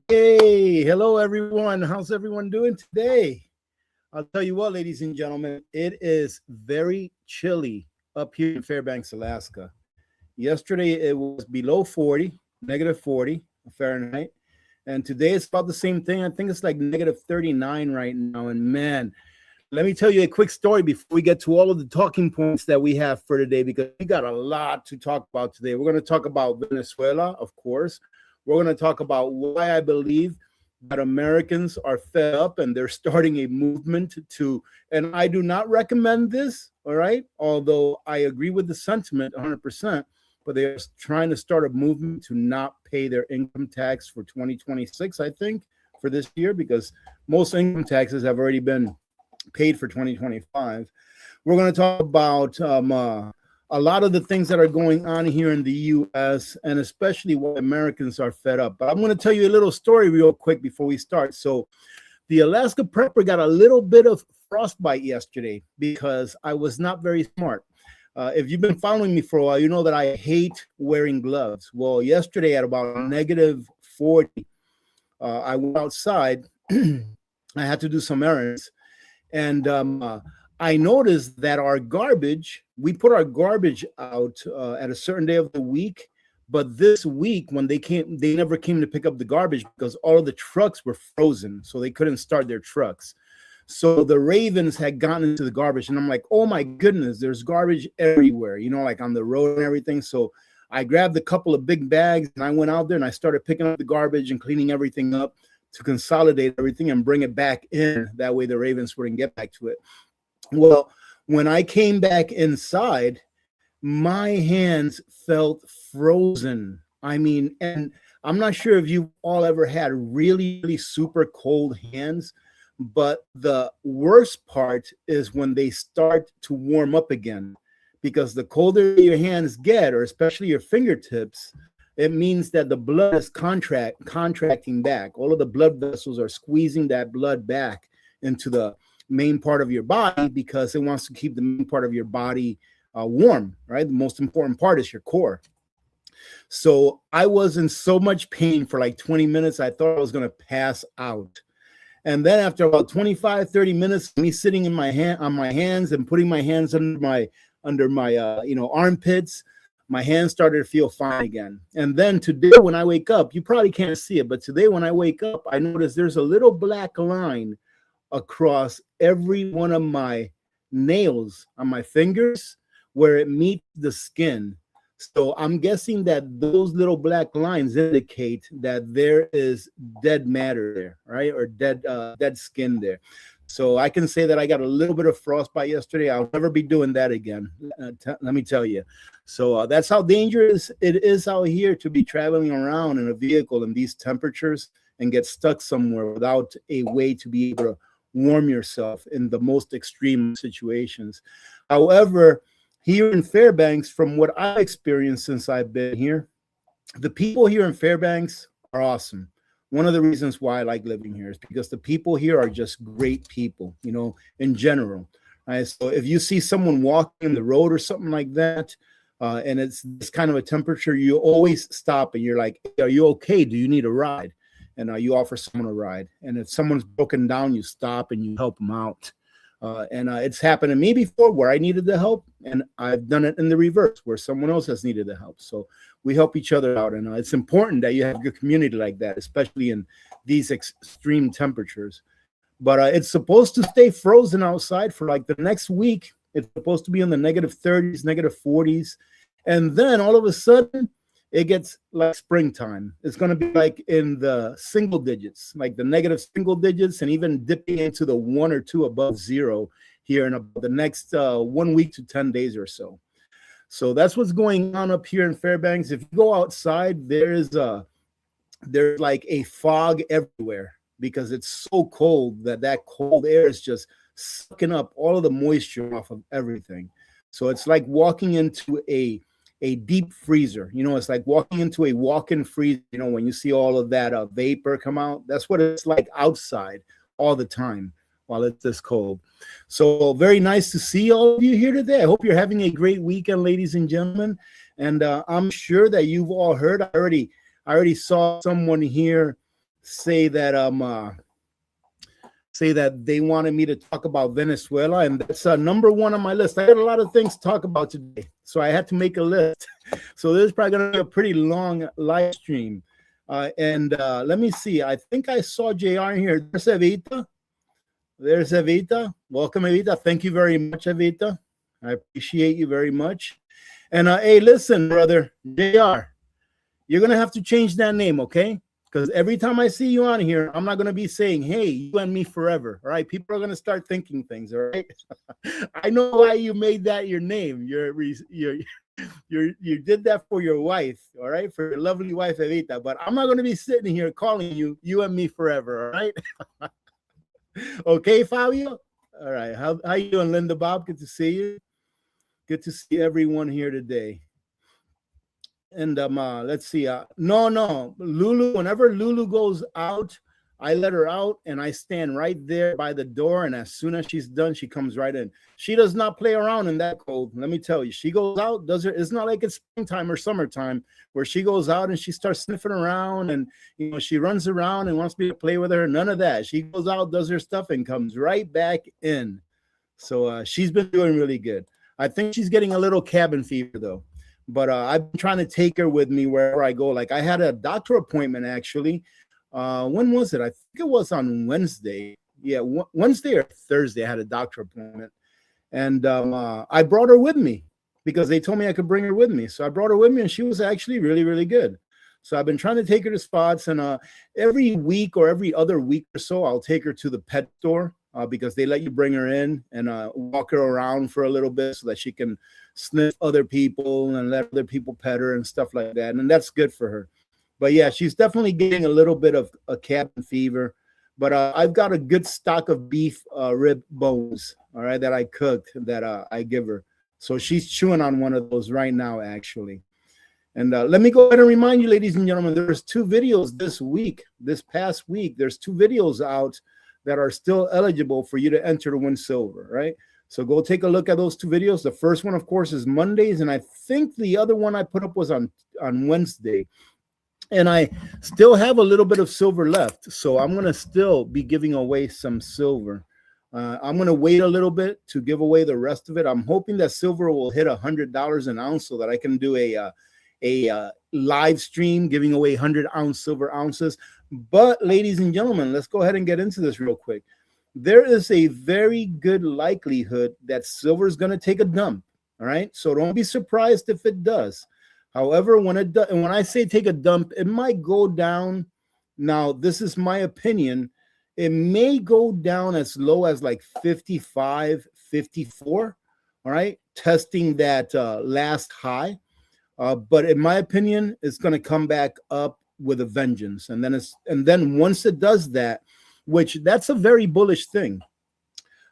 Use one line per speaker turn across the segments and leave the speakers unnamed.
Hey, hello everyone. How's everyone doing today? I'll tell you what, ladies and gentlemen, it is very chilly up here in Fairbanks, Alaska. Yesterday it was below 40, negative 40 Fahrenheit. And today it's about the same thing. I think it's like negative 39 right now. And man, let me tell you a quick story before we get to all of the talking points that we have for today, because we got a lot to talk about today. We're going to talk about Venezuela, of course. We're going to talk about why I believe that Americans are fed up and they're starting a movement to, and I do not recommend this, all right, although I agree with the sentiment 100%, but they're trying to start a movement to not pay their income tax for 2026, I think, for this year, because most income taxes have already been paid for 2025. We're going to talk about a lot of the things that are going on here in the U.S. and especially why Americans are fed up. But I'm going to tell you a little story real quick before we start. So the Alaska prepper got a little bit of frostbite yesterday because I was not very smart. If you've been following me for a while, you know that I hate wearing gloves. Well, yesterday at about negative 40, I went outside. I had to do some errands. And I noticed that our garbage, we put our garbage out at a certain day of the week, but this week when they came, they never came to pick up the garbage because all of the trucks were frozen, so they couldn't start their trucks. So the ravens had gotten into the garbage, and I'm like, oh my goodness, there's garbage everywhere, you know, like on the road and everything. So I grabbed a couple of big bags and I went out there and I started picking up the garbage and cleaning everything up to consolidate everything and bring it back in. That way the ravens wouldn't get back to it. Well, when I came back inside, my hands felt frozen. I mean, and I'm not sure if you've all ever had really, really super cold hands, but the worst part is when they start to warm up again, because the colder your hands get, or especially your fingertips, it means that the blood is contracting back. All of the blood vessels are squeezing that blood back into the main part of your body because it wants to keep the main part of your body warm, right? The most important part is your core. So I was in so much pain for like 20 minutes. I thought I was going to pass out. And then after about 25, 30 minutes, me sitting in my hands and putting my hands under my armpits, my hands started to feel fine again. And then today when I wake up, you probably can't see it, but today when I wake up, I notice there's a little black line across every one of my nails on my fingers where it meets the skin. So I'm guessing that those little black lines indicate that there is dead matter there, right? Or dead skin there. So I can say that I got a little bit of frostbite yesterday. I'll never be doing that again. Let me tell you. So that's how dangerous it is out here to be traveling around in a vehicle in these temperatures and get stuck somewhere without a way to be able to warm yourself in the most extreme situations. However, here in Fairbanks, from what I've experienced since I've been here, the people here in Fairbanks are awesome. One of the reasons why I like living here is because the people here are just great people, you know, in general. Right? So if you see someone walking the road or something like that, and it's this kind of a temperature, you always stop and you're like, are you okay? Do you need a ride? And you offer someone a ride. And if someone's broken down, you stop and you help them out. And it's happened to me before where I needed the help, and I've done it in the reverse where someone else has needed the help. So we help each other out. And it's important that you have a good community like that, especially in these extreme temperatures. But it's supposed to stay frozen outside for like the next week. It's supposed to be in the -30s, -40s. And then all of a sudden, it gets like springtime. It's going to be like in the single digits, like the negative single digits, and even dipping into the 1 or 2 above zero here in about the next 1 week to 10 days or so. So that's what's going on up here in Fairbanks. If you go outside, there's like a fog everywhere because it's so cold that cold air is just sucking up all of the moisture off of everything. So it's like walking into a deep freezer. You know, it's like walking into a walk-in freezer. You know, when you see all of that vapor come out, that's what it's like outside all the time while it's this cold. So very nice to see all of you here today. I hope you're having a great weekend, ladies and gentlemen. And I'm sure that you've all heard. I already saw someone here say that they wanted me to talk about Venezuela, and that's #1 on my list. I got a lot of things to talk about today, so I had to make a list. So this is probably going to be a pretty long live stream. Let me see. I think I saw JR in here. There's Evita. There's Evita. Welcome, Evita. Thank you very much, Evita. I appreciate you very much. And hey, listen, brother, JR, you're going to have to change that name, okay? Because every time I see you on here, I'm not going to be saying, hey, you and me forever. All right. People are going to start thinking things. All right. I know why you made that your name. You did that for your wife. All right. For your lovely wife, Evita. But I'm not going to be sitting here calling you and me forever. All right. Okay, Fabio. All right. How you doing, Linda Bob? Good to see you. Good to see everyone here today. And let's see. No, Lulu. Whenever Lulu goes out, I let her out, and I stand right there by the door. And as soon as she's done, she comes right in. She does not play around in that cold. Let me tell you, she goes out. It's not like it's springtime or summertime where she goes out and she starts sniffing around, and she runs around and wants me to play with her. None of that. She goes out, does her stuff, and comes right back in. So she's been doing really good. I think she's getting a little cabin fever though. But I've been trying to take her with me wherever I go. Like I had a doctor appointment actually. When was it? I think it was on Wednesday. Yeah, Wednesday or Thursday I had a doctor appointment. And I brought her with me because they told me I could bring her with me. So I brought her with me, and she was actually really, really good. So I've been trying to take her to spots, and every week or every other week or so, I'll take her to the pet store because they let you bring her in and walk her around for a little bit so that she can sniff other people and let other people pet her and stuff like that. And that's good for her. But yeah, she's definitely getting a little bit of a cabin fever. But I've got a good stock of beef rib bones, all right, that I cooked that I give her. So she's chewing on one of those right now, actually. And let me go ahead and remind you, ladies and gentlemen, there's 2 videos this past week. There's 2 videos out that are still eligible for you to enter to win silver, right? So go take a look at those 2 videos. The first one, of course, is Mondays, and I think the other one I put up was on Wednesday. And I still have a little bit of silver left, so I'm going to still be giving away some silver. I'm going to wait a little bit to give away the rest of it. I'm hoping that silver will hit $100 an ounce so that I can do a live stream giving away 100-ounce silver ounces. But ladies and gentlemen, let's go ahead and get into this real quick. There is a very good likelihood that silver is going to take a dump. All right. So don't be surprised if it does. However, when it does, and when I say take a dump, it might go down. Now, this is my opinion. It may go down as low as like 55, 54. All right. Testing that last high. But in my opinion, it's going to come back up with a vengeance. And then once it does that, which that's a very bullish thing.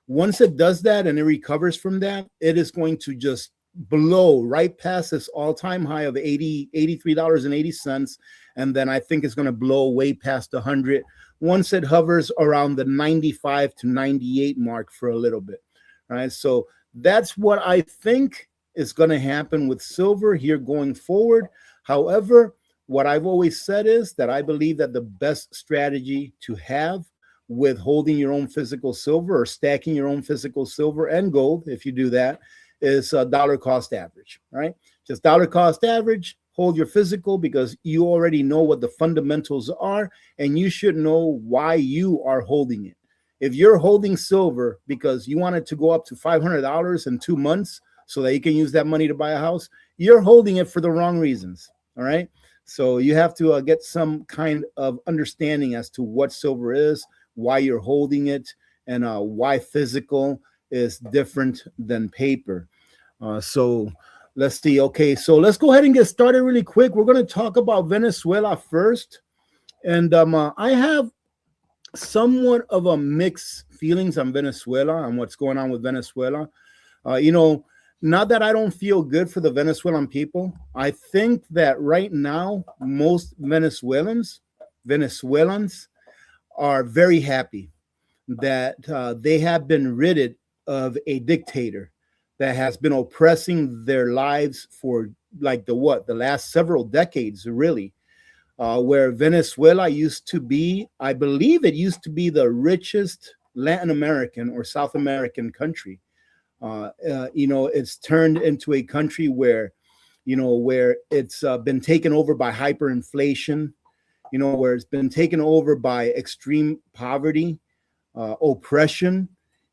Once it does that and it recovers from that, it is going to just blow right past this all-time high of $83.80. And then I think it's going to blow way past 100 once it hovers around the 95 to 98 mark for a little bit. All right. So that's what I think is going to happen with silver here going forward. However, what I've always said is that I believe that the best strategy to have with holding your own physical silver or stacking your own physical silver and gold, if you do that, is dollar cost average, right? Just dollar cost average, hold your physical because you already know what the fundamentals are, and you should know why you are holding it. If you're holding silver because you want it to go up to $500 in 2 months so that you can use that money to buy a house, you're holding it for the wrong reasons. All right. So you have to get some kind of understanding as to what silver is, why you're holding it, and why physical is different than paper. So let's see. Okay, so let's go ahead and get started really quick. We're going to talk about Venezuela first. And I have somewhat of a mixed feelings on Venezuela and what's going on with Venezuela. Not that I don't feel good for the Venezuelan people. I think that right now, most Venezuelans are very happy that they have been rid of a dictator that has been oppressing their lives for like the last several decades, really. Where Venezuela used to be, I believe it used to be the richest Latin American or South American country. It's turned into a country where it's been taken over by hyperinflation, where it's been taken over by extreme poverty, oppression,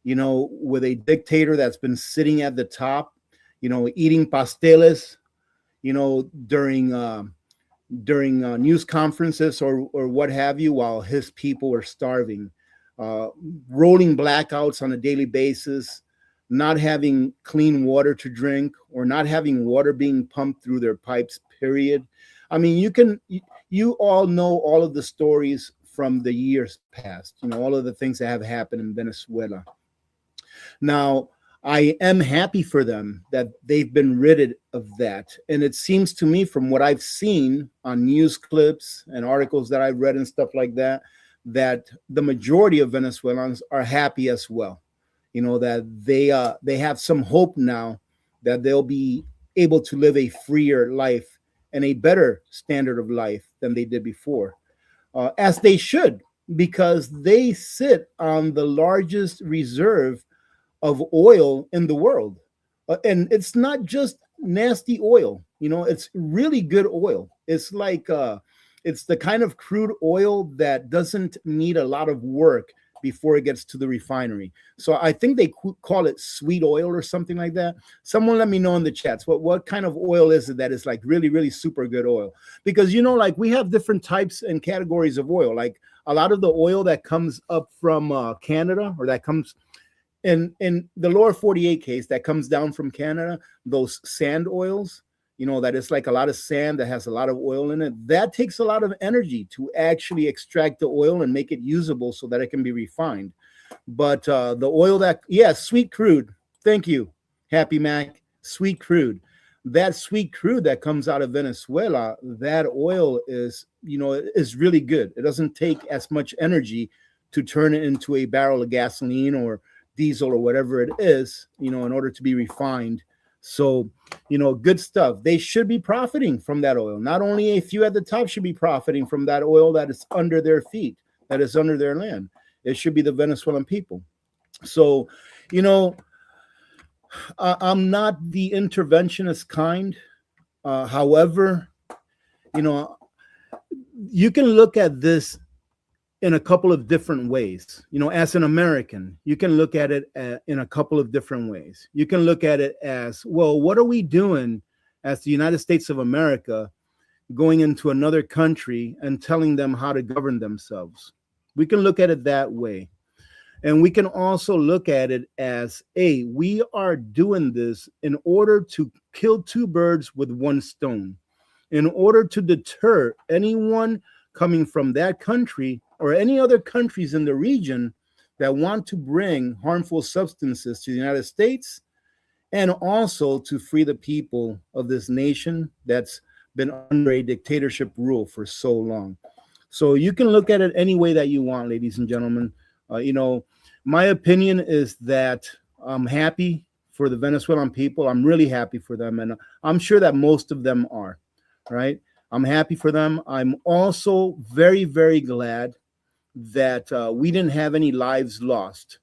with a dictator that's been sitting at the top, eating pasteles, during news conferences or what have you, while his people are starving, rolling blackouts on a daily basis, not having clean water to drink, or not having water being pumped through their pipes, period. I mean, you all know all of the stories from the years past, all of the things that have happened in Venezuela. Now, I am happy for them that they've been rid of that. And it seems to me, from what I've seen on news clips and articles that I've read and stuff like that, that the majority of Venezuelans are happy as well. That they have some hope now that they'll be able to live a freer life and a better standard of life than they did before, as they should, because they sit on the largest reserve of oil in the world. And it's not just nasty oil, it's really good oil. It's like it's the kind of crude oil that doesn't need a lot of work before it gets to the refinery. So I think they call it sweet oil or something like that. Someone let me know in the chats what kind of oil is it that is like really, really super good oil. Because like we have different types and categories of oil. Like a lot of the oil that comes up from Canada, or that comes in the lower 48 case, that comes down from Canada, those sand oils, that it's like a lot of sand that has a lot of oil in it. That takes a lot of energy to actually extract the oil and make it usable so that it can be refined. But the oil sweet crude. Thank you, Happy Mac. Sweet crude. That sweet crude that comes out of Venezuela, that oil is, is really good. It doesn't take as much energy to turn it into a barrel of gasoline or diesel or whatever it is, in order to be refined. So, good stuff. They should be profiting from that oil. Not only a few at the top should be profiting from that oil that is under their feet, that is under their land. It should be the Venezuelan people. So, I'm not the interventionist kind. However, you can look at this in a couple of different ways. As an American, you can look at it in a couple of different ways. You can look at it as, well, what are we doing as the United States of America going into another country and telling them how to govern themselves? We can look at it that way. And we can also look at it as, we are doing this in order to kill two birds with one stone, in order to deter anyone coming from that country or any other countries in the region that want to bring harmful substances to the United States, and also to free the people of this nation that's been under a dictatorship rule for so long. So you can look at it any way that you want, ladies and gentlemen. My opinion is that I'm happy for the Venezuelan people. I'm really happy for them, and I'm sure that most of them are, right? I'm happy for them. I'm also very, very glad that we didn't have any lives lost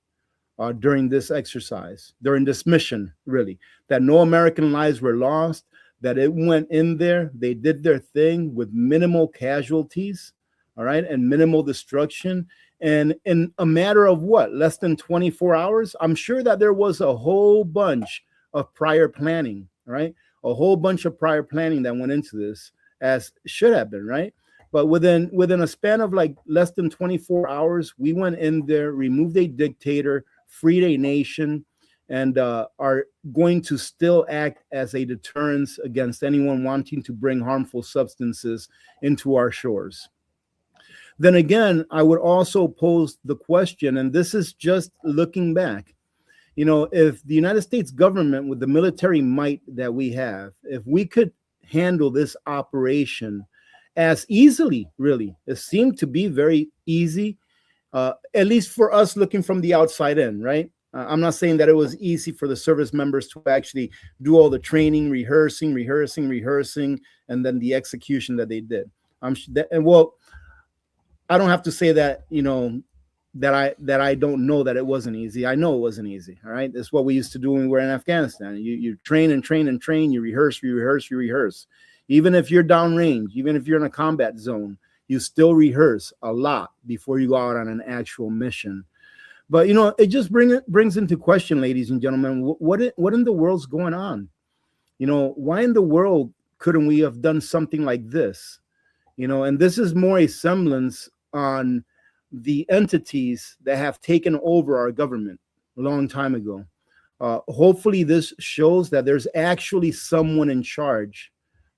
during this exercise, during this mission, really, that no American lives were lost, that it went in there, they did their thing with minimal casualties, all right, and minimal destruction. And in a matter of what, less than 24 hours, I'm sure that there was a whole bunch of prior planning, right? A whole bunch of prior planning that went into this, as should have been, right? But within a span of like less than 24 hours, we went in there, removed a dictator, freed a nation, and are going to still act as a deterrence against anyone wanting to bring harmful substances into our shores. Then again, I would also pose the question, and this is just looking back, you know, if the United States government, with the military might that we have, if we could handle this operation as easily, really, it seemed to be very easy, at least for us looking from the outside in, right? I'm not saying that it was easy for the service members to actually do all the training, rehearsing, and then the execution that they did. Well, I don't have to say that, you know, that I don't know that it wasn't easy. I know it wasn't easy. All right. That's what we used to do when we were in Afghanistan. You train and train and train, you rehearse. Even if you're downrange, even if you're in a combat zone, you still rehearse a lot before you go out on an actual mission. But, you know, it just brings into question, ladies and gentlemen, what in the world's going on? You know, why in the world couldn't we have done something like this? You know, and this is more a semblance on the entities that have taken over our government a long time ago. Hopefully this shows that there's actually someone in charge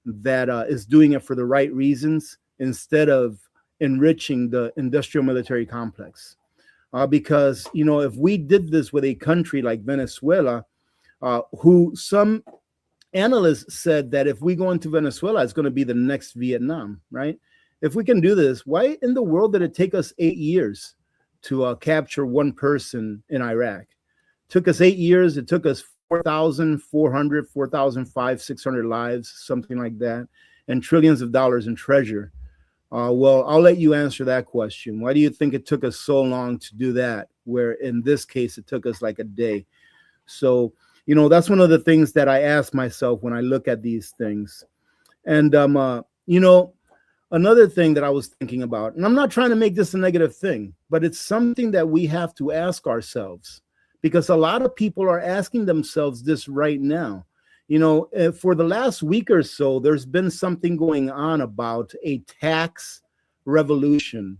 that is doing it for the right reasons instead of enriching the industrial military complex. Because, you know, if we did this with a country like Venezuela, who some analysts said that if we go into Venezuela, it's going to be the next Vietnam, right? If we can do this, why in the world did it take us 8 years to capture one person in Iraq? It took us 8 years. It took us 4,400, 4,500, 600 lives, something like that, and trillions of dollars in treasure. Well, I'll let you answer that question. Why do you think it took us so long to do that, where in this case it took us like a day? So, you know, that's one of the things that I ask myself when I look at these things. And, you know, another thing that I was thinking about, and I'm not trying to make this a negative thing, but it's something that we have to ask ourselves, because a lot of people are asking themselves this right now. You know, for the last week or so, there's been something going on about a tax revolution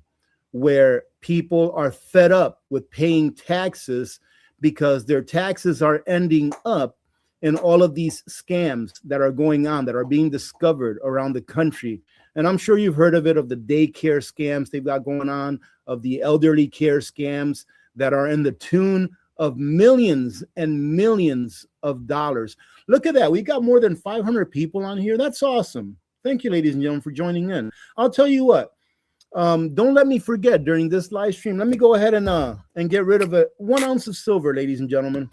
where people are fed up with paying taxes because their taxes are ending up in all of these scams that are going on, that are being discovered around the country. And I'm sure you've heard of it, of the daycare scams they've got going on, of the elderly care scams that are in the tune of millions and millions of dollars. Look at that. We got more than 500 people on here. That's awesome. Thank you, ladies and gentlemen, for joining in. I'll tell you what, don't let me forget during this live stream, let me go ahead and get rid of 1 ounce of silver, ladies and gentlemen.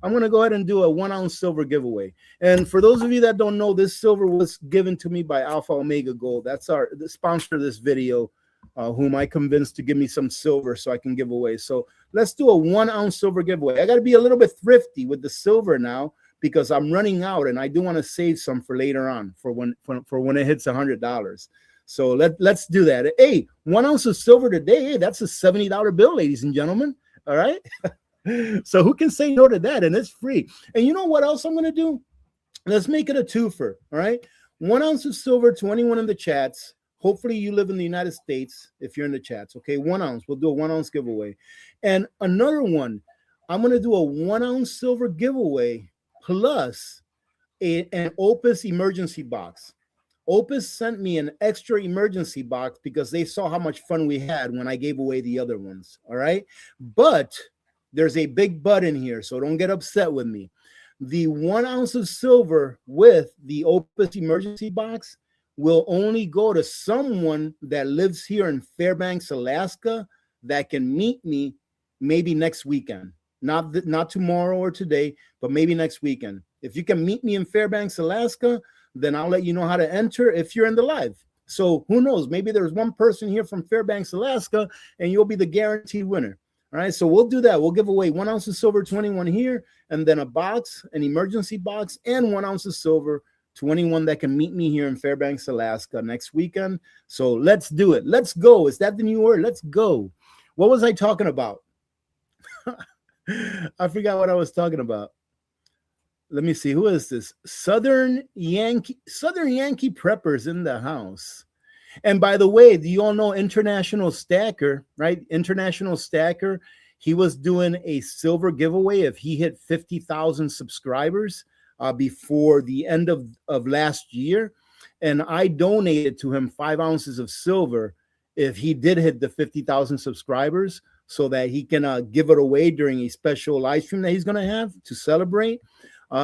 I'm going to go ahead and do a 1 ounce silver giveaway. And for those of you that don't know, this silver was given to me by Alpha Omega Gold. That's the sponsor of this video, whom I convinced to give me some silver so I can give away. So let's do a 1 ounce silver giveaway. I got to be a little bit thrifty with the silver now, because I'm running out, and I do want to save some for later on for when it hits $100. So let's do that. Hey, 1 ounce of silver today, hey, that's a $70 bill, ladies and gentlemen. All right. So who can say no to that? And it's free. And you know what else I'm going to do? Let's make it a twofer. All right. 1 ounce of silver to anyone in the chats. Hopefully you live in the United States if you're in the chats. Okay, 1 ounce. We'll do a 1 ounce giveaway. And another one, I'm going to do a 1 ounce silver giveaway plus an OUPES emergency box. OUPES sent me an extra emergency box because they saw how much fun we had when I gave away the other ones. All right. But there's a big but in here, so don't get upset with me. The 1 ounce of silver with the OUPES emergency box will only go to someone that lives here in Fairbanks, Alaska, that can meet me maybe next weekend. Not tomorrow or today, but maybe next weekend. If you can meet me in Fairbanks, Alaska, then I'll let you know how to enter if you're in the live. So who knows? Maybe there's one person here from Fairbanks, Alaska, and you'll be the guaranteed winner. All right, so we'll do that. We'll give away 1 ounce of silver to anyone here, and then a box, an emergency box, and 1 ounce of silver to anyone that can meet me here in Fairbanks, Alaska next weekend. So let's do it. Let's go. Is that the new word? Let's go. What was I talking about? I forgot what I was talking about. Let me see. Who is this? Southern Yankee Preppers in the house. And by the way, do you all know International Stacker, right? International Stacker, he was doing a silver giveaway if he hit 50,000 subscribers before the end of last year. And I donated to him 5 ounces of silver if he did hit the 50,000 subscribers, so that he can give it away during a special live stream that he's going to have to celebrate.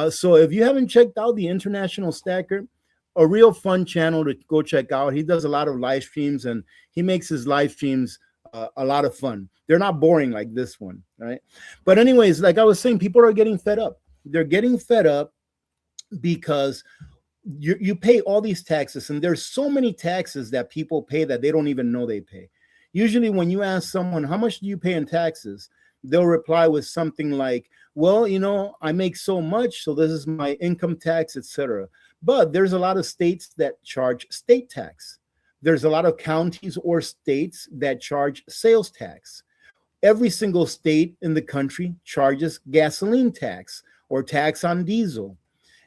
So if you haven't checked out the International Stacker, a real fun channel to go check out. He does a lot of live streams, and he makes his live streams a lot of fun. They're not boring like this one, right? But anyways, like I was saying, people are getting fed up. They're getting fed up because you pay all these taxes, and there's so many taxes that people pay that they don't even know they pay. Usually when you ask someone, how much do you pay in taxes? They'll reply with something like, well, you know, I make so much, so this is my income tax, etc. But there's a lot of states that charge state tax. There's a lot of counties or states that charge sales tax. Every single state in the country charges gasoline tax or tax on diesel.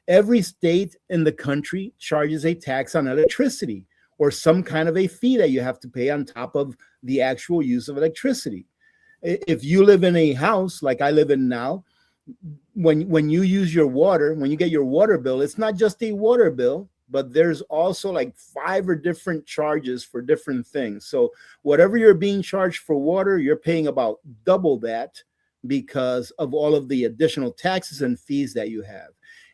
Every state in the country charges a tax on electricity or some kind of a fee that you have to pay on top of the actual use of electricity. If you live in a house like I live in now, when you use your water, when you get your water bill, it's not just a water bill, but there's also like 5 or different charges for different things. So whatever you're being charged for water, you're paying about double that because of all of the additional taxes and fees that you have.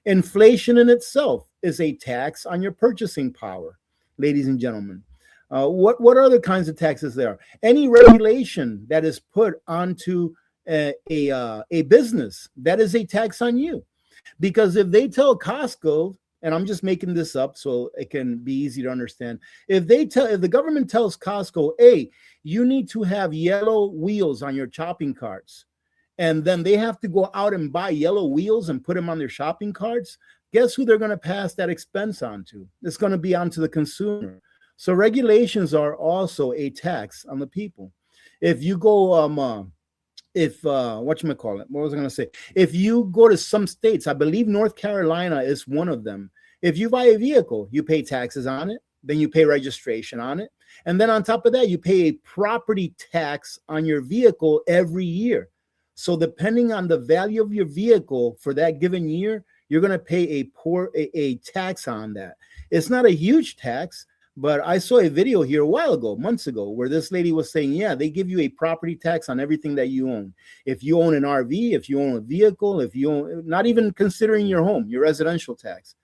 Inflation in itself is a tax on your purchasing power, ladies and gentlemen. What other kinds of taxes there are? Any regulation that is put onto a business, that is a tax on you. Because if they tell Costco, and I'm just making this up so it can be easy to understand, if the government tells Costco, hey, you need to have yellow wheels on your shopping carts, and then they have to go out and buy yellow wheels and put them on their shopping carts, guess who they're going to pass that expense on to? It's going to be onto the consumer. So regulations are also a tax on the people. If you go, whatchamacallit, what was I going to say? If you go to some states, I believe North Carolina is one of them. If you buy a vehicle, you pay taxes on it, then you pay registration on it. And then on top of that, you pay a property tax on your vehicle every year. So depending on the value of your vehicle for that given year, you're going to pay a tax on that. It's not a huge tax, but I saw a video here a while ago, months ago, where this lady was saying, yeah, they give you a property tax on everything that you own. If you own an RV, if you own a vehicle, if you own, not even considering your home, your residential tax,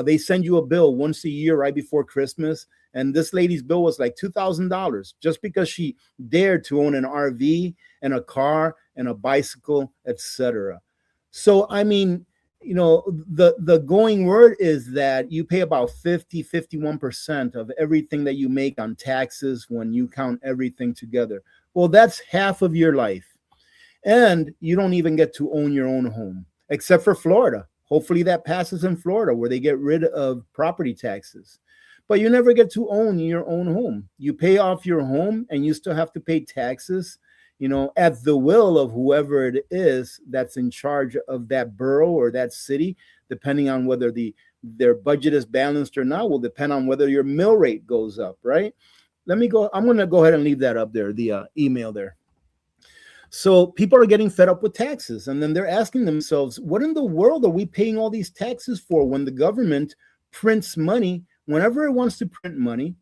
they send you a bill once a year right before Christmas. And this lady's bill was like $2,000 just because she dared to own an RV and a car and a bicycle, etc. So, I mean, you know, the going word is that you pay about 51% of everything that you make on taxes when you count everything together. Well, that's half of your life. And you don't even get to own your own home, except for Florida. Hopefully that passes in Florida, where they get rid of property taxes. But you never get to own your own home. You pay off your home and you still have to pay taxes, you know, at the will of whoever it is that's in charge of that borough or that city, depending on whether their budget is balanced or not, will depend on whether your mill rate goes up, right? I'm going to go ahead and leave that up there, the email there. So people are getting fed up with taxes, and then they're asking themselves, what in the world are we paying all these taxes for when the government prints money whenever it wants to print money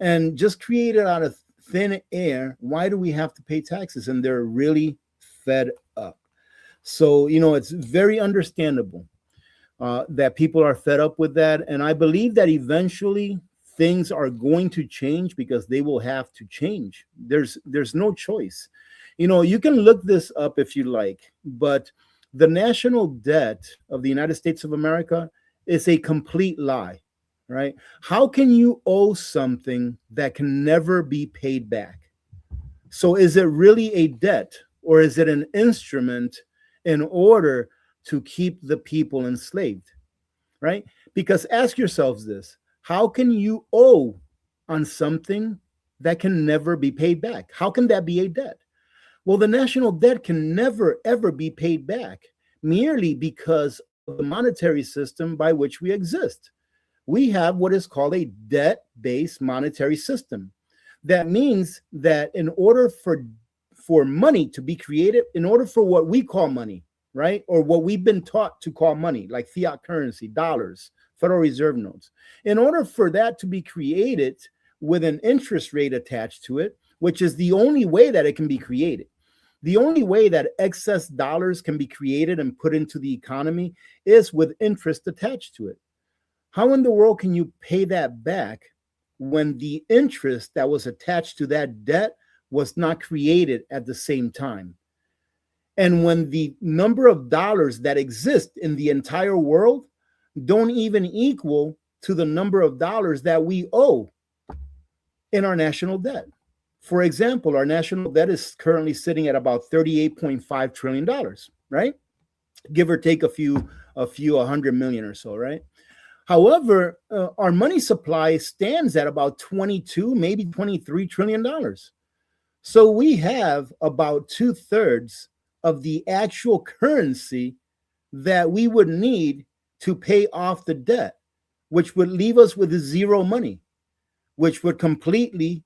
and just create it out of thin air? Why do we have to pay taxes? And they're really fed up. So, you know, it's very understandable that people are fed up with that. And I believe that eventually things are going to change because they will have to change. There's no choice. You know, you can look this up if you like, but the national debt of the United States of America is a complete lie, right? How can you owe something that can never be paid back? So is it really a debt, or is it an instrument in order to keep the people enslaved, right? Because ask yourselves this: how can you owe on something that can never be paid back? How can that be a debt? Well, the national debt can never, ever be paid back merely because of the monetary system by which we exist. We have what is called a debt-based monetary system. That means that in order for money to be created, in order for what we call money, right, or what we've been taught to call money, like fiat currency, dollars, Federal Reserve notes, in order for that to be created with an interest rate attached to it, which is the only way that it can be created, the only way that excess dollars can be created and put into the economy is with interest attached to it. How in the world can you pay that back when the interest that was attached to that debt was not created at the same time? And when the number of dollars that exist in the entire world don't even equal to the number of dollars that we owe in our national debt. For example, our national debt is currently sitting at about $38.5 trillion, right? Give or take a few 100 million or so, right? However, our money supply stands at about 22, maybe $23 trillion. So we have about 2/3 of the actual currency that we would need to pay off the debt, which would leave us with zero money, which would completely,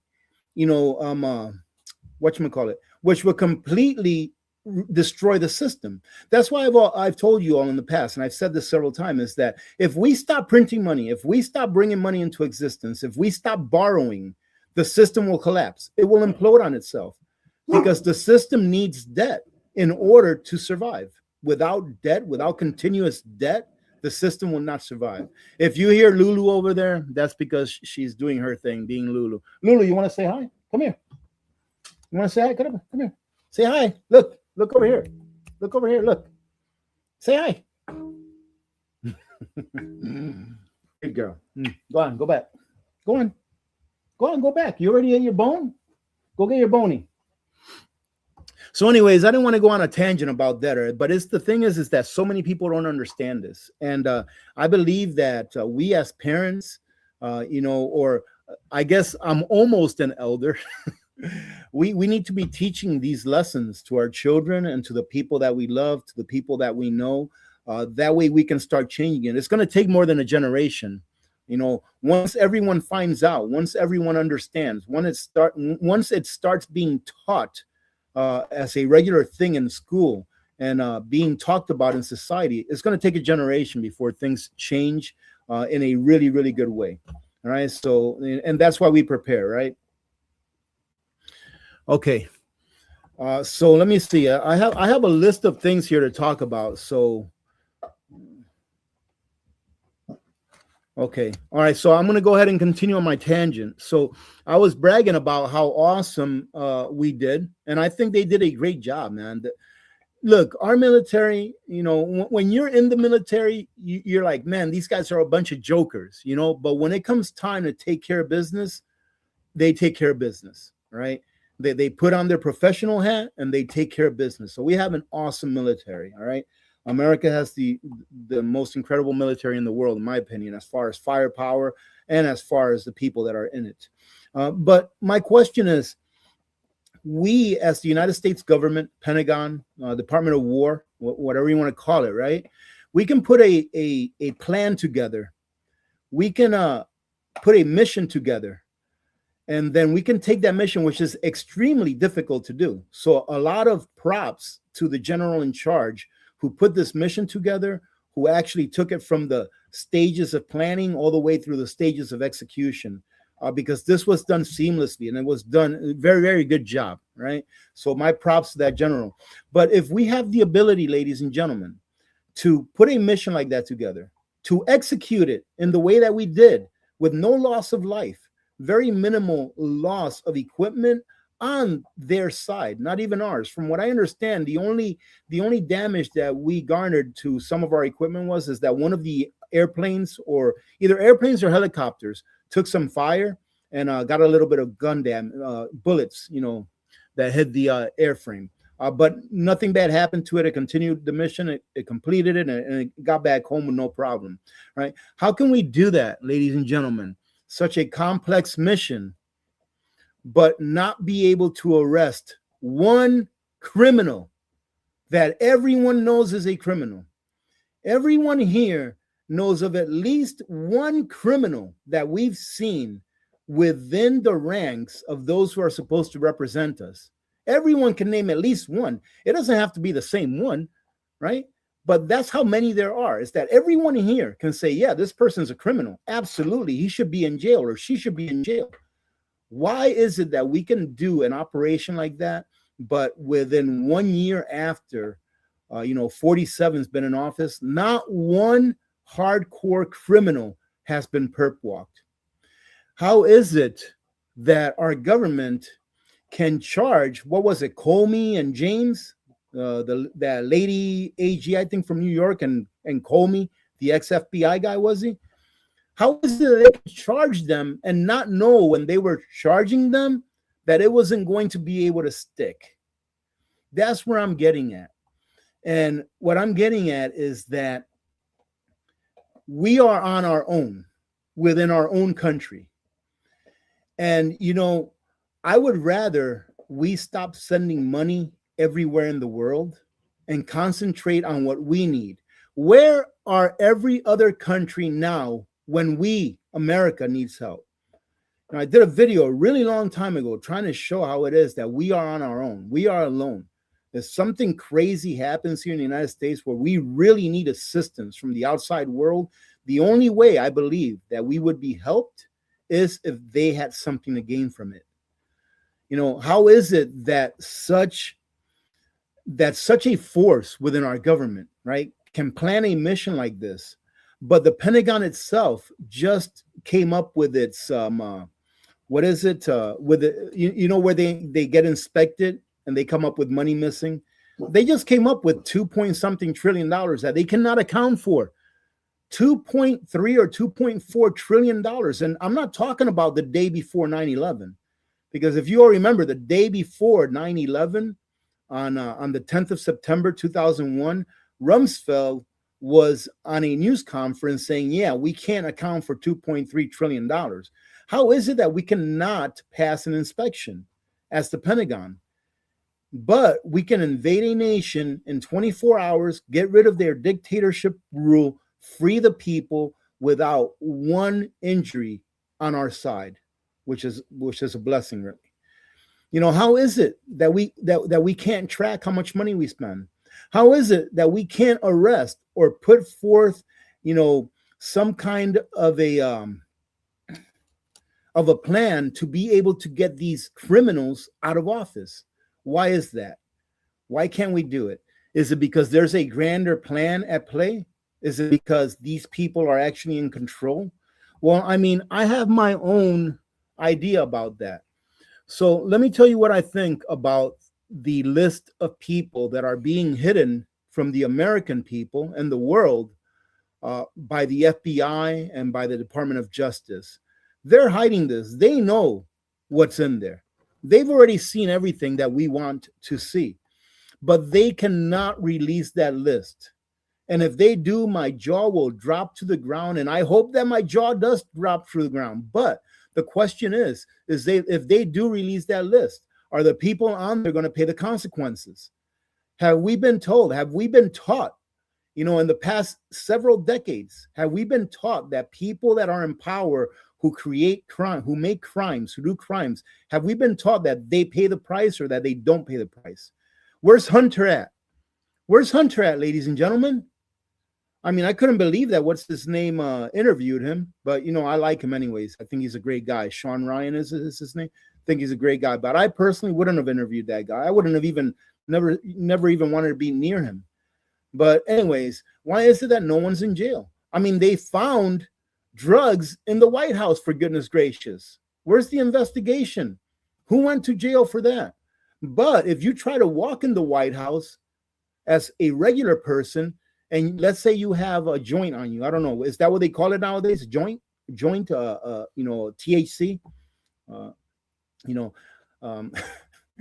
which would completely destroy the system. That's why I've told you all in the past, and I've said this several times, is that if we stop printing money, if we stop bringing money into existence, if we stop borrowing, the system will collapse. It will implode on itself because the system needs debt in order to survive. Without debt, without continuous debt, the system will not survive. If you hear Lulu over there, that's because she's doing her thing, being Lulu. Lulu, you want to say hi? Come here. You want to say hi? Come here. Say hi. Look over here. Look over here. Look. Say hi. Good girl. Go on. Go back. Go on. Go back. You already ate your bone? Go get your bony. So anyways, I didn't want to go on a tangent about that, but the thing is that so many people don't understand this. And I believe that we as parents, or I guess I'm almost an elder, we need to be teaching these lessons to our children and to the people that we love, to the people that we know. That way we can start changing it. It's going to take more than a generation. Once everyone finds out, once everyone understands, once it starts being taught as a regular thing in school and being talked about in society, it's going to take a generation before things change in a really, really good way. All right. So, and that's why we prepare, right? Okay. So let me see. I have a list of things here to talk about. So, okay. All right. So I'm going to go ahead and continue on my tangent. So I was bragging about how awesome we did. And I think they did a great job, man. Look, our military, when you're in the military, you're like, man, these guys are a bunch of jokers, but when it comes time to take care of business, they take care of business, right? They put on their professional hat and they take care of business. So we have an awesome military, all right? America has the most incredible military in the world, in my opinion, as far as firepower and as far as the people that are in it. But my question is, we as the United States government, Pentagon, Department of War, whatever you want to call it, right? We can put a plan together. We can put a mission together. And then we can take that mission, which is extremely difficult to do. So a lot of props to the general in charge who put this mission together, who actually took it from the stages of planning all the way through the stages of execution, because this was done seamlessly and it was done a very, very good job, right? So my props to that general. But if we have the ability, ladies and gentlemen, to put a mission like that together, to execute it in the way that we did with no loss of life, very minimal loss of equipment on their side, not even ours. From what I understand, the only damage that we garnered to some of our equipment is that one of the airplanes, or either airplanes or helicopters, took some fire and got a little bit of gun bullets, that hit the airframe. But nothing bad happened to it. It continued the mission. It completed it, and it got back home with no problem, right? How can we do that, ladies and gentlemen? Such a complex mission, but not be able to arrest one criminal that everyone knows is a criminal. Everyone here knows of at least one criminal that we've seen within the ranks of those who are supposed to represent us. Everyone can name at least one. It doesn't have to be the same one, right? But that's how many there are, is that everyone here can say, yeah, this person's a criminal. Absolutely. He should be in jail, or she should be in jail. Why is it that we can do an operation like that, but within 1 year after, 47's been in office, not one hardcore criminal has been perp walked? How is it that our government can charge, what was it, Comey and James, that lady AG, I think, from New York, and Comey, the ex-FBI guy, was he? How is it that they can charge them and not know when they were charging them that it wasn't going to be able to stick? That's where I'm getting at. And what I'm getting at is that we are on our own within our own country. And, I would rather we stop sending money everywhere in the world and concentrate on what we need. Where are every other country now when we, America, needs help? And I did a video a really long time ago trying to show how it is that we are on our own. We are alone. If something crazy happens here in the United States where we really need assistance from the outside world, the only way I believe that we would be helped is if they had something to gain from it. How is it that such a force within our government, right, can plan a mission like this, but the Pentagon itself just came up with its what is it, with it, where they get inspected and they come up with money missing? They just came up with 2 trillion that they cannot account for. 2.3 or 2.4 trillion dollars. And I'm not talking about the day before 9/11, because if you all remember, the day before 9/11, on the 10th of September 2001, Rumsfeld was on a news conference saying, yeah, we can't account for 2.3 trillion dollars. How is it that we cannot pass an inspection as the Pentagon, but we can invade a nation in 24 hours, get rid of their dictatorship rule, free the people without one injury on our side, which is a blessing, really? How is it that we can't track how much money we spend? How is it that we can't arrest or put forth, some kind of a plan to be able to get these criminals out of office? Why is that? Why can't we do it? Is it because there's a grander plan at play? Is it because these people are actually in control? Well, I have my own idea about that. So let me tell you what I think about the list of people that are being hidden from the American people and the world by the FBI and by the Department of Justice. They're hiding this. They know what's in there. They've already seen everything that we want to see, but they cannot release that list. And if they do, my jaw will drop to the ground. And I hope that my jaw does drop to the ground. But the question is if they do release that list, are the people on there going to pay the consequences? Have we been told? Have we been taught, in the past several decades, have we been taught that people that are in power, who create crime, who make crimes, who do crimes, have we been taught that they pay the price or that they don't pay the price? Where's Hunter at? Where's Hunter at, ladies and gentlemen? I couldn't believe that what's his name interviewed him, but I like him anyways. I think he's a great guy. Sean Ryan is his name. I think he's a great guy, but I personally wouldn't have interviewed that guy. I wouldn't have even never even wanted to be near him. But anyways, why is it that no one's in jail? They found drugs in the White House, for goodness gracious. Where's the investigation? Who went to jail for that? But if you try to walk in the White House as a regular person, and let's say you have a joint on you, I don't know, is that what they call it nowadays? Joint, THC,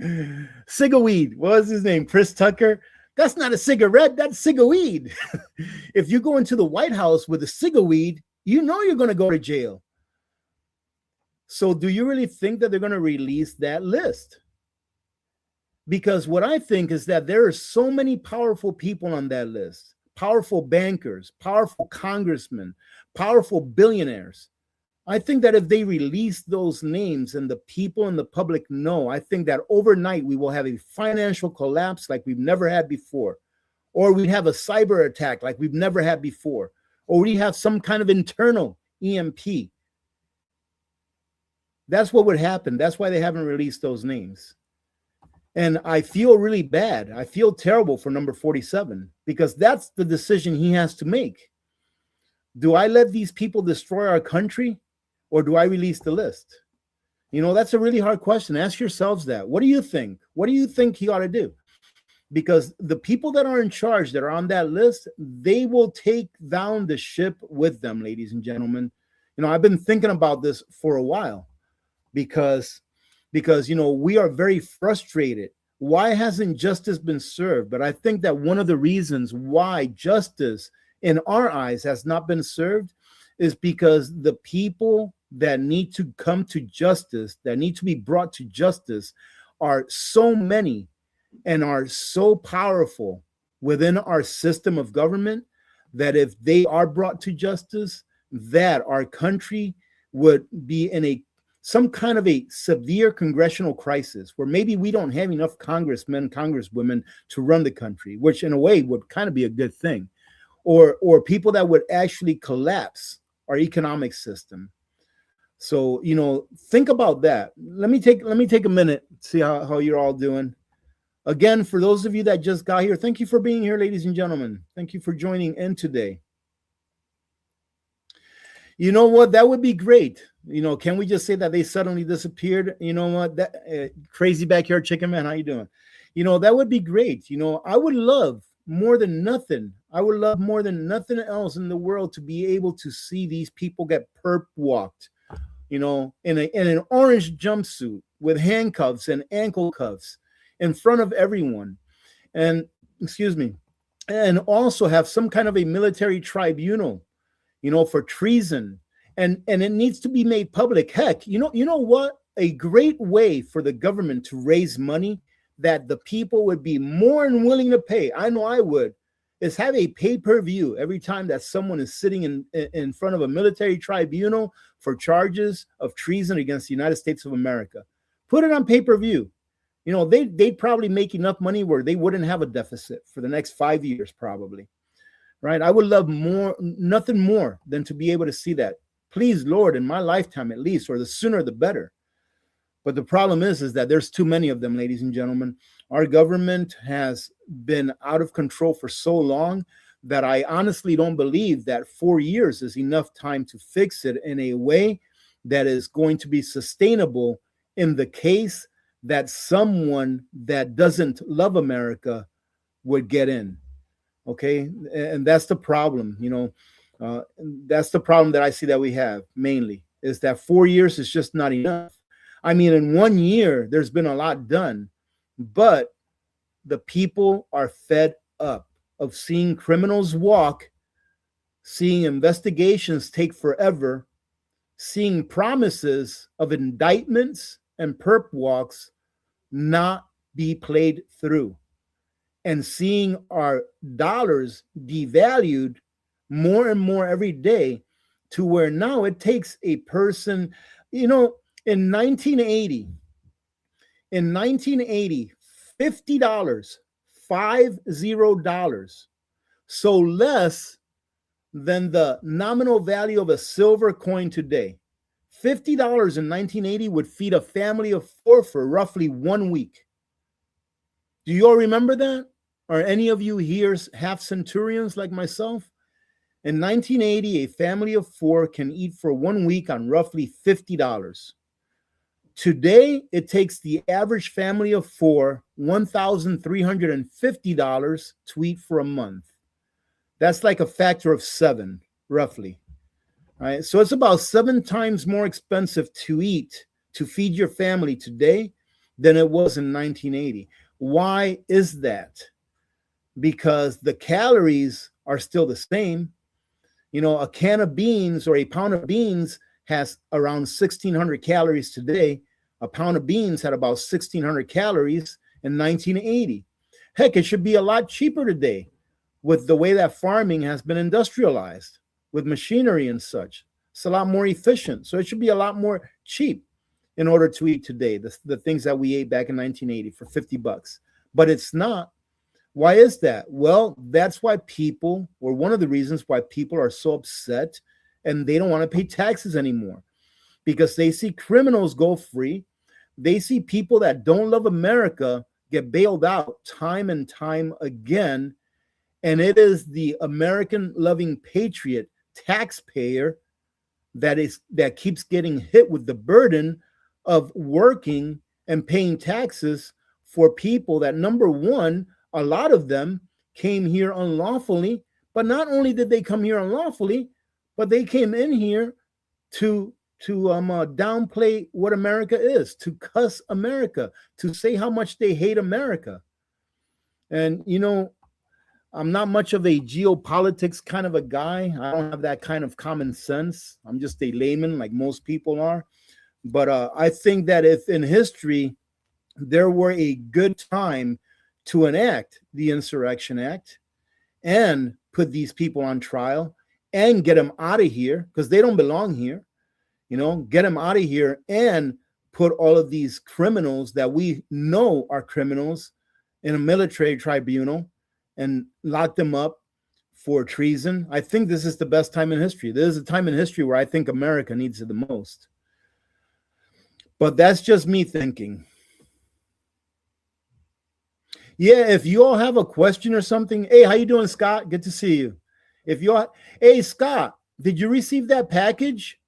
Cigaweed. What was his name? Chris Tucker. That's not a cigarette. That's cigaweed. If you go into the White House with a cigaweed, you know you're going to go to jail. So do you really think that they're going to release that list? Because what I think is that there are so many powerful people on that list, powerful bankers, powerful congressmen, powerful billionaires. I think that if they release those names and the people and the public know, I think that overnight we will have a financial collapse like we've never had before, or we have a cyber attack like we've never had before, or we have some kind of internal EMP. That's what would happen. That's why they haven't released those names. And I feel really bad. I feel terrible for number 47 because that's the decision he has to make. Do I let these people destroy our country or do I release the list? You know, that's a really hard question. Ask yourselves that. What do you think? What do you think he ought to do? Because the people that are in charge that are on that list, they will take down the ship with them, ladies and gentlemen. You know, I've been thinking about this for a while because you know, we are very frustrated. Why hasn't justice been served? But I think that one of the reasons why justice in our eyes has not been served is because the people that need to come to justice, that need to be brought to justice, are so many and are so powerful within our system of government that if they are brought to justice, that our country would be in some kind of a severe congressional crisis where maybe we don't have enough congressmen, congresswomen to run the country, which in a way would kind of be a good thing, or people that would actually collapse our economic system. So, you know, think about that. Let me take a minute, see how you're all doing. Again, for those of you that just got here, thank you for being here, ladies and gentlemen. Thank you for joining in today. You know what? That would be great. You know, can we just say that they suddenly disappeared? You know what? That crazy backyard chicken man, how you doing? You know, that would be great. You know, I would love more than nothing. I would love more than nothing else in the world to be able to see these people get perp walked, you know, in an orange jumpsuit with handcuffs and ankle cuffs in front of everyone. And excuse me, and also have some kind of a military tribunal, you know, for treason. And it needs to be made public. Heck, you know what? A great way for the government to raise money that the people would be more than willing to pay, I know I would, is have a pay-per-view every time that someone is sitting in front of a military tribunal for charges of treason against the United States of America. Put it on pay-per-view. You know, they'd probably make enough money where they wouldn't have a deficit for the next 5 years, probably. Right? I would love nothing more than to be able to see that. Please, Lord, in my lifetime at least, or the sooner the better. But the problem is that there's too many of them, ladies and gentlemen. Our government has been out of control for so long that I honestly don't believe that 4 years is enough time to fix it in a way that is going to be sustainable in the case that someone that doesn't love America would get in. Okay, and that's the problem, you know. That's the problem that I see that we have mainly, is that 4 years is just not enough. I mean, in 1 year, there's been a lot done, but the people are fed up of seeing criminals walk, seeing investigations take forever, seeing promises of indictments and perp walks not be played through, and seeing our dollars devalued more and more every day to where now it takes a person, you know, in 1980, $50, $50, so less than the nominal value of a silver coin today. $50 in 1980 would feed a family of 4 for roughly 1 week. Do you all remember that? Are any of you here half centurions like myself? In 1980, a family of 4 can eat for 1 week on roughly $50. Today, it takes the average family of 4 $1,350 to eat for a month. That's like a factor of 7, roughly. All right, so it's about 7 times more expensive to eat, to feed your family today than it was in 1980. Why is that? Because the calories are still the same. A can of beans or a pound of beans has around 1,600 calories today. A pound of beans had about 1,600 calories in 1980. Heck, it should be a lot cheaper today with the way that farming has been industrialized with machinery and such. It's a lot more efficient. So it should be a lot more cheap in order to eat today, the things that we ate back in 1980 for 50 bucks. But it's not. Why is that? Well, that's why people, or one of the reasons why people are so upset and they don't want to pay taxes anymore, because they see criminals go free. They see people that don't love America get bailed out time and time again. And it is the American loving patriot taxpayer that keeps getting hit with the burden of working and paying taxes for people that, number one, a lot of them came here unlawfully. But not only did they come here unlawfully, but they came in here to downplay what America is, to cuss America, to say how much they hate America. And I'm not much of a geopolitics kind of a guy. I don't have that kind of common sense. I'm just a layman like most people are. But I think that if in history there were a good time to enact the Insurrection Act and put these people on trial and get them out of here because they don't belong here, get them out of here and put all of these criminals that we know are criminals in a military tribunal and lock them up for treason. I think this is the best time in history. This is a time in history where I think America needs it the most. But that's just me thinking. Yeah, if you all have a question or something, hey, how you doing, Scott? Good to see you. Hey, Scott, did you receive that package?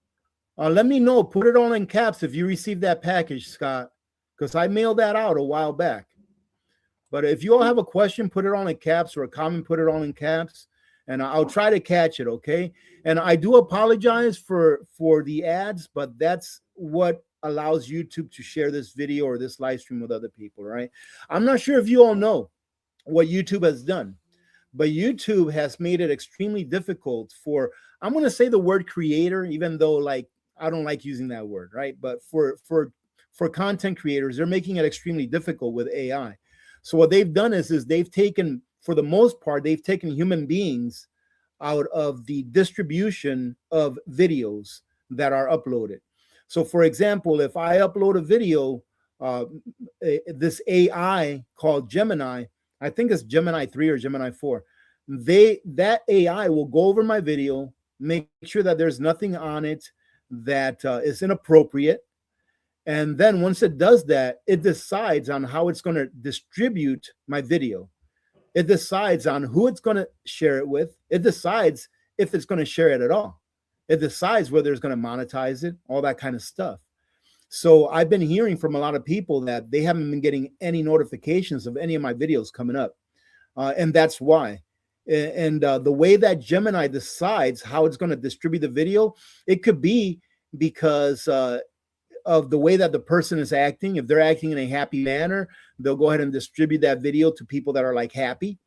Let me know. Put it all in caps if you received that package, Scott, because I mailed that out a while back. But if you all have a question, put it all in caps, or a comment, put it all in caps, and I'll try to catch it, okay? And I do apologize for the ads, but that's what allows YouTube to share this video or this live stream with other people, right? I'm not sure if you all know what YouTube has done, but YouTube has made it extremely difficult for, I'm going to say the word creator, even though I don't like using that word, right? But for content creators, they're making it extremely difficult with AI. So what they've done is they've taken, for the most part, they've taken human beings out of the distribution of videos that are uploaded. So for example, if I upload a video, this AI called Gemini, I think it's Gemini 3 or Gemini 4, that AI will go over my video, make sure that there's nothing on it that is inappropriate. And then once it does that, it decides on how it's going to distribute my video. It decides on who it's going to share it with. It decides if it's going to share it at all. It decides whether it's going to monetize it, all that kind of stuff. So I've been hearing from a lot of people that they haven't been getting any notifications of any of my videos coming up. And that's why. And the way that Gemini decides how it's going to distribute the video, it could be because of the way that the person is acting. If they're acting in a happy manner, they'll go ahead and distribute that video to people that are happy.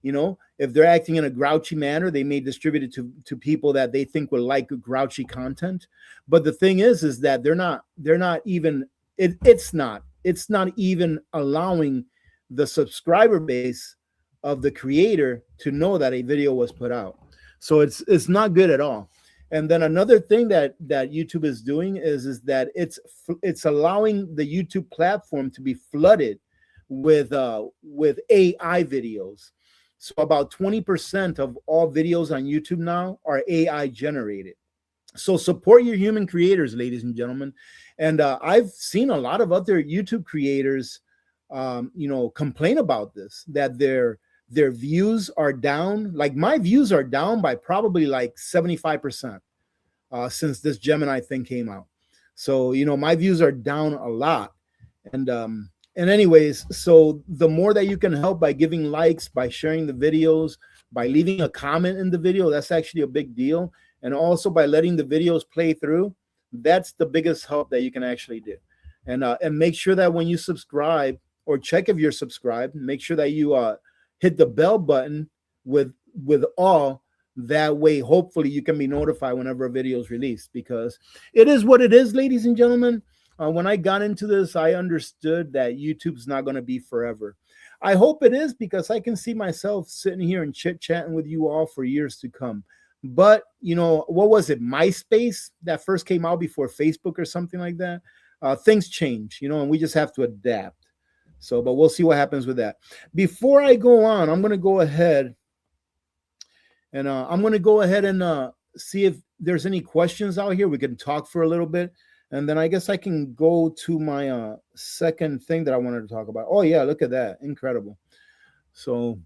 If they're acting in a grouchy manner, they may distribute it to people that they think will like grouchy content. But the thing is that they're not even, it's not even allowing the subscriber base of the creator to know that a video was put out. So it's not good at all. And then another thing that YouTube is doing is that it's allowing the YouTube platform to be flooded with AI videos. So about 20% of all videos on YouTube now are AI generated. So support your human creators, ladies and gentlemen. And I've seen a lot of other YouTube creators, complain about this, that their views are down. Like my views are down by probably 75% since this Gemini thing came out. So, my views are down a lot. And anyways, so the more that you can help by giving likes, by sharing the videos, by leaving a comment in the video, that's actually a big deal. And also by letting the videos play through, that's the biggest help that you can actually do. And make sure that when you subscribe, or check if you're subscribed, make sure that you hit the bell button with all. That way, hopefully, you can be notified whenever a video is released, because it is what it is, ladies and gentlemen. When I got into this, I understood that YouTube's not going to be forever. I hope it is, because I can see myself sitting here and chit-chatting with you all for years to come. But, you know, what was it? MySpace that first came out before Facebook or something like that. Things change, you know, and we just have to adapt. So, but we'll see what happens with that. Before I go on, I'm going to go ahead and see if there's any questions out here. We can talk for a little bit. And then I guess I can go to my second thing that I wanted to talk about. Oh, yeah, look at that. Incredible. So,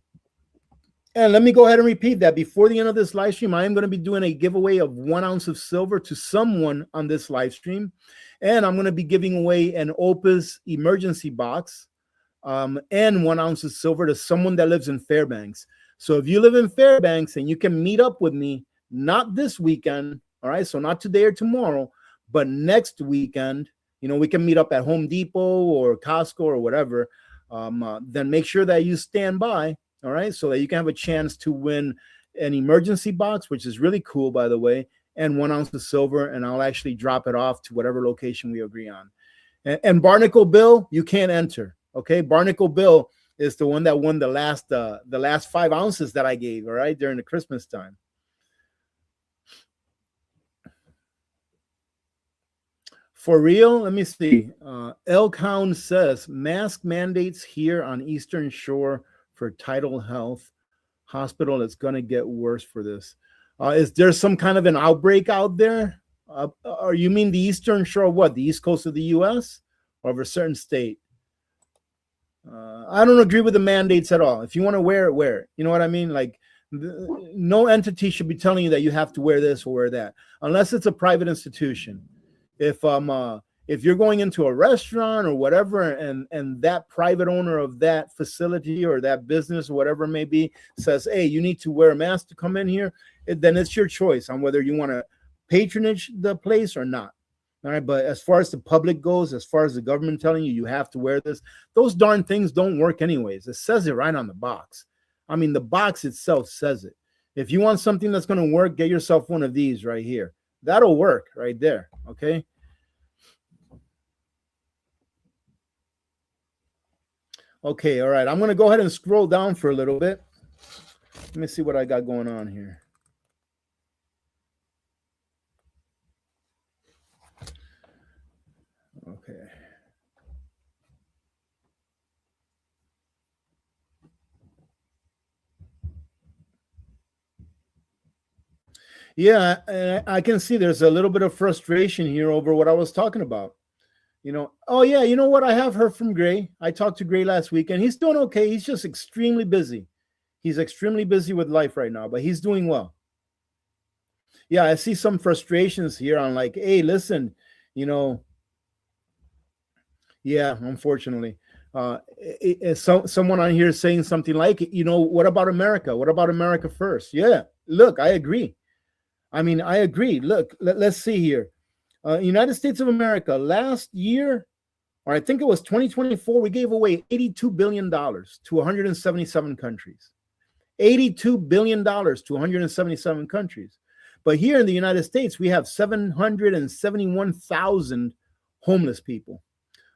and let me go ahead and repeat that. Before the end of this live stream, I am going to be doing a giveaway of 1 ounce of silver to someone on this live stream. And I'm going to be giving away an OUPES emergency box and 1 ounce of silver to someone that lives in Fairbanks. So if you live in Fairbanks and you can meet up with me, not this weekend, all right, so not today or tomorrow, but next weekend, you know, we can meet up at Home Depot or Costco or whatever, then make sure that you stand by, all right, so that you can have a chance to win an emergency box, which is really cool, by the way, and 1 ounce of silver, and I'll actually drop it off to whatever location we agree on. And Barnacle Bill, you can't enter, okay? Barnacle Bill is the one that won the last 5 ounces that I gave, all right, during the Christmas time. For real, let me see. Elkhound says, mask mandates here on Eastern Shore for Tidal Health Hospital. It's going to get worse for this. Is there some kind of an outbreak out there? Or you mean the Eastern Shore, what, the East Coast of the U.S. or of a certain state? I don't agree with the mandates at all. If you want to wear it, wear it. You know what I mean? Like, no entity should be telling you that you have to wear this or wear that, unless it's a private institution. If you're going into a restaurant or whatever, and that private owner of that facility or that business or whatever it may be says, hey, you need to wear a mask to come in here, then it's your choice on whether you want to patronage the place or not. All right, but as far as the public goes, as far as the government telling you you have to wear this, those darn things don't work anyways. It says it right on the box. I mean, the box itself says it. If you want something that's going to work, get yourself one of these right here. That'll work right there, okay? Okay, all right. I'm going to go ahead and scroll down for a little bit. Let me see what I got going on here. Okay. Yeah, I can see there's a little bit of frustration here over what I was talking about. You know, oh yeah, you know what? I have heard from Gray. I talked to Gray last week, and he's doing okay. He's just extremely busy. He's extremely busy with life right now, but he's doing well. Yeah, I see some frustrations here on like, hey, listen, you know, yeah, unfortunately. Someone on here is saying something like, you know, what about America? What about America first? Yeah, look, I agree. I mean, I agree. Look, let's see here. United States of America, last year, or I think it was 2024, we gave away $82 billion to 177 countries. $82 billion to 177 countries. But here in the United States, we have 771,000 homeless people,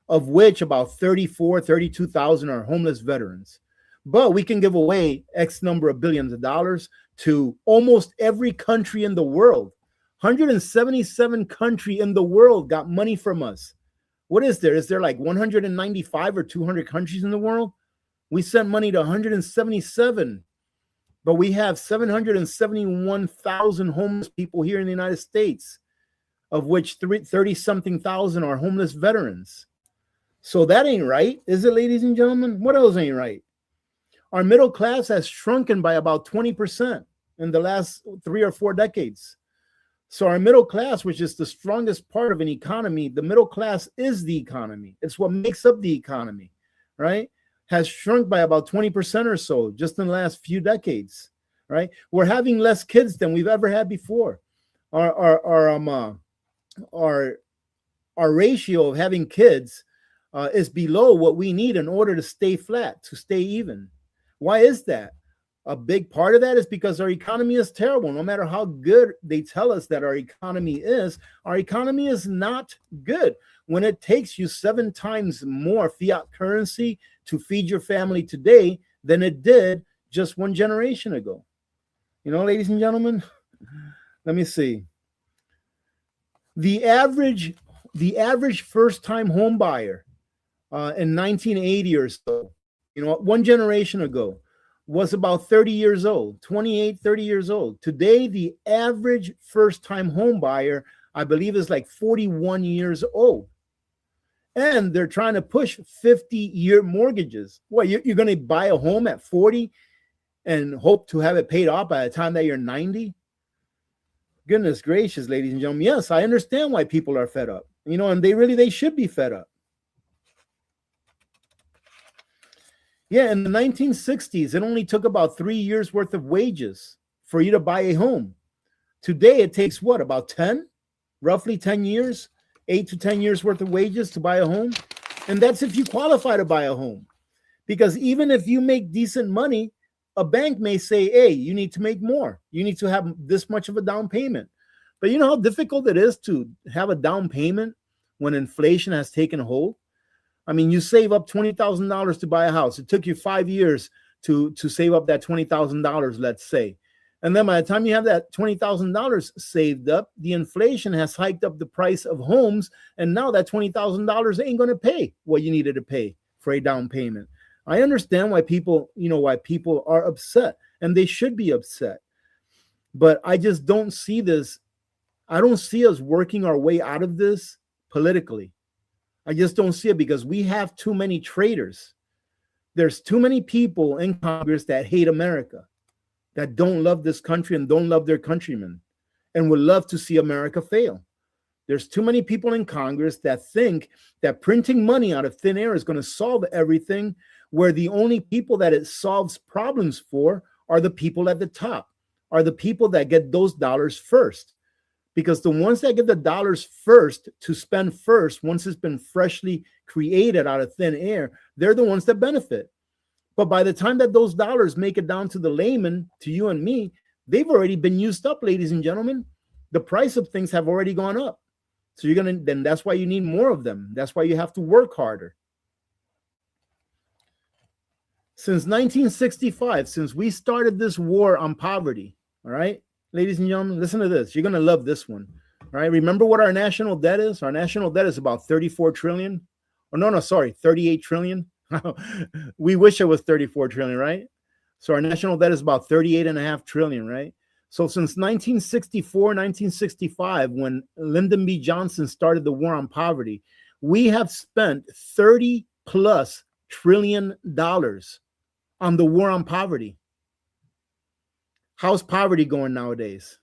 of which about 32,000 are homeless veterans. But we can give away X number of billions of dollars to almost every country in the world. 177 countries in the world got money from us. What is there? Is there like 195 or 200 countries in the world? We sent money to 177, but we have 771,000 homeless people here in the United States, of which 30-something thousand are homeless veterans. So that ain't right, is it, ladies and gentlemen? What else ain't right? Our middle class has shrunken by about 20% in the last 3 or 4 decades. So our middle class, which is the strongest part of an economy, the middle class is the economy. It's what makes up the economy, right? Has shrunk by about 20% or so just in the last few decades, right? We're having less kids than we've ever had before. Our our ratio of having kids is below what we need in order to stay flat, to stay even. Why is that? A big part of that is because our economy is terrible. No matter how good they tell us that our economy is not good. When it takes you 7 times more fiat currency to feed your family today than it did just 1 generation ago. You know, ladies and gentlemen, let me see. The average first-time home buyer in 1980 or so, you know, 1 generation ago, was about 30 years old, 28, 30 years old. Today, the average first-time home buyer, I believe, is like 41 years old. And they're trying to push 50-year mortgages. What, you're going to buy a home at 40 and hope to have it paid off by the time that you're 90? Goodness gracious, ladies and gentlemen. Yes, I understand why people are fed up. You know, and they should be fed up. Yeah, in the 1960s, it only took about 3 years worth of wages for you to buy a home. Today, it takes what, about 10? Roughly 10 years, 8 to 10 years worth of wages to buy a home. And that's if you qualify to buy a home. Because even if you make decent money, a bank may say, hey, you need to make more. You need to have this much of a down payment. But you know how difficult it is to have a down payment when inflation has taken hold? I mean, you save up $20,000 to buy a house. It took you 5 years to save up that $20,000, let's say. And then by the time you have that $20,000 saved up, the inflation has hiked up the price of homes. And now that $20,000 ain't going to pay what you needed to pay for a down payment. I understand why people are upset, and they should be upset. But I just don't see this. I don't see us working our way out of this politically. I just don't see it because we have too many traitors. There's too many people in Congress that hate America, that don't love this country and don't love their countrymen and would love to see America fail. There's too many people in Congress that think that printing money out of thin air is going to solve everything, where the only people that it solves problems for are the people at the top, are the people that get those dollars first. Because the ones that get the dollars first to spend first, once it's been freshly created out of thin air, they're the ones that benefit. But by the time that those dollars make it down to the layman, to you and me, they've already been used up, ladies and gentlemen. The price of things have already gone up. So then that's why you need more of them. That's why you have to work harder. Since 1965, since we started this war on poverty, all right, ladies and gentlemen, listen to this. You're going to love this one. All right. Remember what our national debt is? Our national debt is about 34 trillion. Oh, sorry, 38 trillion. We wish it was 34 trillion, right? So our national debt is about 38.5 trillion, right? So since 1964, 1965, when Lyndon B. Johnson started the war on poverty, we have spent $30+ trillion on the war on poverty. How's poverty going nowadays?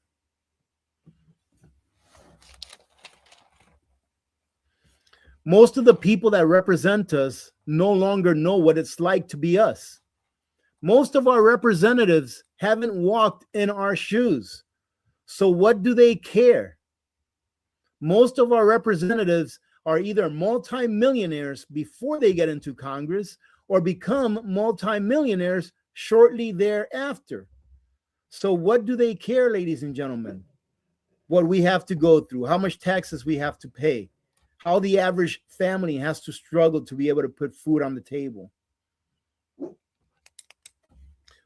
Most of the people that represent us no longer know what it's like to be us. Most of our representatives haven't walked in our shoes. So what do they care? Most of our representatives are either multimillionaires before they get into Congress or become multimillionaires shortly thereafter. So what do they care, ladies and gentlemen? What we have to go through, how much taxes we have to pay, how the average family has to struggle to be able to put food on the table.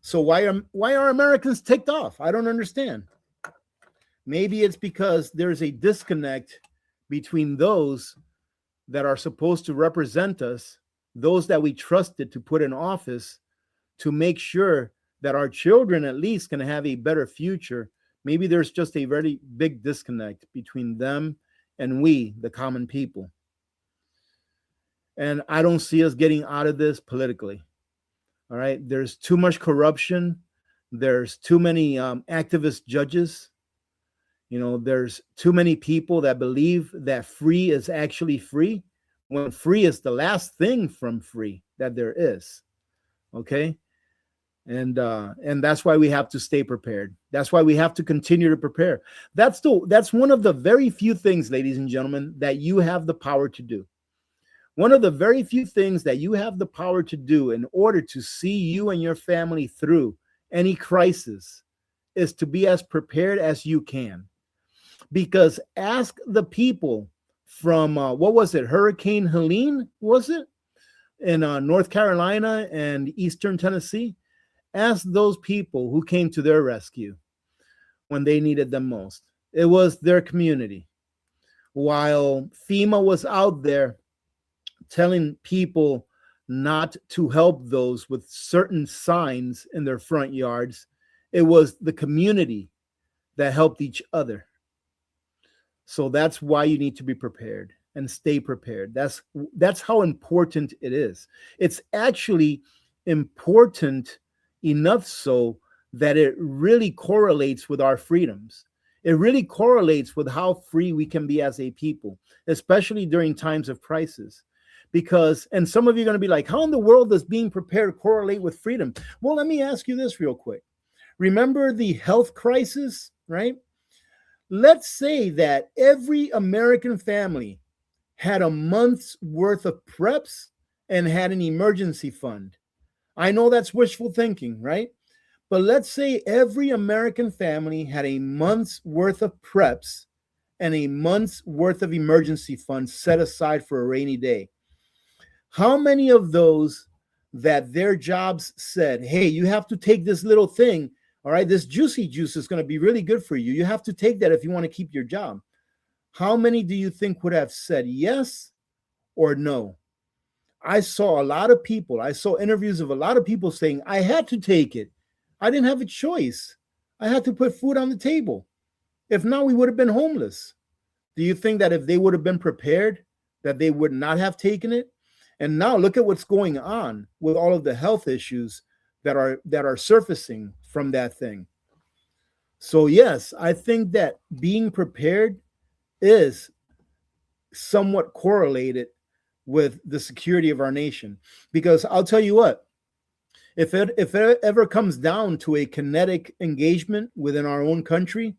So why are Americans ticked off? I don't understand. Maybe it's because there's a disconnect between those that are supposed to represent us, those that we trusted to put in office to make sure that our children at least can have a better future. Maybe there's just a very big disconnect between them and we, the common people. And I don't see us getting out of this politically. All right. There's too much corruption. There's too many activist judges. You know, there's too many people that believe that free is actually free, when free is the last thing from free that there is. Okay. And that's why we have to stay prepared. That's why we have to continue to prepare. That's one of the very few things, ladies and gentlemen, that you have the power to do. One of the very few things that you have the power to do in order to see you and your family through any crisis is to be as prepared as you can. Because ask the people from, what was it, Hurricane Helene, was it? In North Carolina and Eastern Tennessee. Ask those people who came to their rescue when they needed them most. It was their community. While FEMA was out there telling people not to help those with certain signs in their front yards, it was the community that helped each other. So that's why you need to be prepared and stay prepared. That's how important it is. It's actually important enough so that it really correlates with our freedoms. It really correlates with how free we can be as a people, especially during times of crisis. Because, and some of you are going to be like, how in the world does being prepared correlate with freedom? Well, let me ask you this real quick. Remember the health crisis, right? Let's say that every American family had a month's worth of preps and had an emergency fund. I know that's wishful thinking, right? But let's say every American family had a month's worth of preps and a month's worth of emergency funds set aside for a rainy day. How many of those that their jobs said, hey, you have to take this little thing, all right, this juicy juice is going to be really good for you. You have to take that if you want to keep your job. How many do you think would have said yes or no? I saw a lot of people, I saw interviews of a lot of people saying, I had to take it. I didn't have a choice. I had to put food on the table. If not, we would have been homeless. Do you think that if they would have been prepared, that they would not have taken it? And now look at what's going on with all of the health issues that are surfacing from that thing. So yes, I think that being prepared is somewhat correlated with the security of our nation. Because I'll tell you what, if it ever comes down to a kinetic engagement within our own country,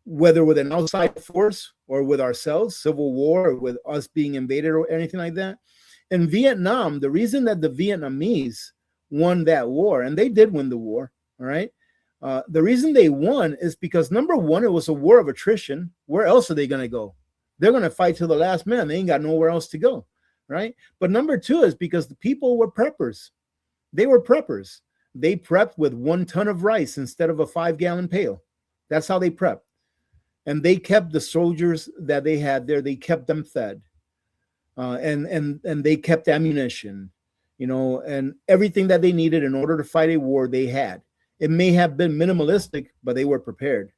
whether with an outside force or with ourselves, civil war, or with us being invaded or anything like that. In Vietnam, the reason that the Vietnamese won that war, and they did win the war, all right? The reason they won is because, number one, it was a war of attrition. Where else are they going to go? They're going to fight to the last man. They ain't got nowhere else to go, right? But number two is because the people were preppers. They were preppers. They prepped with 1 ton of rice instead of a 5-gallon pail. That's how they prepped. And they kept the soldiers that they had there, they kept them fed. And they kept ammunition, and everything that they needed in order to fight a war they had. It may have been minimalistic, but they were prepared,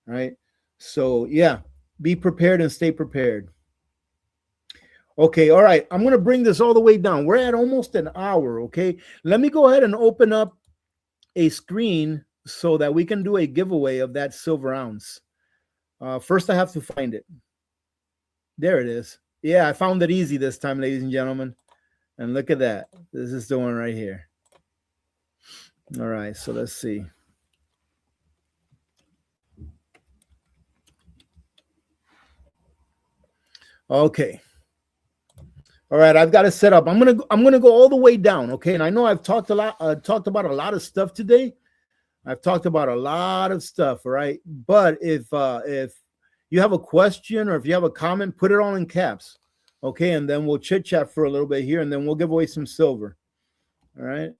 right? So yeah, be prepared and stay prepared. Okay, all right. I'm going to bring this all the way down. We're at almost an hour, okay? Let me go ahead and open up a screen so that we can do a giveaway of that silver ounce. First, I have to find it. There it is. Yeah, I found it easy this time, ladies and gentlemen. And look at that. This is the one right here. All right, so let's see. Okay. All right, I've got it set up. I'm gonna go all the way down, okay? And I know I've talked about a lot of stuff today. I've talked about a lot of stuff, all right? But if you have a question or if you have a comment, put it all in caps, okay? And then we'll chit chat for a little bit here, and then we'll give away some silver. All right.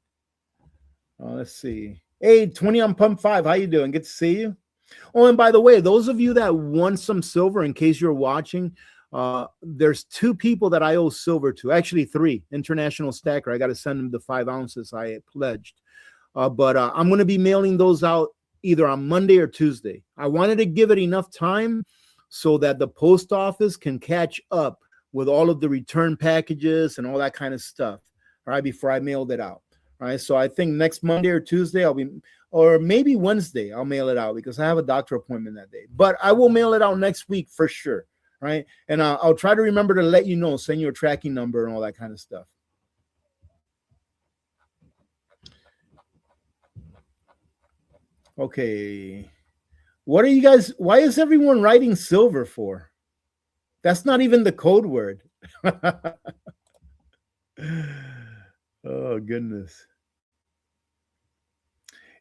Let's see. Hey, 20 on pump 5. How you doing? Good to see you. Oh, and by the way, those of you that won some silver, in case you're watching, there's 2 people that I owe silver to. Actually, 3. International Stacker. I got to send them the 5 ounces I pledged. But I'm going to be mailing those out either on Monday or Tuesday. I wanted to give it enough time so that the post office can catch up with all of the return packages and all that kind of stuff, all right, before I mailed it out. All right, so I think next Monday or Tuesday or maybe Wednesday, I'll mail it out because I have a doctor appointment that day. But I will mail it out next week for sure, right? And I'll try to remember to let you know, send you a tracking number and all that kind of stuff. Okay. What are you guys? Why is everyone writing silver for? That's not even the code word. Oh, goodness.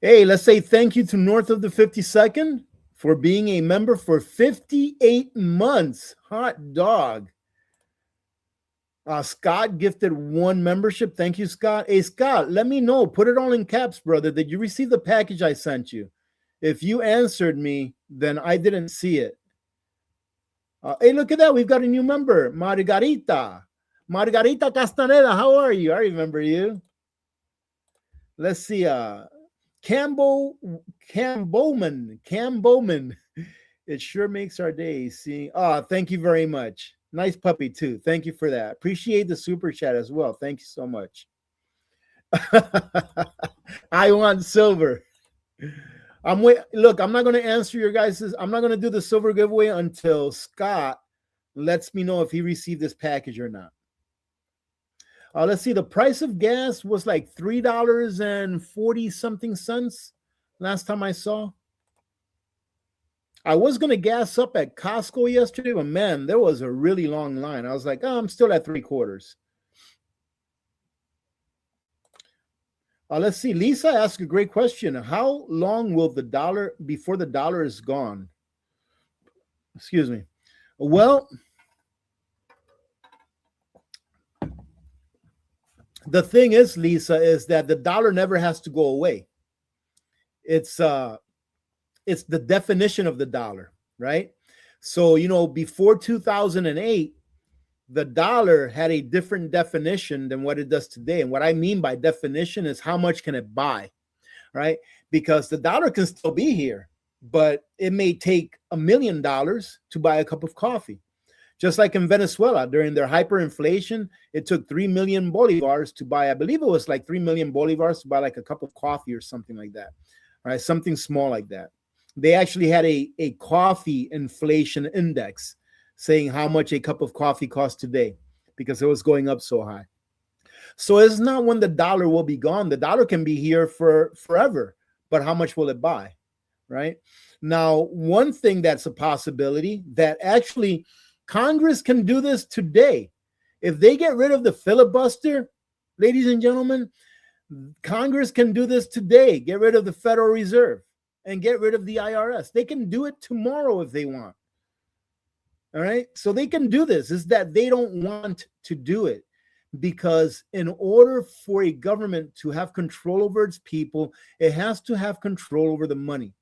Hey, let's say thank you to North of the 52nd for being a member for 58 months. Hot dog. Scott gifted 1 membership. Thank you, Scott. Hey, Scott, let me know. Put it all in caps, brother. Did you receive the package I sent you? If you answered me, then I didn't see it. Hey, look at that. We've got a new member, Margarita. Margarita Castaneda, how are you? I remember you. Let's see. Cam Bowman. It sure makes our day. See, thank you very much. Nice puppy too. Thank you for that. Appreciate the super chat as well. Thank you so much. I want silver. Look, I'm not going to answer your guys'. I'm not going to do the silver giveaway until Scott lets me know if he received this package or not. Let's see. The price of gas was like $3.40 something last time I saw. I was going to gas up at Costco yesterday, but man, there was a really long line. I was like, I'm still at 3/4. Let's see. Lisa asked a great question. How long will the dollar before the dollar is gone? Excuse me. Well, the thing is, Lisa, is that the dollar never has to go away. It's the definition of the dollar, right? So, before 2008, the dollar had a different definition than what it does today. And what I mean by definition is how much can it buy, right? Because the dollar can still be here, but it may take $1 million to buy a cup of coffee. Just like in Venezuela, during their hyperinflation, it took 3 million bolivars to buy, I believe it was like 3 million bolivars to buy like a cup of coffee or something like that, right? Something small like that. They actually had a coffee inflation index saying how much a cup of coffee costs today because it was going up so high. So it's not when the dollar will be gone. The dollar can be here for forever, but how much will it buy, right? Now, one thing that's a possibility that actually Congress can do this today. If they get rid of the filibuster, ladies and gentlemen, Congress can do this today. Get rid of the Federal Reserve and get rid of the IRS. They can do it tomorrow if they want. All right. So they can do this. It's that they don't want to do it because in order for a government to have control over its people, it has to have control over the money.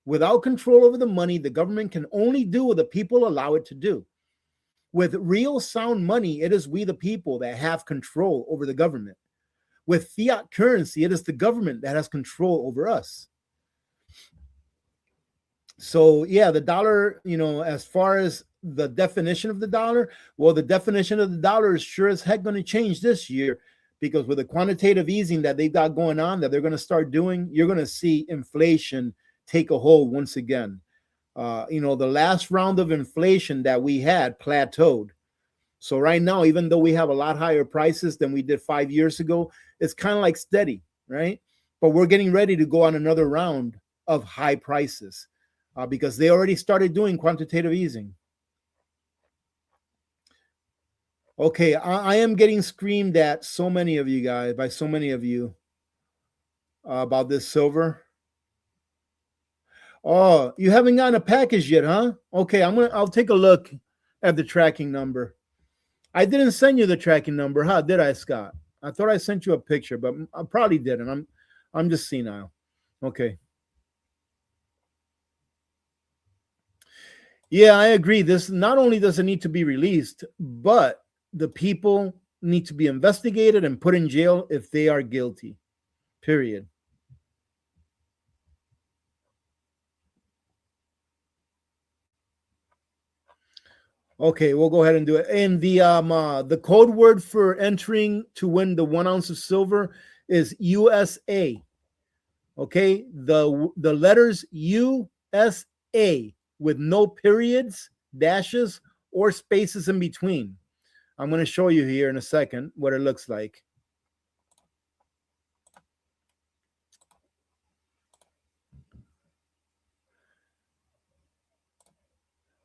Without control over the money, the government can only do what the people allow it to do. With real sound money, it is we, the people, that have control over the government. With fiat currency, it is the government that has control over us. So, yeah, the dollar, as far as the definition of the dollar, well, the definition of the dollar is sure as heck going to change this year because with the quantitative easing that they got going on, that they're going to start doing, you're going to see inflation take a hold once again. The last round of inflation that we had plateaued. So right now, even though we have a lot higher prices than we did 5 years ago, it's kind of like steady, right? But we're getting ready to go on another round of high prices because they already started doing quantitative easing. Okay, I am getting screamed at so many of you guys, by so many of you about this silver. Oh, you haven't gotten a package yet, huh? Okay, I'll take a look at the tracking number. I didn't send you the tracking number, huh? Did I, Scott? I thought I sent you a picture, but I probably didn't. I'm just senile. Okay. Yeah, I agree. This not only does it need to be released, but the people need to be investigated and put in jail if they are guilty. Period. Okay, we'll go ahead and do it. And the code word for entering to win the 1 ounce of silver is USA. Okay, the letters USA with no periods, dashes, or spaces in between. I'm going to show you here in a second what it looks like.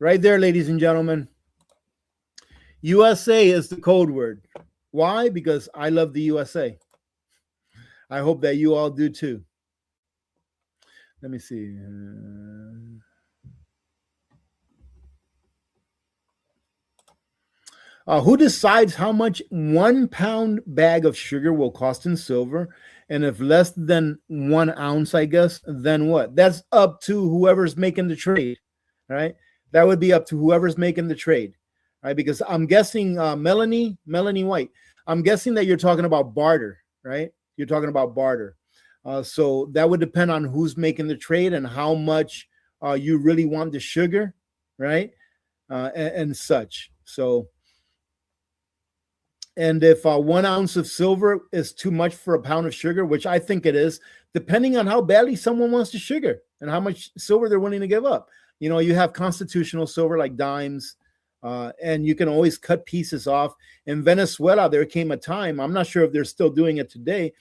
Right there, ladies and gentlemen. USA is the code word. Why? Because I love the USA. I hope that you all do too. Let me see. Who decides how much 1 pound bag of sugar will cost in silver? And if less than 1 ounce, I guess, then what? That's up to whoever's making the trade, right? That would be up to whoever's making the trade, right? Because I'm guessing Melanie White, I'm guessing that you're talking about barter, right? You're talking about barter. So that would depend on who's making the trade and how much you really want the sugar, right? And such. So, and if 1 ounce of silver is too much for a pound of sugar, which I think it is, depending on how badly someone wants the sugar and how much silver they're willing to give up. You know, you have constitutional silver like dimes, and you can always cut pieces off. In Venezuela, there came a time, I'm not sure if they're still doing it today,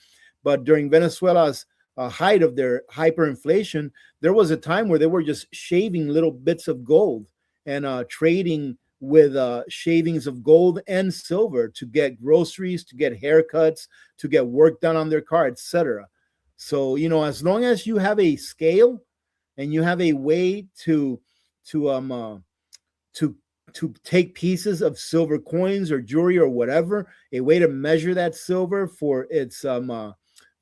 but during Venezuela's height of their hyperinflation, there was a time where they were just shaving little bits of gold and trading with shavings of gold and silver to get groceries, to get haircuts, to get work done on their car, etc. So, you know, as long as you have a scale and you have a way to take pieces of silver coins or jewelry or whatever, a way to measure that silver for its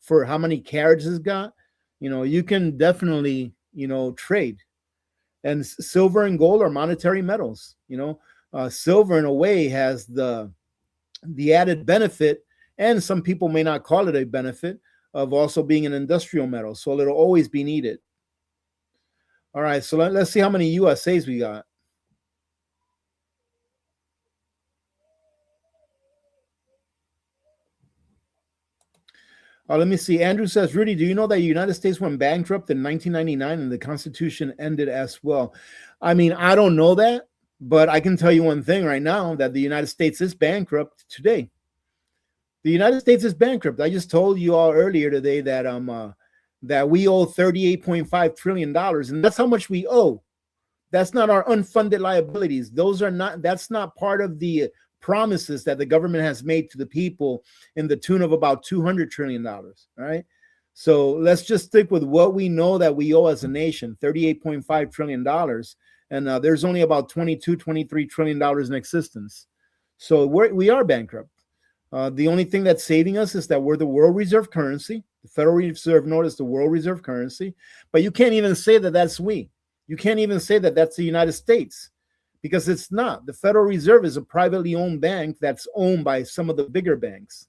for how many carats it's got, you know, you can definitely, you know, trade. And silver and gold are monetary metals. You know, silver in a way has the added benefit, and some people may not call it a benefit, of also being an industrial metal. So it'll always be needed. All right, so let's see how many USAs we got. Let me see. Andrew says, Rudy, do you know that the United States went bankrupt in 1999 and the Constitution ended as well? I mean, I don't know that, but I can tell you one thing right now, that the United States is bankrupt today. The United States is bankrupt. I just told you all earlier today that that we owe $38.5 trillion, and that's how much we owe. That's not our unfunded liabilities. That's not part of the promises that the government has made to the people in the tune of about $200 trillion. All right. So let's just stick with what we know that we owe as a nation, $38.5 trillion. And there's only about $23 trillion in existence. So we are bankrupt. The only thing that's saving us is that we're the world reserve currency. The Federal Reserve Note is the world reserve currency. But you can't even say that that's we. You can't even say that that's the United States, because it's not. The Federal Reserve is a privately owned bank that's owned by some of the bigger banks.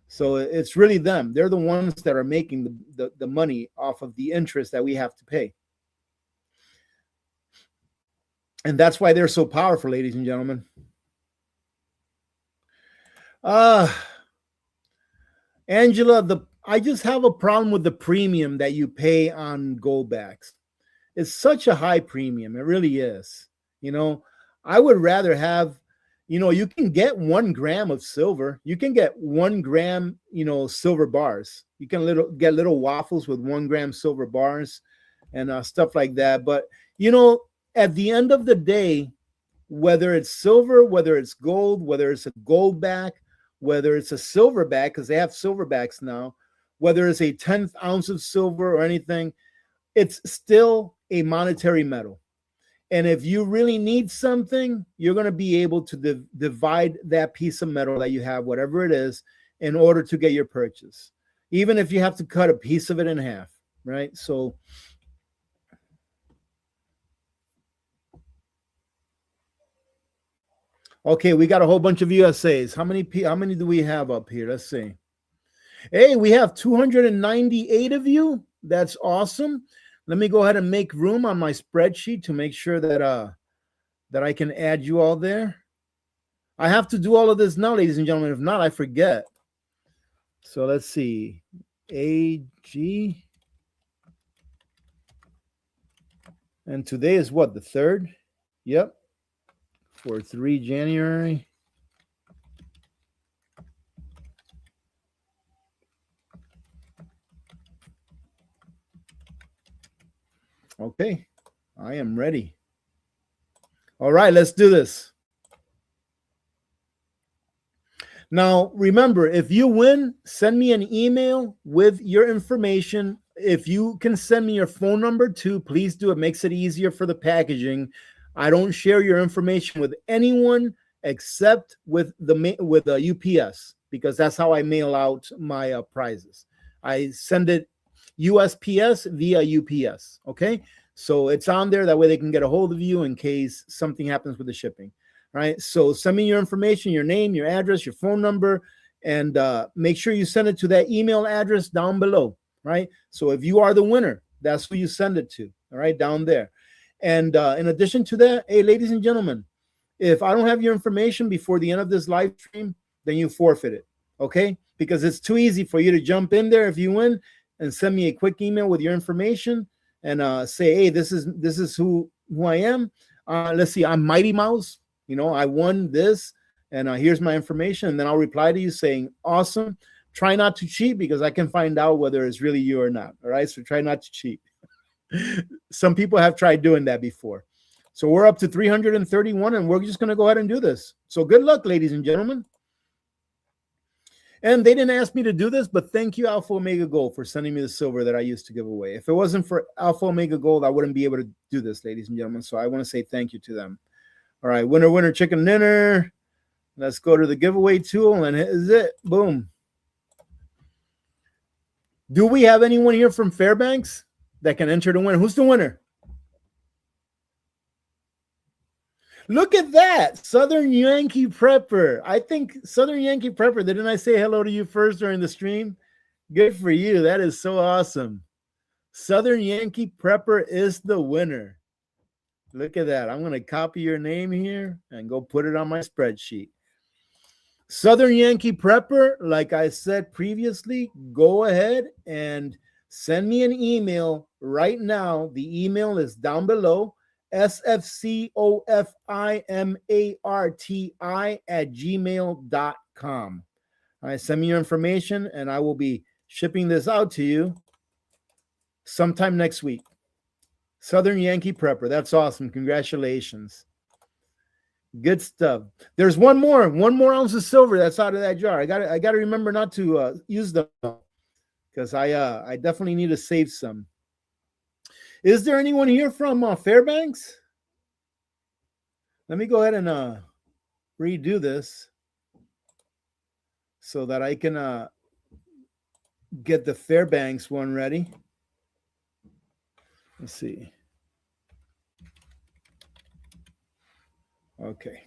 So it's really them. They're the ones that are making the money off of the interest that we have to pay. And that's why they're so powerful, ladies and gentlemen. Angela, I just have a problem with the premium that you pay on gold backs. It's such a high premium. It really is. You know, I would rather have, you know, you can get 1 gram of silver. You can get 1 gram, you know, silver bars. You can get little waffles with 1 gram silver bars and stuff like that. But, you know, at the end of the day, whether it's silver, whether it's gold, whether it's a gold back, whether it's a silver back, because they have silver backs now, whether it's a 10th ounce of silver or anything, it's still a monetary metal. And if you really need something, you're going to be able to divide that piece of metal that you have, whatever it is, in order to get your purchase, even if you have to cut a piece of it in half, right? So okay, we got a whole bunch of USAs. How many do we have up here? Let's see. Hey, we have 298 of you. That's awesome. Let me go ahead and make room on my spreadsheet to make sure that that I can add you all there. I have to do all of this now, ladies and gentlemen. If not, I forget. So let's see. AG. And today is what, the 3rd? Yep. For 3 January. Okay, I am ready. All right, let's do this. Now, remember, if you win, send me an email with your information. If you can send me your phone number too, please do. It makes it easier for the packaging. I don't share your information with anyone except with the UPS, because that's how I mail out my prizes. I send it USPS via UPS. Okay, so it's on there. That way they can get a hold of you in case something happens with the shipping. Right. So send me your information, your name, your address, your phone number, and make sure you send it to that email address down below. Right. So if you are the winner, that's who you send it to. All right. Down there. And in addition to that, hey, ladies and gentlemen, if I don't have your information before the end of this live stream, then you forfeit it. Okay. Because it's too easy for you to jump in there if you win and send me a quick email with your information and say, hey, this is who I am. Let's see. I'm Mighty Mouse. You know, I won this, and here's my information. And then I'll reply to you saying, awesome. Try not to cheat, because I can find out whether it's really you or not. All right. So try not to cheat. Some people have tried doing that before. So we're up to 331, and we're just going to go ahead and do this. So good luck, ladies and gentlemen. And they didn't ask me to do this, but thank you, Alpha Omega Gold, for sending me the silver that I used to give away. If it wasn't for Alpha Omega Gold, I wouldn't be able to do this, ladies and gentlemen. So I want to say thank you to them. All right, winner, winner, chicken dinner. Let's go to the giveaway tool, and is it. Boom. Do we have anyone here from Fairbanks that can enter to win? Who's the winner? Look at that. Southern Yankee Prepper. I think Southern Yankee Prepper, didn't I say hello to you first during the stream? Good for you. That is so awesome. Southern Yankee Prepper is the winner. Look at that. I'm going to copy your name here and go put it on my spreadsheet. Southern Yankee Prepper, like I said previously, go ahead and send me an email right now. The email is down below, sfcofimarti@gmail.com. All right, send me your information, and I will be shipping this out to you sometime next week. Southern Yankee Prepper. That's awesome. Congratulations. Good stuff. There's one more ounce of silver that's out of that jar. I got to remember not to use them, because I definitely need to save some. Is there anyone here from Fairbanks? Let me go ahead and redo this so that I can get the Fairbanks one ready. Let's see. Okay.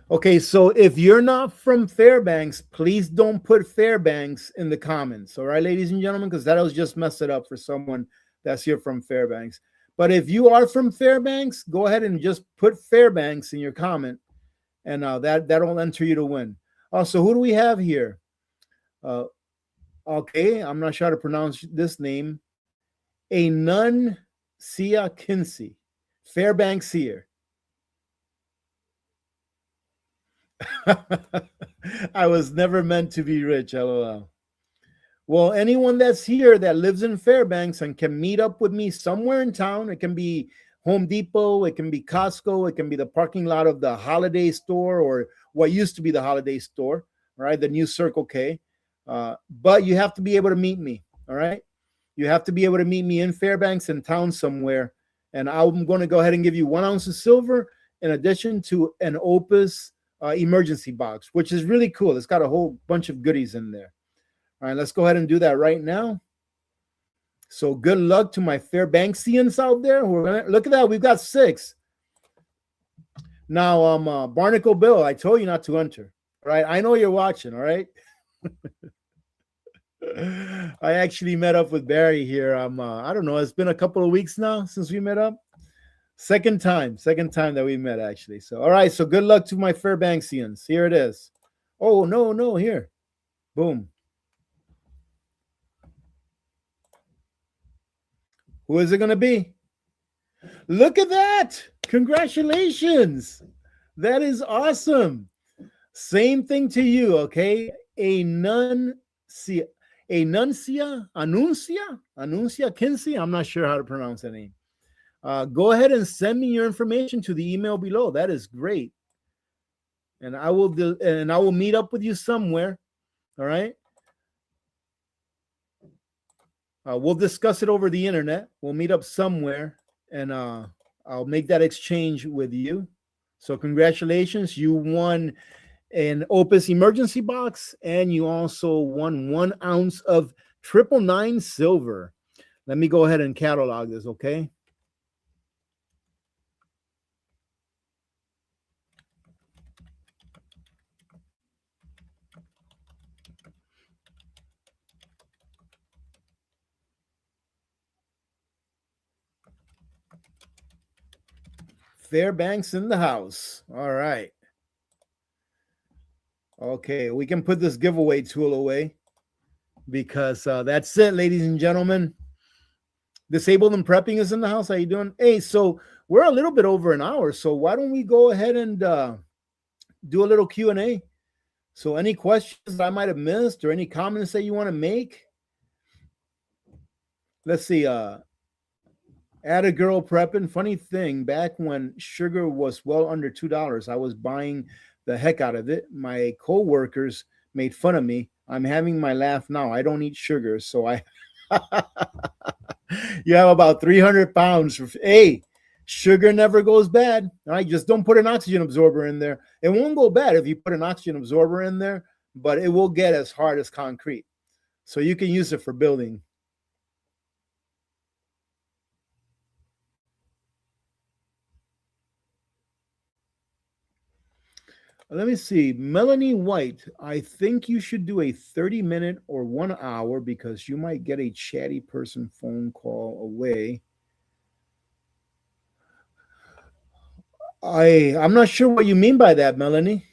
Okay, so if you're not from Fairbanks, please don't put Fairbanks in the comments. All right, ladies and gentlemen, because that'll just mess it up for someone that's here from Fairbanks. But if you are from Fairbanks, go ahead and just put Fairbanks in your comment, and that'll enter you to win. Also, who do we have here? Okay, I'm not sure how to pronounce this name. A nun Sia Kinsey, Fairbanks here. I was never meant to be rich, LOL. Well, anyone that's here that lives in Fairbanks and can meet up with me somewhere in town, it can be Home Depot, it can be Costco, it can be the parking lot of the Holiday store, or what used to be the Holiday store, right? The new Circle K. But you have to be able to meet me, all right? You have to be able to meet me in Fairbanks in town somewhere. And I'm going to go ahead and give you 1 ounce of silver in addition to an OUPES emergency box, which is really cool. It's got a whole bunch of goodies in there. All right, let's go ahead and do that right now. So good luck to my Fairbanksians out there. Look at that. We've got 6. Now, Barnacle Bill, I told you not to enter. All right, I know you're watching. All right. I actually met up with Barry here. I don't know. It's been a couple of weeks now since we met up. Second time that we met, actually. So, all right. So good luck to my Fairbanksians. Here it is. Oh, no, here. Boom. Who is it going to be? Look at that. Congratulations. That is awesome. Same thing to you, okay? A nun Anuncia Kinsey. I'm not sure how to pronounce that name. Go ahead and send me your information to the email below. That is great. And I will meet up with you somewhere. All right. We'll discuss it over the internet. We'll meet up somewhere, and I'll make that exchange with you. So congratulations. You won an OUPES emergency box, and you also won 1 ounce of 999 silver. Let me go ahead and catalog this, okay? Fairbanks in the house. All right. Okay, we can put this giveaway tool away because that's it, ladies and gentlemen. Disabled and Prepping is in the house. How you doing? Hey, so we're a little bit over an hour, so why don't we go ahead and do a little Q&A? So any questions that I might have missed or any comments that you want to make? Let's see. Add a girl prepping. Funny thing, back when sugar was well under $2, I was buying the heck out of it. My co-workers made fun of me. I'm having my laugh now. I don't eat sugar, so I you have about 300 pounds. Hey, sugar never goes bad. All right, just don't put an oxygen absorber in there. It won't go bad if you put an oxygen absorber in there, but it will get as hard as concrete. So you can use it for building. Let me see. Melanie White, I think you should do a 30-minute or 1 hour because you might get a chatty person phone call away. I'm not sure what you mean by that, Melanie.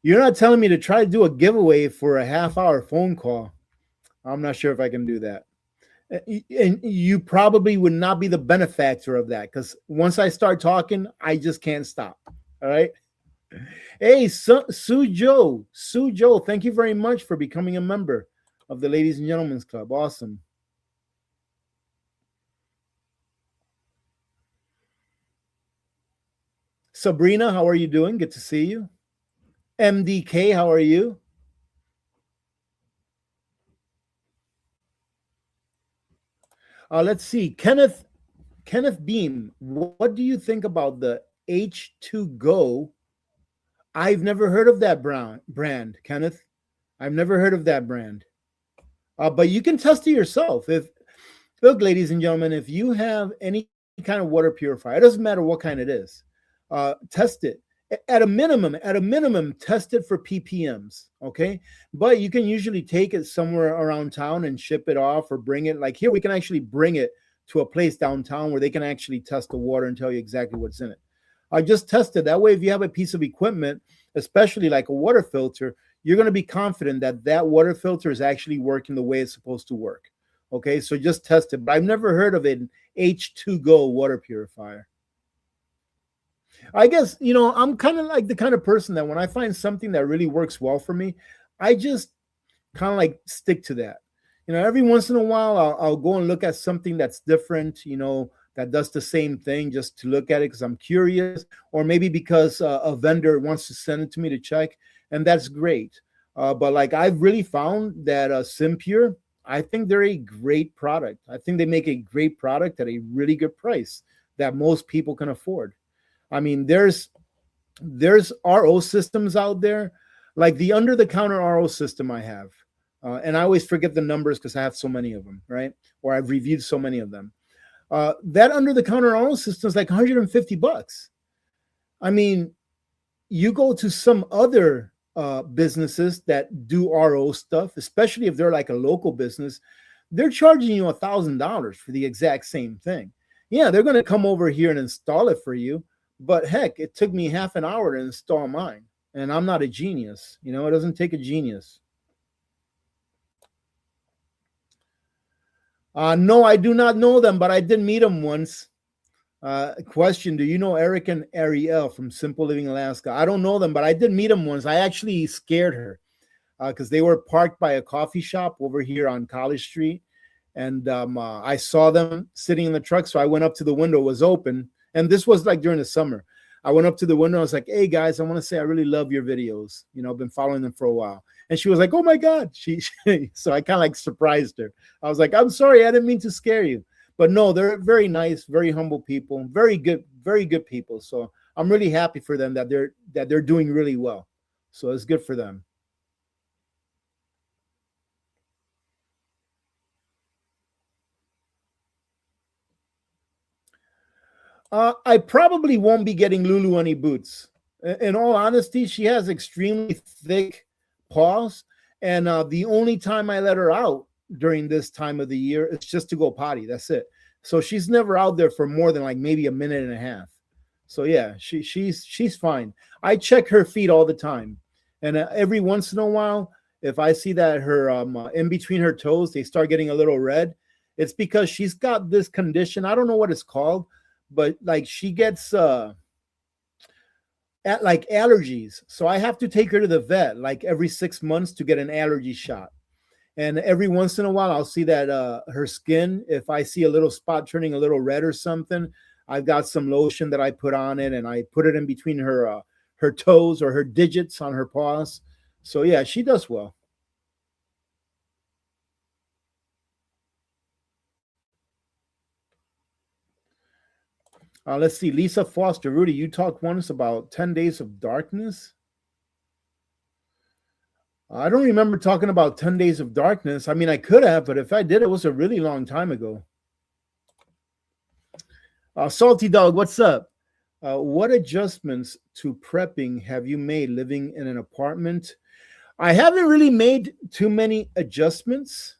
You're not telling me to try to do a giveaway for a half-hour phone call. I'm not sure if I can do that. And you probably would not be the benefactor of that because once I start talking, I just can't stop. All right. Hey, Sue Joe, thank you very much for becoming a member of the Ladies and Gentlemen's Club. Awesome. Sabrina, how are you doing? Good to see you. MDK, how are you? Let's see. Kenneth Beam, what do you think about the H2Go? I've never heard of that brand, Kenneth. I've never heard of that brand. But you can test it yourself. Look, ladies and gentlemen, if you have any kind of water purifier, it doesn't matter what kind it is, test it. At a minimum, test it for ppms, okay? But you can usually take it somewhere around town and ship it off or bring it. Like here, we can actually bring it to a place downtown where they can actually test the water and tell you exactly what's in it. I just tested. That way, if you have a piece of equipment, especially like a water filter, you're going to be confident that that water filter is actually working the way it's supposed to work. Okay, so just test it. But I've never heard of an H2Go water purifier. I guess, I'm kind of like the kind of person that when I find something that really works well for me, I just kind of like stick to that. Every once in a while, I'll go and look at something that's different, that does the same thing just to look at it because I'm curious, or maybe because a vendor wants to send it to me to check, and that's great. But like I've really found that SIMPURE, I think they're a great product. I think they make a great product at a really good price that most people can afford. I mean, there's RO systems out there, like the under-the-counter RO system I have, and I always forget the numbers because I have so many of them, right? Or I've reviewed so many of them. That under-the-counter RO system is like $150. I mean, you go to some other businesses that do RO stuff, especially if they're like a local business, they're charging you $1,000 for the exact same thing. Yeah, they're going to come over here and install it for you, but heck, it took me half an hour to install mine, and I'm not a genius. It doesn't take a genius. No, I do not know them, but I did meet them once. Question, do you know Eric and Ariel from Simple Living Alaska? I don't know them, but I did meet them once. I actually scared her. because they were parked by a coffee shop over here on College Street. And I saw them sitting in the truck. So I went up to the window, it was open. And this was like during the summer. I went up to the window. I was like, hey, guys, I want to say I really love your videos. You know, I've been following them for a while. And she was like, oh, my God. So I kind of like surprised her. I was like, I'm sorry. I didn't mean to scare you. But no, they're very nice, very humble people, very good people. So I'm really happy for them that they're doing really well. So it's good for them. I probably won't be getting Lulu any boots. In all honesty, she has extremely thick paws, and the only time I let her out during this time of the year is just to go potty. That's it. So she's never out there for more than like maybe a minute and a half. So yeah, she's fine. I check her feet all the time, and every once in a while, if I see that her in between her toes they start getting a little red, it's because she's got this condition. I don't know what it's called, but like she gets at like allergies. So I have to take her to the vet like every 6 months to get an allergy shot. And every once in a while, I'll see that her skin, if I see a little spot turning a little red or something, I've got some lotion that I put on it, and I put it in between her toes or her digits on her paws. So yeah, she does well. Let's see, Lisa Foster. Rudy, you talked once about 10 Days of Darkness. I don't remember talking about 10 Days of Darkness. I mean, I could have, but if I did, it was a really long time ago. Salty Dog, what's up? What adjustments to prepping have you made living in an apartment? I haven't really made too many adjustments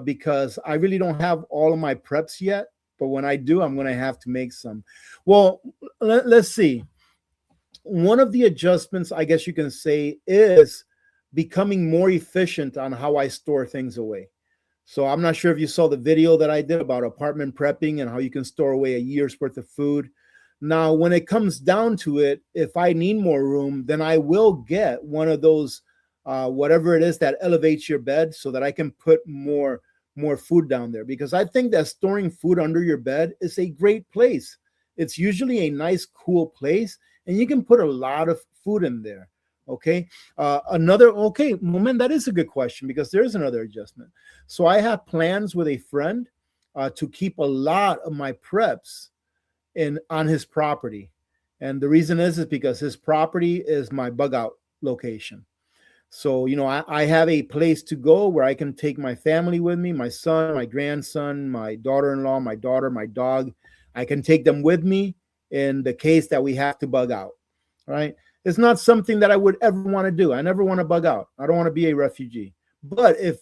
because I really don't have all of my preps yet. But when I do, I'm going to have to make some. Well, let's see. One of the adjustments, I guess you can say, is becoming more efficient on how I store things away. So I'm not sure if you saw the video that I did about apartment prepping and how you can store away a year's worth of food. Now, when it comes down to it, if I need more room, then I will get one of those, whatever it is that elevates your bed so that I can put more food down there, because I think that storing food under your bed is a great place. It's usually a nice, cool place, and you can put a lot of food in there. Okay. Okay, Moment, that is a good question because there's another adjustment. So I have plans with a friend to keep a lot of my preps on his property. And the reason is because his property is my bug out location. So, you know, I have a place to go where I can take my family with me, my son, my grandson, my daughter-in-law, my daughter, my dog. I can take them with me in the case that we have to bug out, right? It's not something that I would ever want to do. I never want to bug out. I don't want to be a refugee. But if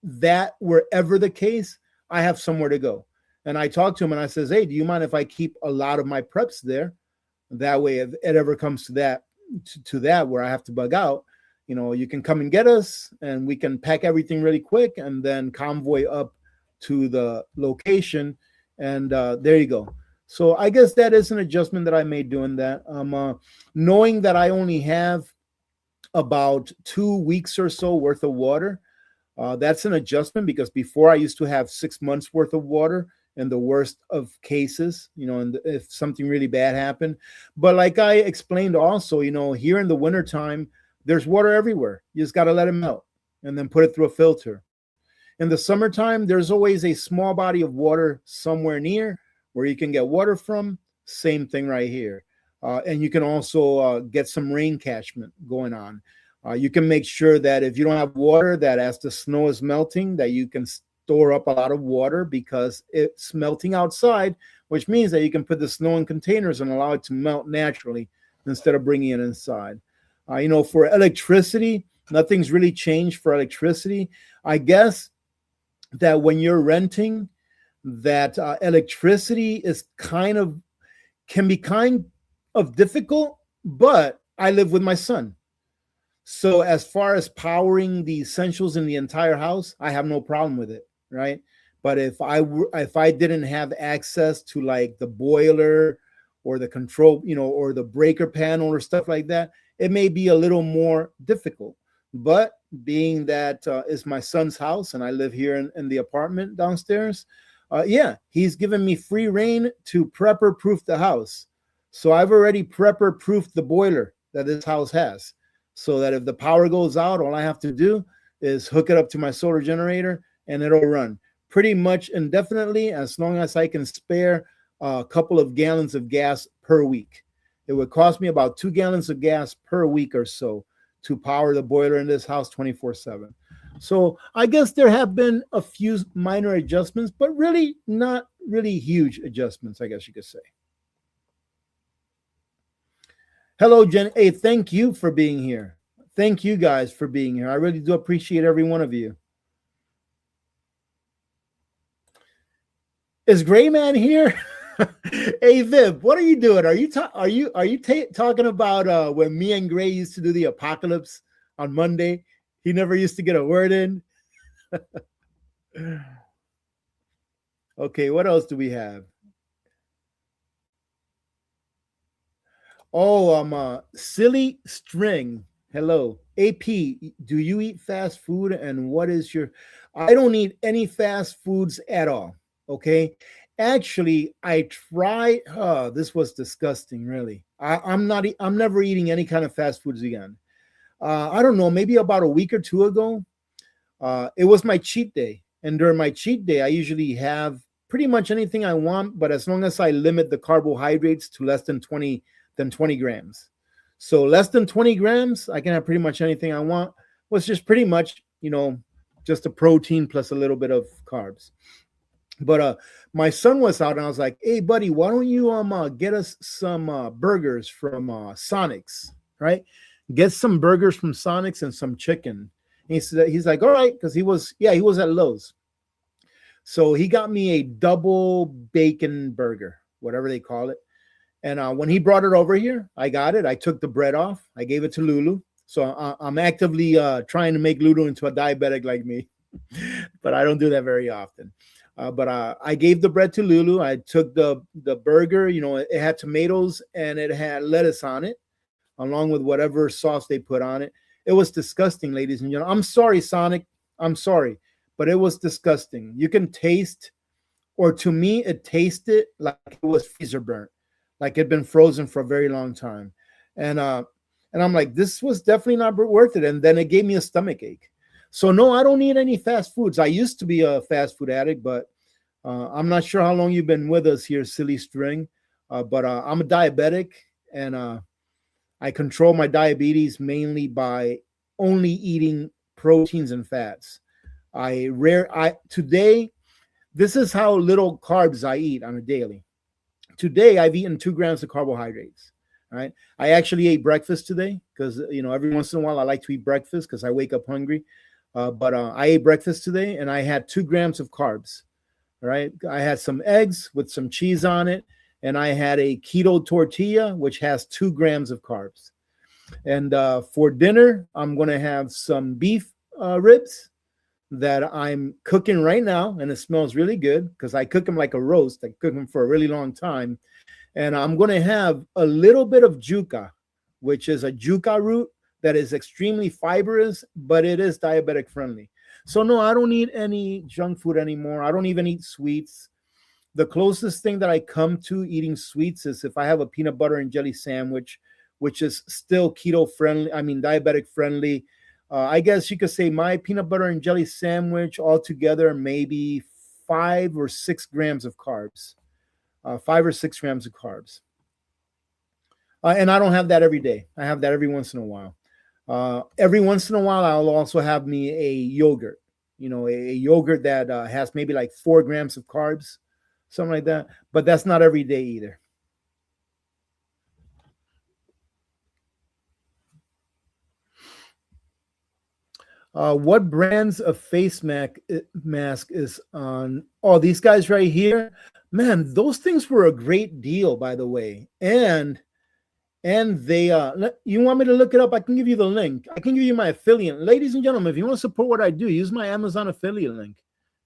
that were ever the case, I have somewhere to go. And I talked to him and I says, hey, do you mind if I keep a lot of my preps there? That way, if it ever comes to that where I have to bug out, you know, you can come and get us and we can pack everything really quick and then convoy up to the location. And there you go. So I guess that is an adjustment that I made doing that. Knowing that I only have about 2 weeks or so worth of water, that's an adjustment because before I used to have 6 months worth of water in the worst of cases, you know, and if something really bad happened. But like I explained also, you know, here in the wintertime, there's water everywhere. You just got to let it melt and then put it through a filter. In the summertime, there's always a small body of water somewhere near where you can get water from. Same thing right here. And you can also get some rain catchment going on. You can make sure that if you don't have water, that as the snow is melting, that you can store up a lot of water because it's melting outside, which means that you can put the snow in containers and allow it to melt naturally instead of bringing it inside. You know, for electricity, nothing's really changed for electricity. I guess that when you're renting, that electricity is can be kind of difficult, but I live with my son. So as far as powering the essentials in the entire house, I have no problem with it, right? But if I didn't have access to like the boiler or the control, you know, or the breaker panel or stuff like that, it may be a little more difficult. But being that is my son's house and I live here in the apartment downstairs. Yeah, he's given me free reign to prepper proof the house. So I've already prepper proofed the boiler that this house has, so that if the power goes out, all I have to do is hook it up to my solar generator and it'll run pretty much indefinitely, as long as I can spare a couple of gallons of gas per week. It would cost me about 2 gallons of gas per week or so to power the boiler in this house 24/7. So I guess there have been a few minor adjustments, but really not really huge adjustments, I guess you could say. Hello, Jen. Hey, thank you for being here. Thank you guys for being here. I really do appreciate every one of you. Is Gray Man here? Hey, Viv, what are you doing? Are you talking about when me and Gray used to do the apocalypse on Monday? He never used to get a word in. Okay, what else do we have? Oh, Silly String. Hello. AP, do you eat fast food? And what is your... I don't eat any fast foods at all. Okay. Actually, I tried. This was disgusting, really. I'm never eating any kind of fast foods again. I don't know, maybe about a week or two ago, it was my cheat day. And during my cheat day, I usually have pretty much anything I want, but as long as I limit the carbohydrates to less than 20 grams. So less than 20 grams, I can have pretty much anything I want. Was just pretty much, just a protein plus a little bit of carbs. But my son was out and I was like, hey, buddy, why don't you get us some burgers from Sonic's, right? Get some burgers from Sonic's and some chicken. And he's like, all right, because he was at Lowe's. So he got me a double bacon burger, whatever they call it. And when he brought it over here, I got it. I took the bread off. I gave it to Lulu. So I'm actively trying to make Lulu into a diabetic like me. But I don't do that very often. But I gave the bread to Lulu. I took the burger. It had tomatoes and it had lettuce on it, along with whatever sauce they put on it. It was disgusting, ladies and gentlemen. I'm sorry, Sonic. I'm sorry. But it was disgusting. You can taste, or to me, it tasted like it was freezer burnt, like it had been frozen for a very long time. And I'm like, this was definitely not worth it. And then it gave me a stomach ache. So no, I don't eat any fast foods. I used to be a fast food addict, but I'm not sure how long you've been with us here, Silly String. But I'm a diabetic, and I control my diabetes mainly by only eating proteins and fats. Today, this is how little carbs I eat on a daily. Today, I've eaten 2 grams of carbohydrates. All right. I actually ate breakfast today because, every once in a while I like to eat breakfast because I wake up hungry. But I ate breakfast today and I had 2 grams of carbs. All right. I had some eggs with some cheese on it. And I had a keto tortilla, which has 2 grams of carbs. And for dinner, I'm going to have some beef ribs that I'm cooking right now. And it smells really good because I cook them like a roast. I cook them for a really long time. And I'm going to have a little bit of yuca, which is a yuca root that is extremely fibrous, but it is diabetic friendly. So no, I don't eat any junk food anymore. I don't even eat sweets. The closest thing that I come to eating sweets is if I have a peanut butter and jelly sandwich, which is still keto friendly, diabetic friendly. I guess you could say my peanut butter and jelly sandwich altogether, maybe 5 or 6 grams of carbs. 5 or 6 grams of carbs. And I don't have that every day. I have that every once in a while. Every once in a while, I'll also have me a yogurt, a yogurt that has maybe like 4 grams of carbs, something like that. But that's not every day either. What brands of face mask is on? Oh, these guys right here. Man, those things were a great deal, by the way. And they, you want me to look it up? I can give you the link. I can give you my affiliate. Ladies and gentlemen, if you want to support what I do, use my Amazon affiliate link.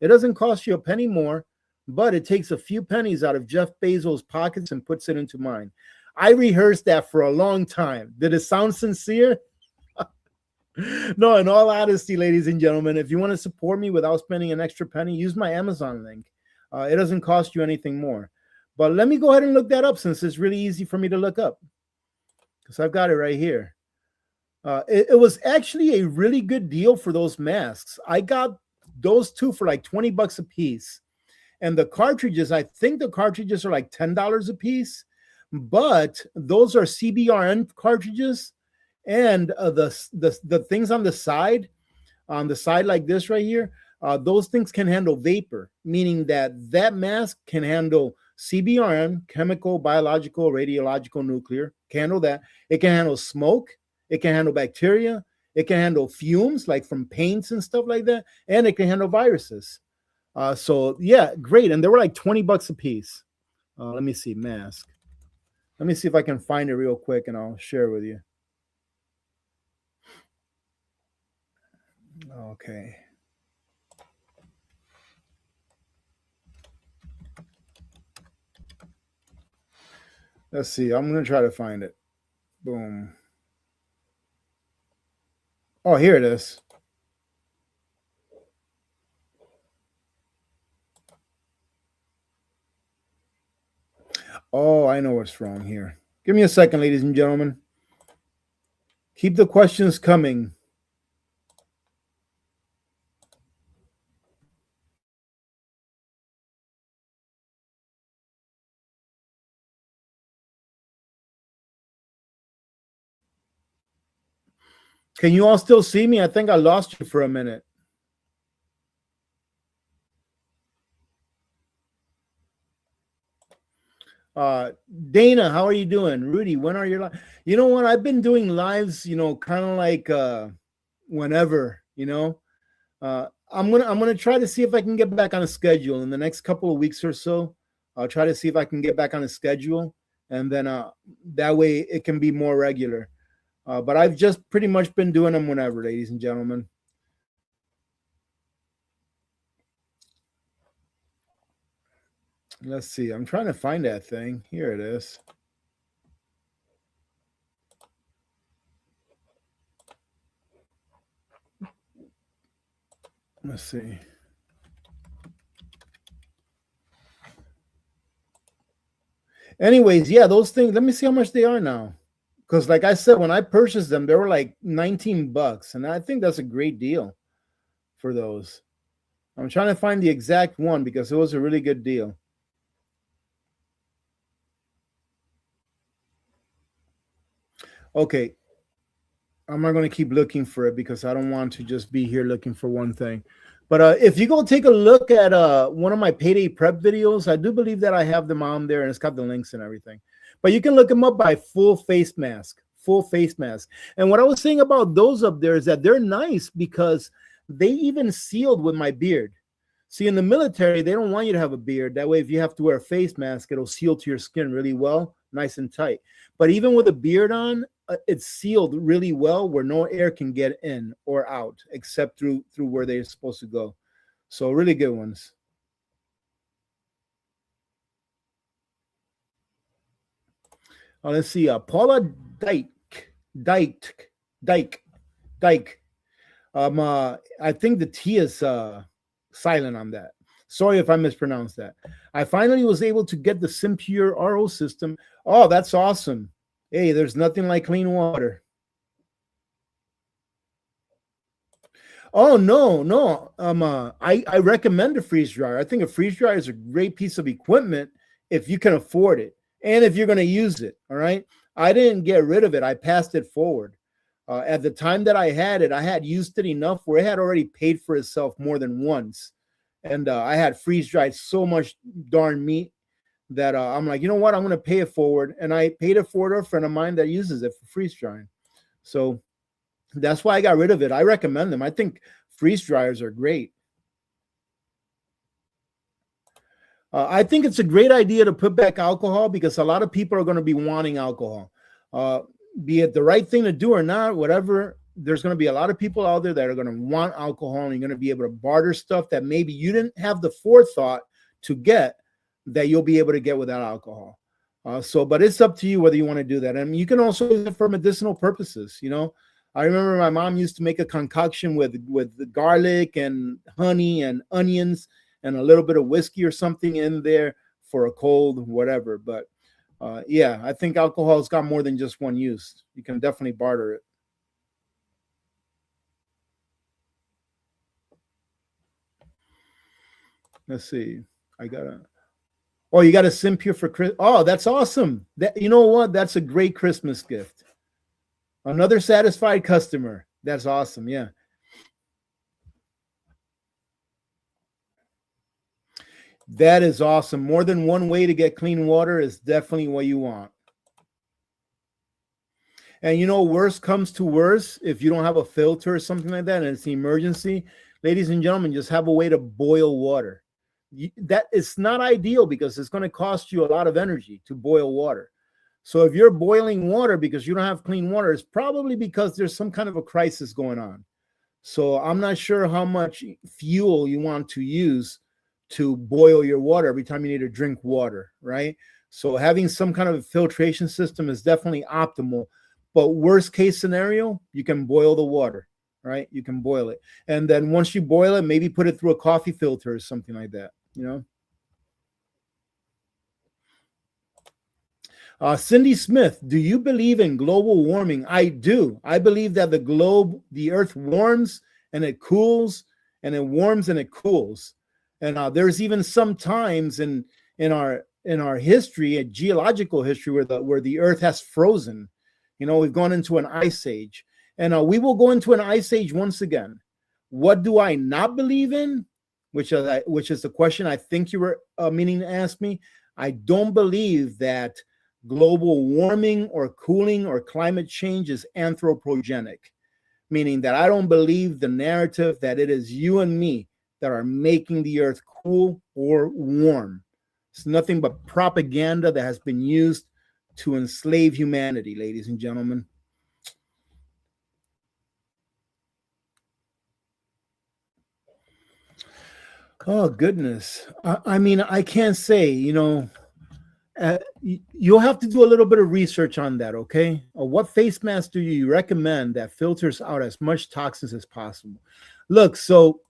It doesn't cost you a penny more, but it takes a few pennies out of Jeff Bezos' pockets and puts it into mine. I rehearsed that for a long time. Did it sound sincere? No, in all honesty, ladies and gentlemen, if you want to support me without spending an extra penny, use my Amazon link. It doesn't cost you anything more. But let me go ahead and look that up since it's really easy for me to look up because I've got it right here. It was actually a really good deal for those masks. I got those two for like 20 bucks a piece. And the cartridges, I think the cartridges are like $10 a piece, but those are CBRN cartridges. And the things on the side like this right here, those things can handle vapor, meaning that mask can handle CBRN, chemical, biological, radiological, nuclear, can handle that. It can handle smoke. It can handle bacteria. It can handle fumes like from paints and stuff like that. And it can handle viruses. So yeah, great. And they were like 20 bucks a piece. Let me see, mask. Let me see if I can find it real quick and I'll share with you. Okay. Let's see. I'm going to try to find it. Boom. Oh, here it is. Oh, I know what's wrong here. Give me a second, ladies and gentlemen. Keep the questions coming. Can you all still see me? I think I lost you for a minute. Dana, how are you doing? Rudy, when are your lives? You know what? I've been doing lives, kind of like whenever, I'm gonna try to see if I can get back on a schedule in the next couple of weeks or so. I'll try to see if I can get back on a schedule, and then that way it can be more regular. But I've just pretty much been doing them whenever, ladies and gentlemen. Let's see. I'm trying to find that thing. Here it is. Let's see. Anyways, yeah, those things, let me see how much they are now. Because like I said, when I purchased them, they were like 19 bucks. And I think that's a great deal for those. I'm trying to find the exact one because it was a really good deal. Okay. I'm not going to keep looking for it because I don't want to just be here looking for one thing. But if you go take a look at one of my payday prep videos, I do believe that I have them on there and it's got the links and everything. But you can look them up by full face mask. And what I was saying about those up there is that they're nice because they even sealed with my beard. See, in the military, they don't want you to have a beard. That way, if you have to wear a face mask, it'll seal to your skin really well, nice and tight. But even with a beard on, it's sealed really well where no air can get in or out except through where they're supposed to go. So really good ones. Let's see. Paula Dyke. I think the T is silent on that. Sorry if I mispronounced that. I finally was able to get the SIMPURE RO system. Oh, that's awesome. Hey, there's nothing like clean water. Oh, no. I recommend a freeze dryer. I think a freeze dryer is a great piece of equipment if you can afford it and if you're going to use it. All right. I didn't get rid of it. I passed it forward. At the time that I had it, I had used it enough where it had already paid for itself more than once. And I had freeze dried so much darn meat that I'm like, you know what? I'm going to pay it forward. And I paid it forward to a friend of mine that uses it for freeze drying. So that's why I got rid of it. I recommend them. I think freeze dryers are great. I think it's a great idea to put back alcohol because a lot of people are going to be wanting alcohol. Be it the right thing to do or not, whatever, there's going to be a lot of people out there that are going to want alcohol, and you're going to be able to barter stuff that maybe you didn't have the forethought to get that you'll be able to get without alcohol. But it's up to you whether you want to do that. And you can also use it for medicinal purposes. I remember my mom used to make a concoction with the garlic and honey and onions and a little bit of whiskey or something in there for a cold, whatever. But yeah, I think alcohol's got more than just one use. You can definitely barter it. Let's see. I got a. Oh, you got a SIMPURE for Chris. Oh, that's awesome. That, you know what? That's a great Christmas gift. Another satisfied customer. That's awesome. Yeah. That is awesome. More than one way to get clean water is definitely what you want. And you know, worst comes to worst, if you don't have a filter or something like that, and it's an emergency, ladies and gentlemen, just have a way to boil water. That it's not ideal because it's going to cost you a lot of energy to boil water. So if you're boiling water because you don't have clean water, it's probably because there's some kind of a crisis going on. So I'm not sure how much fuel you want to use to boil your water every time you need to drink water, right? So having some kind of a filtration system is definitely optimal. But worst case scenario, you can boil the water, right? You can boil it. And then once you boil it, maybe put it through a coffee filter or something like that, you know? Cindy Smith, do you believe in global warming? I do. I believe that the earth warms and it cools, and it warms and it cools. And there's even some times in our history, a geological history, where the earth has frozen. You know, we've gone into an ice age, and we will go into an ice age once again. What do I not believe in? Which is the question I think you were meaning to ask me. I don't believe that global warming or cooling or climate change is anthropogenic, meaning that I don't believe the narrative that it is you and me that are making the earth cool or warm. It's nothing but propaganda that has been used to enslave humanity, ladies and gentlemen. Oh, goodness. I mean, I can't say, you'll have to do a little bit of research on that, okay? What face mask do you recommend that filters out as much toxins as possible? Look, so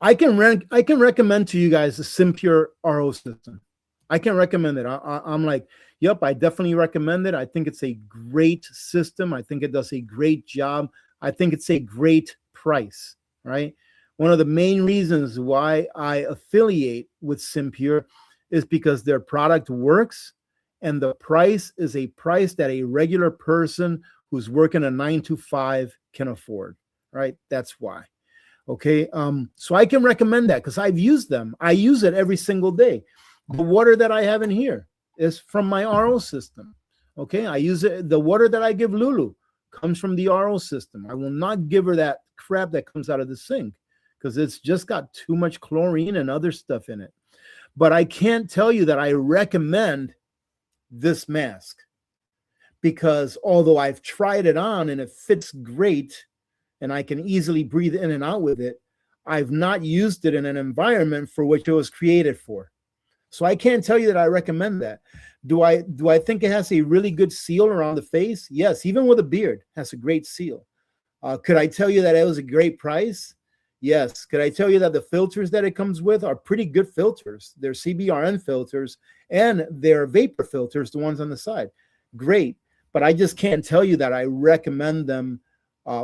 I can recommend to you guys the SIMPURE RO system. I can recommend it. I'm like, yep, I definitely recommend it. I think it's a great system. I think it does a great job. I think it's a great price, right? One of the main reasons why I affiliate with SIMPURE is because their product works, and the price is a price that a regular person who's working a 9 to 5 can afford, right? That's why. Okay. So I can recommend that because I've used them. I use it every single day. The water that I have in here is from my RO system. Okay. I use it. The water that I give Lulu comes from the RO system. I will not give her that crap that comes out of the sink because it's just got too much chlorine and other stuff in it. But I can't tell you that I recommend this mask because although I've tried it on and it fits great and I can easily breathe in and out with it, I've not used it in an environment for which it was created for. So I can't tell you that I recommend that. Do I think it has a really good seal around the face? Yes, even with a beard, it has a great seal. Could I tell you that it was a great price? Yes. Could I tell you that the filters that it comes with are pretty good filters? They're CBRN filters and they're vapor filters, the ones on the side. Great. But I just can't tell you that I recommend them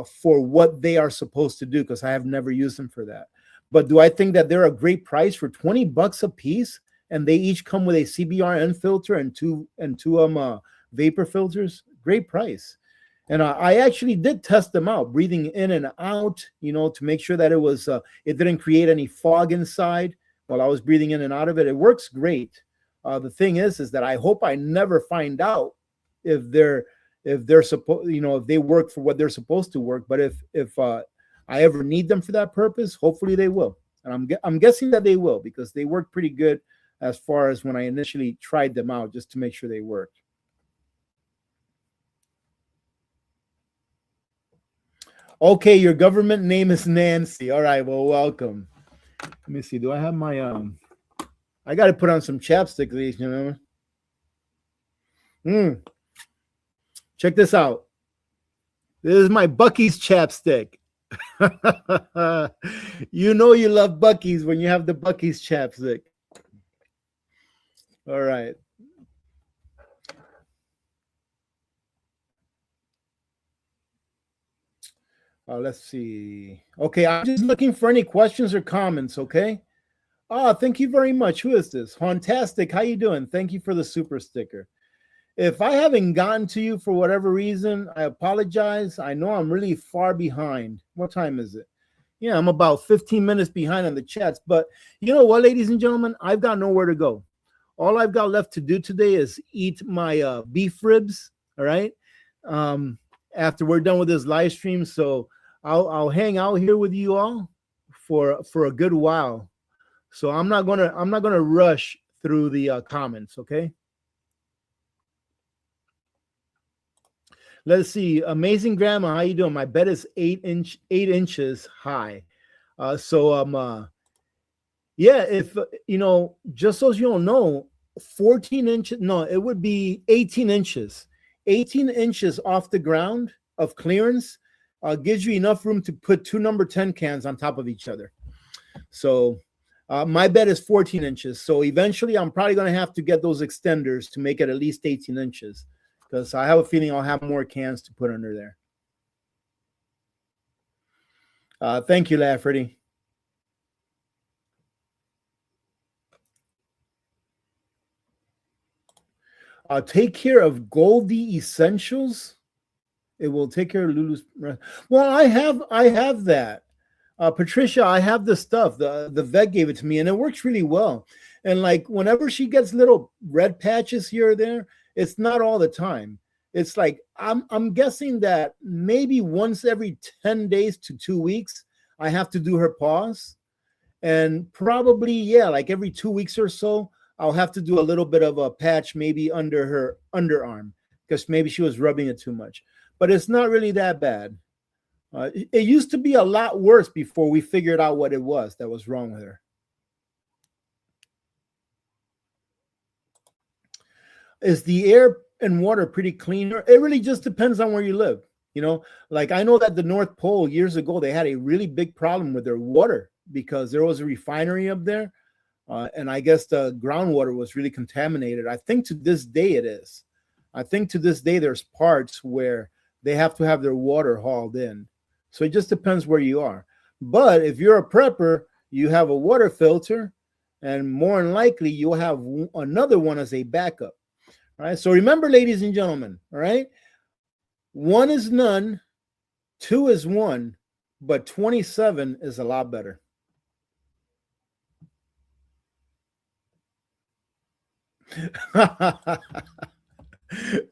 for what they are supposed to do because I have never used them for that. But do I think that they're a great price for $20 a piece? And they each come with a CBRN filter and two vapor filters. Great price. And I actually did test them out, breathing in and out, to make sure that it didn't create any fog inside while I was breathing in and out of it. It works great. The thing is that I hope I never find out if they're supposed, if they work for what they're supposed to work. But if I ever need them for that purpose, hopefully they will. And I'm guessing that they will because they work pretty good as far as when I initially tried them out just to make sure they worked. Okay, your government name is Nancy. All right, well, welcome. Let me see. Do I have my I got to put on some chapstick, ladies and gentlemen. Check this out. This is my Bucky's chapstick. You know you love Bucky's when you have the Bucky's chapstick. All right. Let's see. Okay, I'm just looking for any questions or comments, okay? Thank you very much. Who is this? Fantastic. How you doing? Thank you for the super sticker. If I haven't gotten to you for whatever reason, I apologize. I know I'm really far behind. What time is it? Yeah, I'm about 15 minutes behind on the chats. But you know what, ladies and gentlemen? I've got nowhere to go. All I've got left to do today is eat my beef ribs, all right? After we're done with this live stream. So I'll hang out here with you all for a good while. So I'm not gonna rush through the comments, okay? Let's see. Amazing Grandma, how you doing? My bed is 8 inches high. Yeah, if you know, just so you don't know, 14 inches, no, it would be 18 inches. 18 inches off the ground of clearance gives you enough room to put 2 number 10 cans on top of each other. So my bed is 14 inches. So eventually I'm probably going to have to get those extenders to make it at least 18 inches. Because I have a feeling I'll have more cans to put under there. Thank you, Lafferty. Take care of Goldie Essentials. It will take care of Lulu's. Well, I have that. Patricia, I have the stuff. The vet gave it to me, and it works really well. And like whenever she gets little red patches here or there, it's not all the time. It's like I'm guessing that maybe once every 10 days to 2 weeks, I have to do her paws. And probably, yeah, like every 2 weeks or so, I'll have to do a little bit of a patch maybe under her underarm because maybe she was rubbing it too much. But it's not really that bad. It used to be a lot worse before we figured out what it was that was wrong with her. Is the air and water pretty clean? It really just depends on where you live. You know, like I know that the North Pole years ago, they had a really big problem with their water because there was a refinery up there. And I guess the groundwater was really contaminated. I think to this day it is. I think to this day there's parts where they have to have their water hauled in. So it just depends where you are. But if you're a prepper, you have a water filter, and more than likely you'll have another one as a backup. All right. So remember, ladies and gentlemen, all right, 1 is none, 2 is 1, but 27 is a lot better.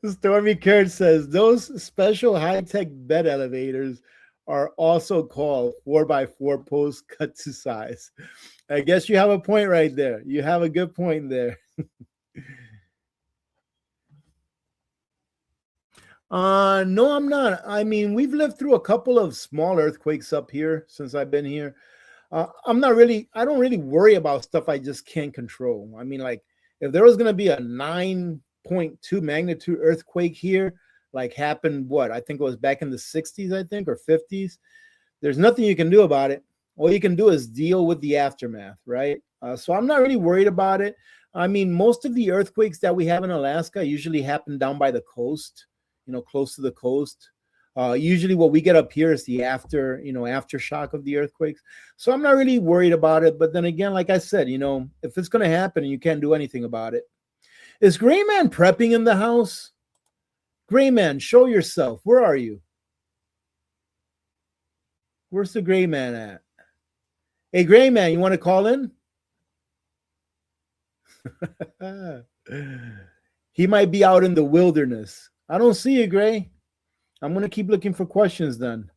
Stormy Kurt says those special high-tech bed elevators are also called 4x4 post cut to size. I guess you have a point right there. You have a good point there. No, I'm not. I mean, we've lived through a couple of small earthquakes up here since I've been here. I don't really worry about stuff I just can't control. I mean, like if there was going to be a 9.2 magnitude earthquake here, like happened, what I think it was back in the 60s, I think, or 50s, there's nothing you can do about it. All you can do is deal with the aftermath, right? So I'm not really worried about it. I mean, most of the earthquakes that we have in Alaska usually happen down by the coast, you know, close to the coast. Usually what we get up here is the aftershock of the earthquakes. So I'm not really worried about it. But then again, like I said, you know, if it's going to happen and you can't do anything about it. Is Gray Man prepping in the house? Gray Man, show yourself. Where are you? Where's the Gray Man at? Hey, Gray Man, you want to call in? He might be out in the wilderness. I don't see you, Gray. I'm going to keep looking for questions then.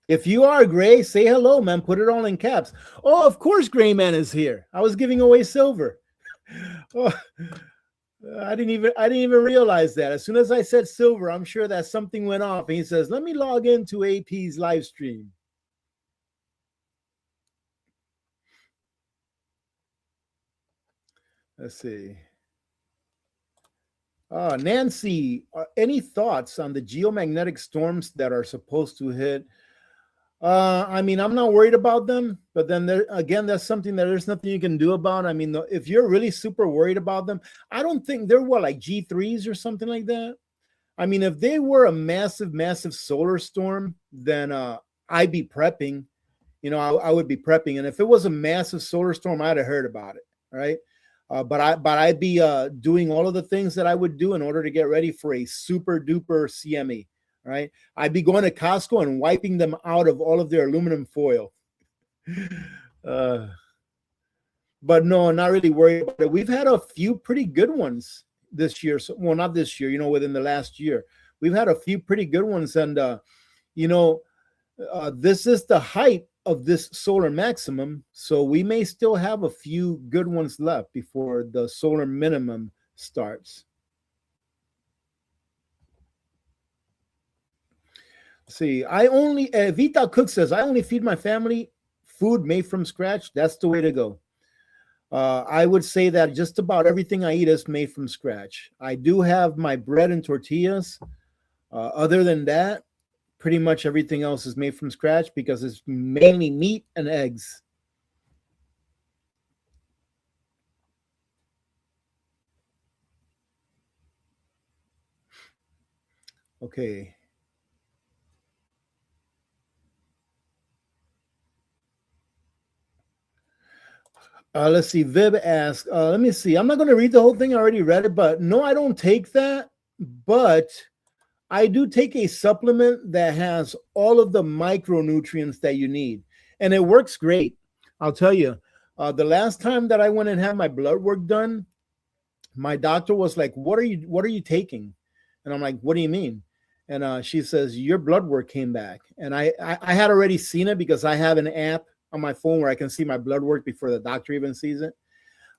If you are Gray, say hello, man. Put it all in caps. Oh, of course Gray Man is here. I was giving away silver. Oh, I didn't even realize that. As soon as I said silver, I'm sure that something went off. And he says, let me log into AP's live stream. Let's see. Nancy, any thoughts on the geomagnetic storms that are supposed to hit? I mean, I'm not worried about them, but then there again, that's something that there's nothing you can do about. I mean, if you're really super worried about them, I don't think they're what, like G3s or something like that. I mean, if they were a massive, massive solar storm, then I'd be prepping. I would be prepping, and if it was a massive solar storm, I'd have heard about it, right? I'd be doing all of the things that I would do in order to get ready for a super duper CME, right? I'd be going to Costco and wiping them out of all of their aluminum foil. But no, not really worried about it. We've had a few pretty good ones this year. So, well, not this year, within the last year. We've had a few pretty good ones. And, this is the height of this solar maximum. So we may still have a few good ones left before the solar minimum starts. See, Vita Cook says, I only feed my family food made from scratch. That's the way to go. I would say that just about everything I eat is made from scratch. I do have my bread and tortillas. Other than that, pretty much everything else is made from scratch because it's mainly meat and eggs. Okay. Let's see. Vib asks, let me see. I'm not going to read the whole thing. I already read it, but no, I don't take that. But I do take a supplement that has all of the micronutrients that you need, and it works great. I'll tell you, the last time that I went and had my blood work done, my doctor was like, what are you taking? And I'm like, what do you mean? And she says, your blood work came back. And I had already seen it because I have an app on my phone where I can see my blood work before the doctor even sees it.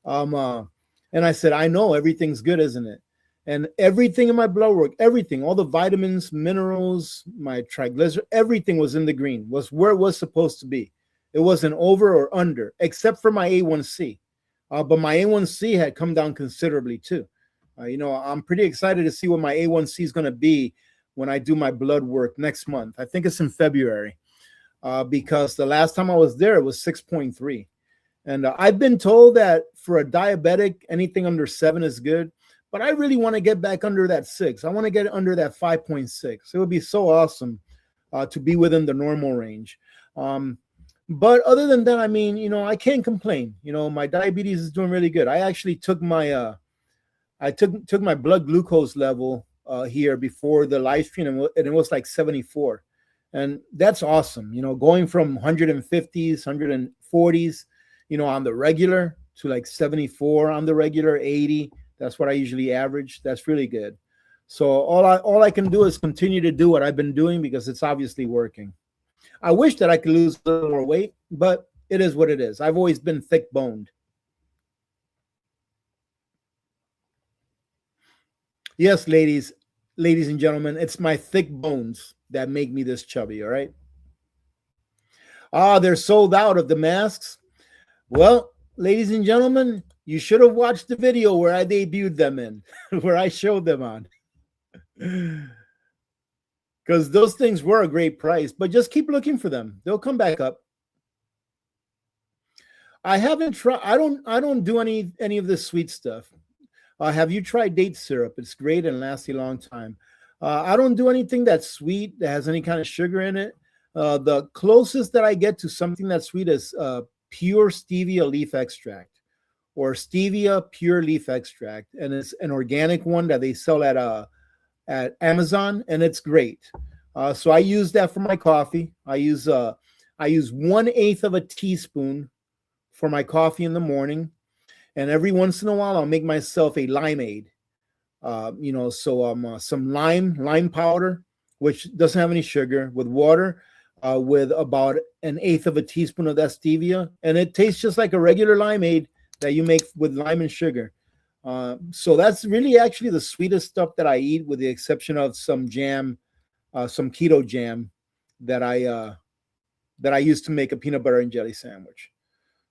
And I said, I know everything's good, isn't it? And everything in my blood work, everything, all the vitamins, minerals, my triglycerides, everything was in the green, was where it was supposed to be. It wasn't over or under, except for my A1C. But my A1C had come down considerably too. I'm pretty excited to see what my A1C is going to be when I do my blood work next month. I think it's in February because the last time I was there, it was 6.3. And I've been told that for a diabetic, anything under 7 is good. But I really want to get back under that 6. I want to get under that 5.6. It would be so awesome to be within the normal range. But other than that, I mean, I can't complain. My diabetes is doing really good. I actually took my took my blood glucose level here before the live stream, and it was like 74. And that's awesome. Going from 150s, 140s, on the regular to like 74 on the regular, 80. That's what I usually average. That's really good. So all I can do is continue to do what I've been doing because it's obviously working. I wish that I could lose a little more weight, but it is what it is. I've always been thick-boned. Yes, ladies and gentlemen, it's my thick bones that make me this chubby, all right? They're sold out of the masks. Well, ladies and gentlemen, you should have watched the video where I debuted them in, where I showed them on. Because those things were a great price, but just keep looking for them. They'll come back up. I haven't tried. I don't do any of this sweet stuff. Have you tried date syrup? It's great and lasts a long time. I don't do anything that's sweet that has any kind of sugar in it. The closest that I get to something that's sweet is pure stevia leaf extract or stevia pure leaf extract, and it's an organic one that they sell at Amazon, and it's great. So I use that for my coffee. I use 1/8 of a teaspoon for my coffee in the morning, and every once in a while I'll make myself a limeade. Some lime powder, which doesn't have any sugar, with water, with about 1/8 of a teaspoon of that stevia, and it tastes just like a regular limeade that you make with lime and sugar. So that's really actually the sweetest stuff that I eat, with the exception of some jam, some keto jam that I use to make a peanut butter and jelly sandwich.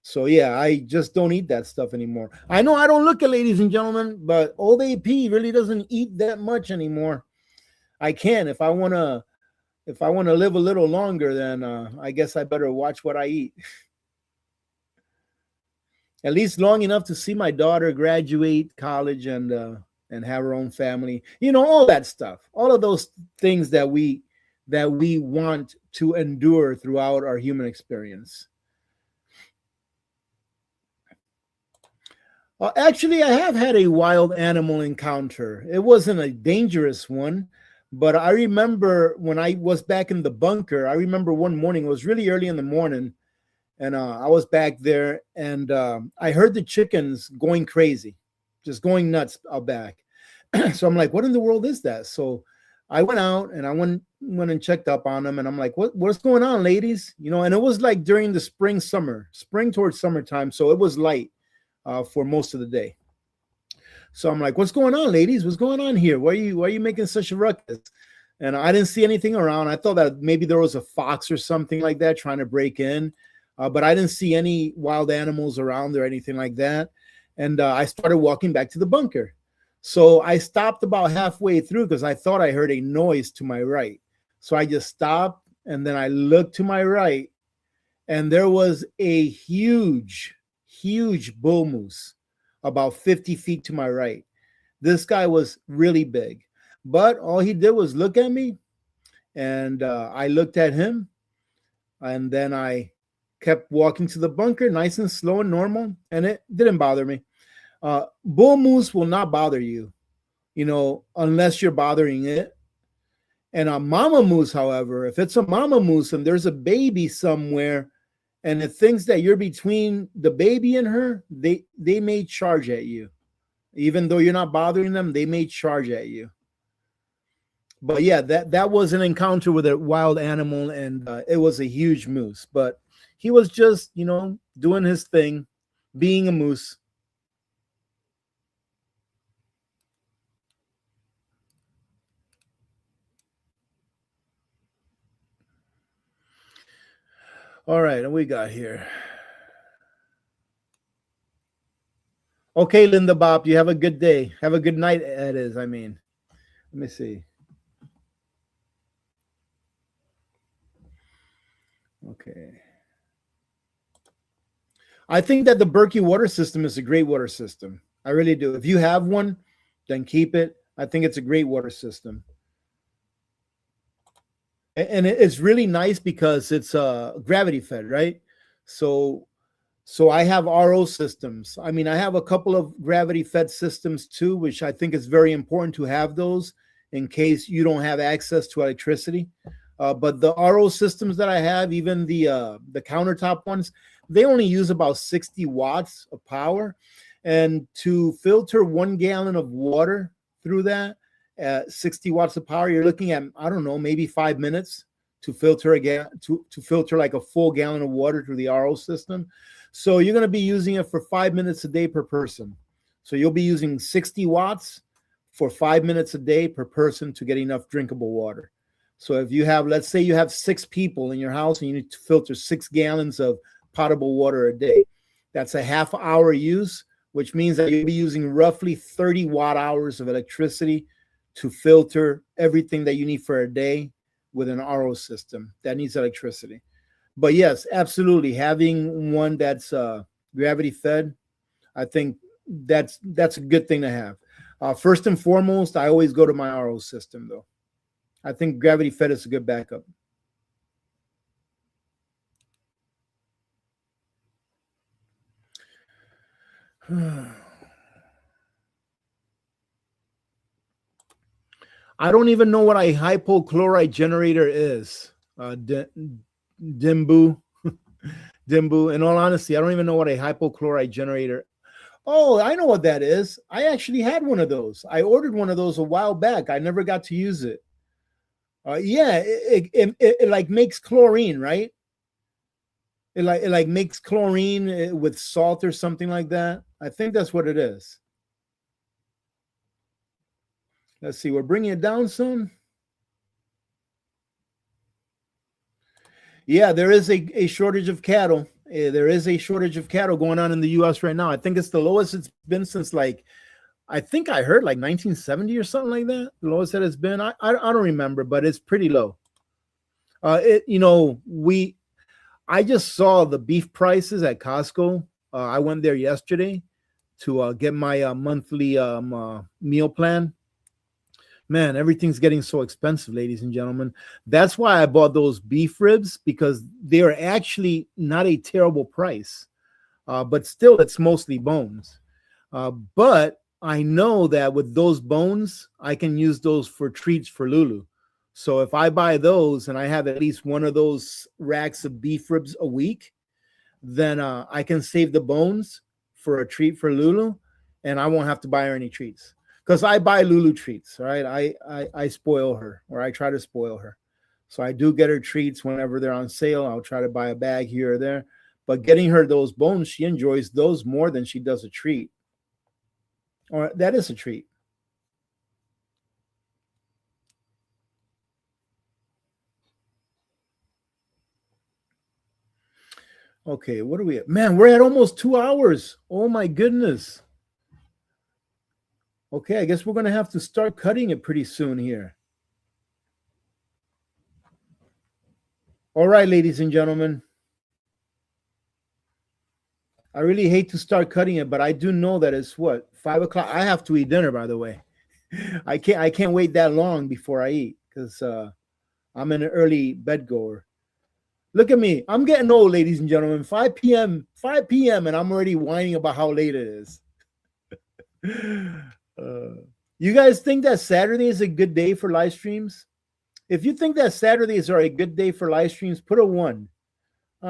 So yeah, I just don't eat that stuff anymore. I know I don't look it, ladies and gentlemen, but old AP really doesn't eat that much anymore. I can if I want to live a little longer, then I guess I better watch what I eat. At least long enough to see my daughter graduate college and have her own family. You know, all that stuff, all of those things that we want to endure throughout our human experience. Actually, I have had a wild animal encounter. It wasn't a dangerous one, but I remember when I was back in the bunker. I remember one morning, it was really early in the morning, and I was back there, and I heard the chickens going crazy, just going nuts out back. So I'm like, what in the world is that? So I went out and I went and checked up on them, and I'm like, what's going on, ladies? You know, and it was like during the spring towards summertime, so it was light for most of the day. So I'm like, what's going on, ladies? What's going on here? Why are you making such a ruckus? And I didn't see anything around. I thought that maybe there was a fox or something like that trying to break in, but I didn't see any wild animals around or anything like that. And I started walking back to the bunker. So I stopped about halfway through because I thought I heard a noise to my right. So I just stopped and then I looked to my right, and there was a huge bull moose about 50 feet to my right. This guy was really big, but all he did was look at me, and I looked at him, and then I kept walking to the bunker, nice and slow and normal, and it didn't bother me. Bull moose will not bother you, you know, unless you're bothering it. And a mama moose, however, if it's a mama moose and there's a baby somewhere, and it thinks that you're between the baby and her, they may charge at you. Even though you're not bothering them, they may charge at you. But yeah, that was an encounter with a wild animal, and it was a huge moose. But he was just, you know, doing his thing, being a moose. All right, and we got here. Okay, Linda Bob, you have a good day. Have a good night, that is. I mean, let me see. Okay. I think that the Berkey water system is a great water system. I really do. If you have one, then keep it. I think it's a great water system. And it's really nice because it's gravity fed, right? So I have RO systems. I mean, I have a couple of gravity fed systems too, which I think is very important to have those in case you don't have access to electricity. But the RO systems that I have, even the countertop ones, they only use about 60 watts of power. And to filter 1 gallon of water through that at 60 watts of power, you're looking at, I don't know, maybe 5 minutes to filter again to filter like a full gallon of water through the RO system. So you're going to be using it for 5 minutes a day per person. So you'll be using 60 watts for 5 minutes a day per person to get enough drinkable water. So if you have, let's say you have 6 people in your house and you need to filter 6 gallons of potable water a day, that's a half hour use, which means that you'll be using roughly 30 watt hours of electricity to filter everything that you need for a day with an RO system that needs electricity. But yes, absolutely, having one that's gravity fed, I think that's a good thing to have. First and foremost, I always go to my RO system, though. I think gravity fed is a good backup. I don't even know what a hypochlorite generator is. Dimbu. Dimbu. In all honesty, I don't even know what a hypochlorite generator. Oh, I know what that is. I actually had one of those. I ordered one of those a while back. I never got to use it. Yeah, it like makes chlorine, right? It like makes chlorine with salt or something like that. I think that's what it is. Let's see. We're bringing it down some. Yeah, there is a shortage of cattle. There is a shortage of cattle going on in the U.S. right now. I think it's the lowest it's been since I think I heard 1970 or something like that. The lowest that it's been. I don't remember, but it's pretty low. I just saw the beef prices at Costco. I went there yesterday to get my monthly meal plan. Man, everything's getting so expensive, ladies and gentlemen. That's why I bought those beef ribs, because they are actually not a terrible price. But still, it's mostly bones. But I know that with those bones, I can use those for treats for Lulu. So if I buy those and I have at least one of those racks of beef ribs a week, then I can save the bones for a treat for Lulu, and I won't have to buy her any treats. Because I buy Lulu treats, right? I spoil her, or I try to spoil her. So I do get her treats whenever they're on sale. I'll try to buy a bag here or there. But getting her those bones, she enjoys those more than she does a treat. Or that is a treat. Okay, what are we at? Man, we're at almost 2 hours. Oh my goodness. Okay, I guess we're going to have to start cutting it pretty soon here. All right, ladies and gentlemen. I really hate to start cutting it, but I do know that it's what, 5 o'clock. I have to eat dinner, by the way. I can't wait that long before I eat, because I'm an early bed goer. Look at me. I'm getting old, ladies and gentlemen. 5 p.m., and I'm already whining about how late it is. You guys think that Saturday is a good day for live streams? If you think that Saturdays are a good day for live streams, put a 1.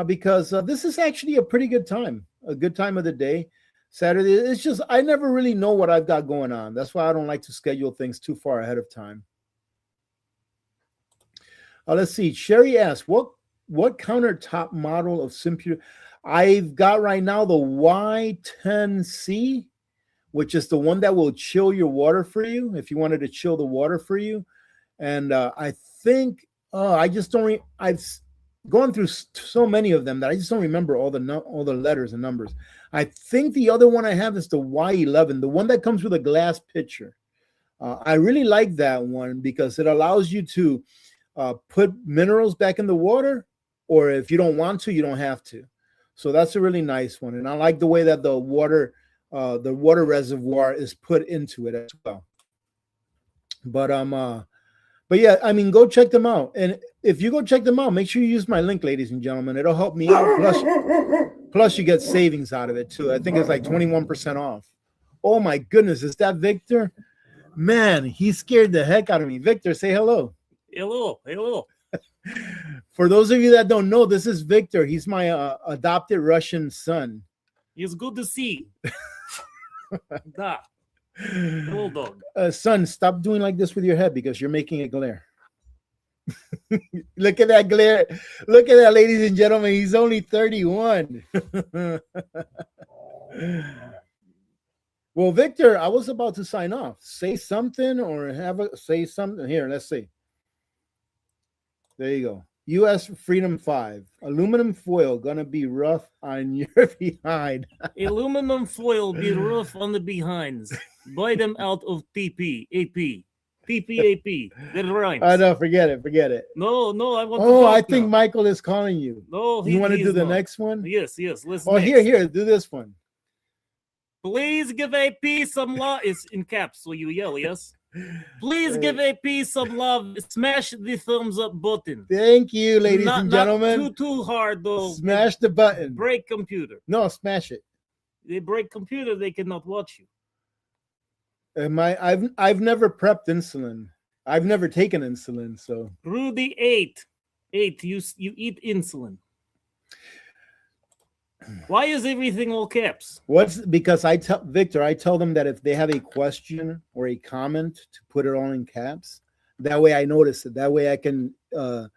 Because this is actually a pretty good time. A good time of the day. Saturday, it's just, I never really know what I've got going on. That's why I don't like to schedule things too far ahead of time. Let's see. Sherry asks, what countertop model of SIMPURE? I've got right now the Y10C, which is the one that will chill your water for you, if you wanted to chill the water for you. And I think, I just don't, I've gone through so many of them that I just don't remember all the letters and numbers. I think the other one I have is the Y11, the one that comes with a glass pitcher. I really like that one because it allows you to put minerals back in the water, or if you don't want to, you don't have to. So that's a really nice one. And I like the way that the water reservoir is put into it as well. But yeah, I mean, go check them out. And if you go check them out, make sure you use my link, ladies and gentlemen. It'll help me out. Plus you get savings out of it too. I think it's like 21% off. Oh my goodness, is that Victor? Man, he scared the heck out of me. Victor, say hello.
Hello.
For those of you that don't know, this is Victor. He's my adopted Russian son.
It's good to see. Da. Hello, dog.
Son, stop doing like this with your head because you're making it glare. Look at that glare. Look at that, ladies and gentlemen. He's only 31. Well, Victor, I was about to sign off. Say something or say something. Here, let's see. There you go. U.S. Freedom 5. Aluminum foil gonna be rough on your behind.
Aluminum foil be rough on the behinds. Buy them out of TP, That rhymes.
Oh, no, forget it.
No, I want to
talk I think now. Michael is calling you.
No,
you want to do the next one?
Yes. Listen.
Oh, here, do this one.
Please give AP some love. It's in caps, so you yell, yes? Please give AP some love. Smash the thumbs up button.
Thank you, ladies and gentlemen.
Not too hard, though.
Smash the button.
Break computer.
No, smash it.
They break computer, they cannot watch you.
I've never prepped insulin. I've never taken insulin, so.
Rudy 8, you eat insulin. Why is everything all caps?
Because I tell them that if they have a question or a comment to put it all in caps. That way I notice it. That way I can tell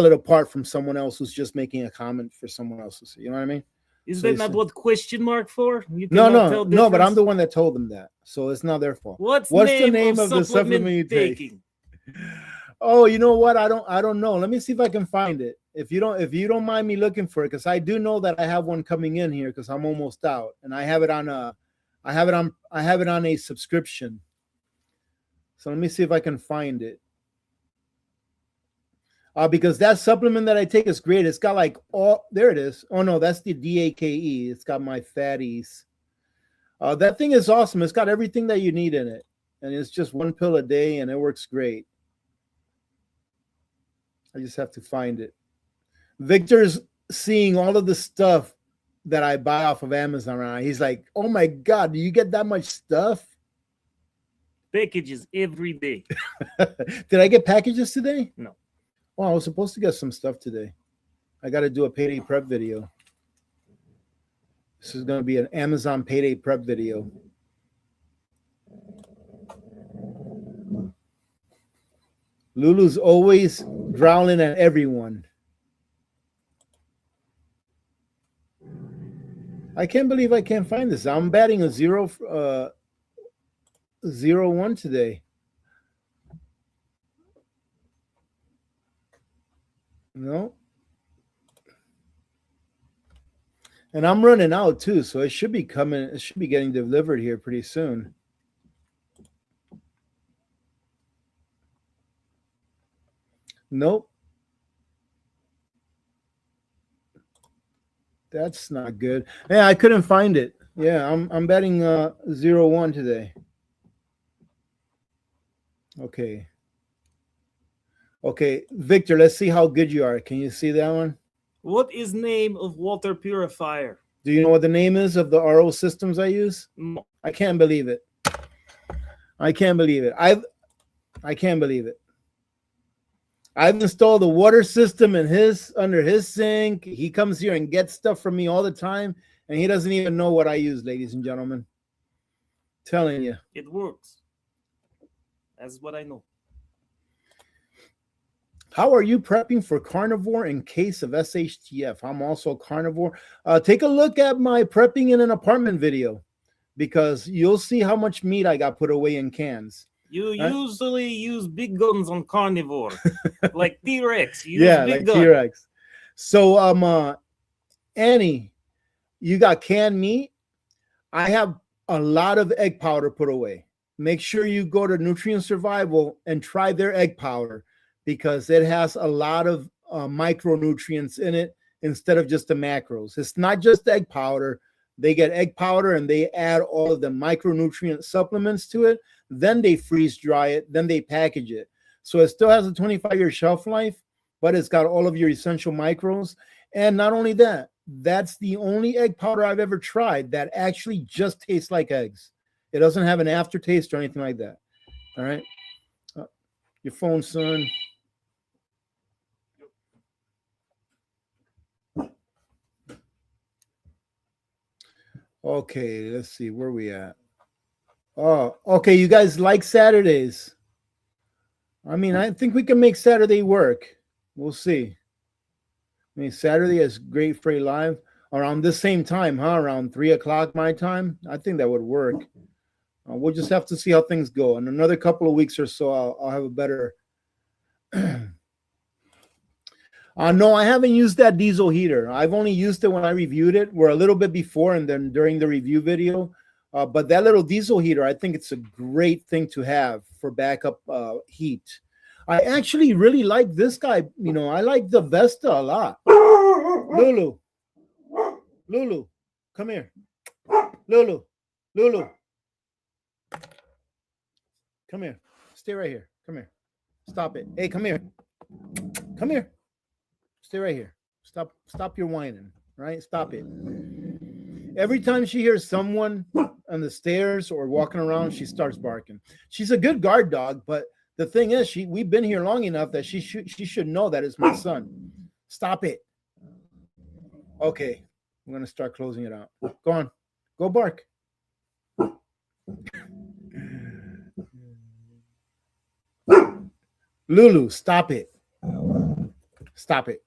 it apart from someone else who's just making a comment for someone else to see. You know what I mean?
Is that not what question mark for?
No, but I'm the one that told them that. So it's not their fault.
What's the name of the supplement
you're
taking?
Oh, you know what? I don't know. Let me see if I can find it. If you don't mind me looking for it, because I do know that I have one coming in here because I'm almost out, and I have it on a subscription. So let me see if I can find it. Because that supplement that I take is great. It's got like there it is. Oh no, that's the DAKE. It's got my fatties. That thing is awesome. It's got everything that you need in it, and it's just one pill a day, and it works great. I just have to find it. Victor's seeing all of the stuff that I buy off of Amazon right now. He's like, "Oh my God, do you get that much stuff?"
Packages every day.
Did I get packages today?
No.
Well, I was supposed to get some stuff today. I got to do a payday prep video. This is going to be an Amazon payday prep video. Lulu's always growling at everyone. I can't believe I can't find this. I'm batting a 0-1 today. No. And I'm running out too, so it should be coming. It should be getting delivered here pretty soon. Nope. That's not good. Yeah, I couldn't find it. Yeah, I'm betting 0-1 today. Okay. Okay, Victor, let's see how good you are. Can you see that one?
What is name of water purifier?
Do you know what the name is of the RO systems I use?
No.
I can't believe it. I can't believe it. I can't believe it. I've installed the water system in under his sink. He comes here and gets stuff from me all the time, and he doesn't even know what I use, ladies and gentlemen. Telling you.
It works. That's what I know.
How are you prepping for carnivore in case of SHTF? I'm also carnivore. Take a look at my prepping in an apartment video, because you'll see how much meat I got put away in cans.
You usually use big guns on carnivore, like T-Rex.
Yeah, like T-Rex. So, Annie, you got canned meat. I have a lot of egg powder put away. Make sure you go to Nutrient Survival and try their egg powder, because it has a lot of micronutrients in it instead of just the macros. It's not just egg powder. They get egg powder and they add all of the micronutrient supplements to it. Then they freeze dry it. Then they package it. So it still has a 25-year shelf life, but it's got all of your essential micros. And not only that, that's the only egg powder I've ever tried that actually just tastes like eggs. It doesn't have an aftertaste or anything like that. All right. Your phone, son. Okay, let's see where we at. Oh, okay. You guys like Saturdays? I mean, I think we can make Saturday work. We'll see. I mean, Saturday is great for a live around this same time, huh? Around 3 o'clock my time. I think that would work. We'll just have to see how things go. In another couple of weeks or so, I'll have a better. No, I haven't used that diesel heater. I've only used it when I reviewed it. We're a little bit before and then during the review video. But that little diesel heater, I think it's a great thing to have for backup heat. I actually really like this guy. You know, I like the Vesta a lot. Lulu, come here. Lulu, come here. Stay right here. Come here. Stop it. Hey, come here. Come here. Stay right here. Stop your whining, right? Stop it. Every time she hears someone on the stairs or walking around, she starts barking. She's a good guard dog, but the thing is, we've been here long enough that she should know that it's my son. Stop it. Okay, I'm gonna start closing it out. Go on, go bark. Lulu, stop it. Stop it.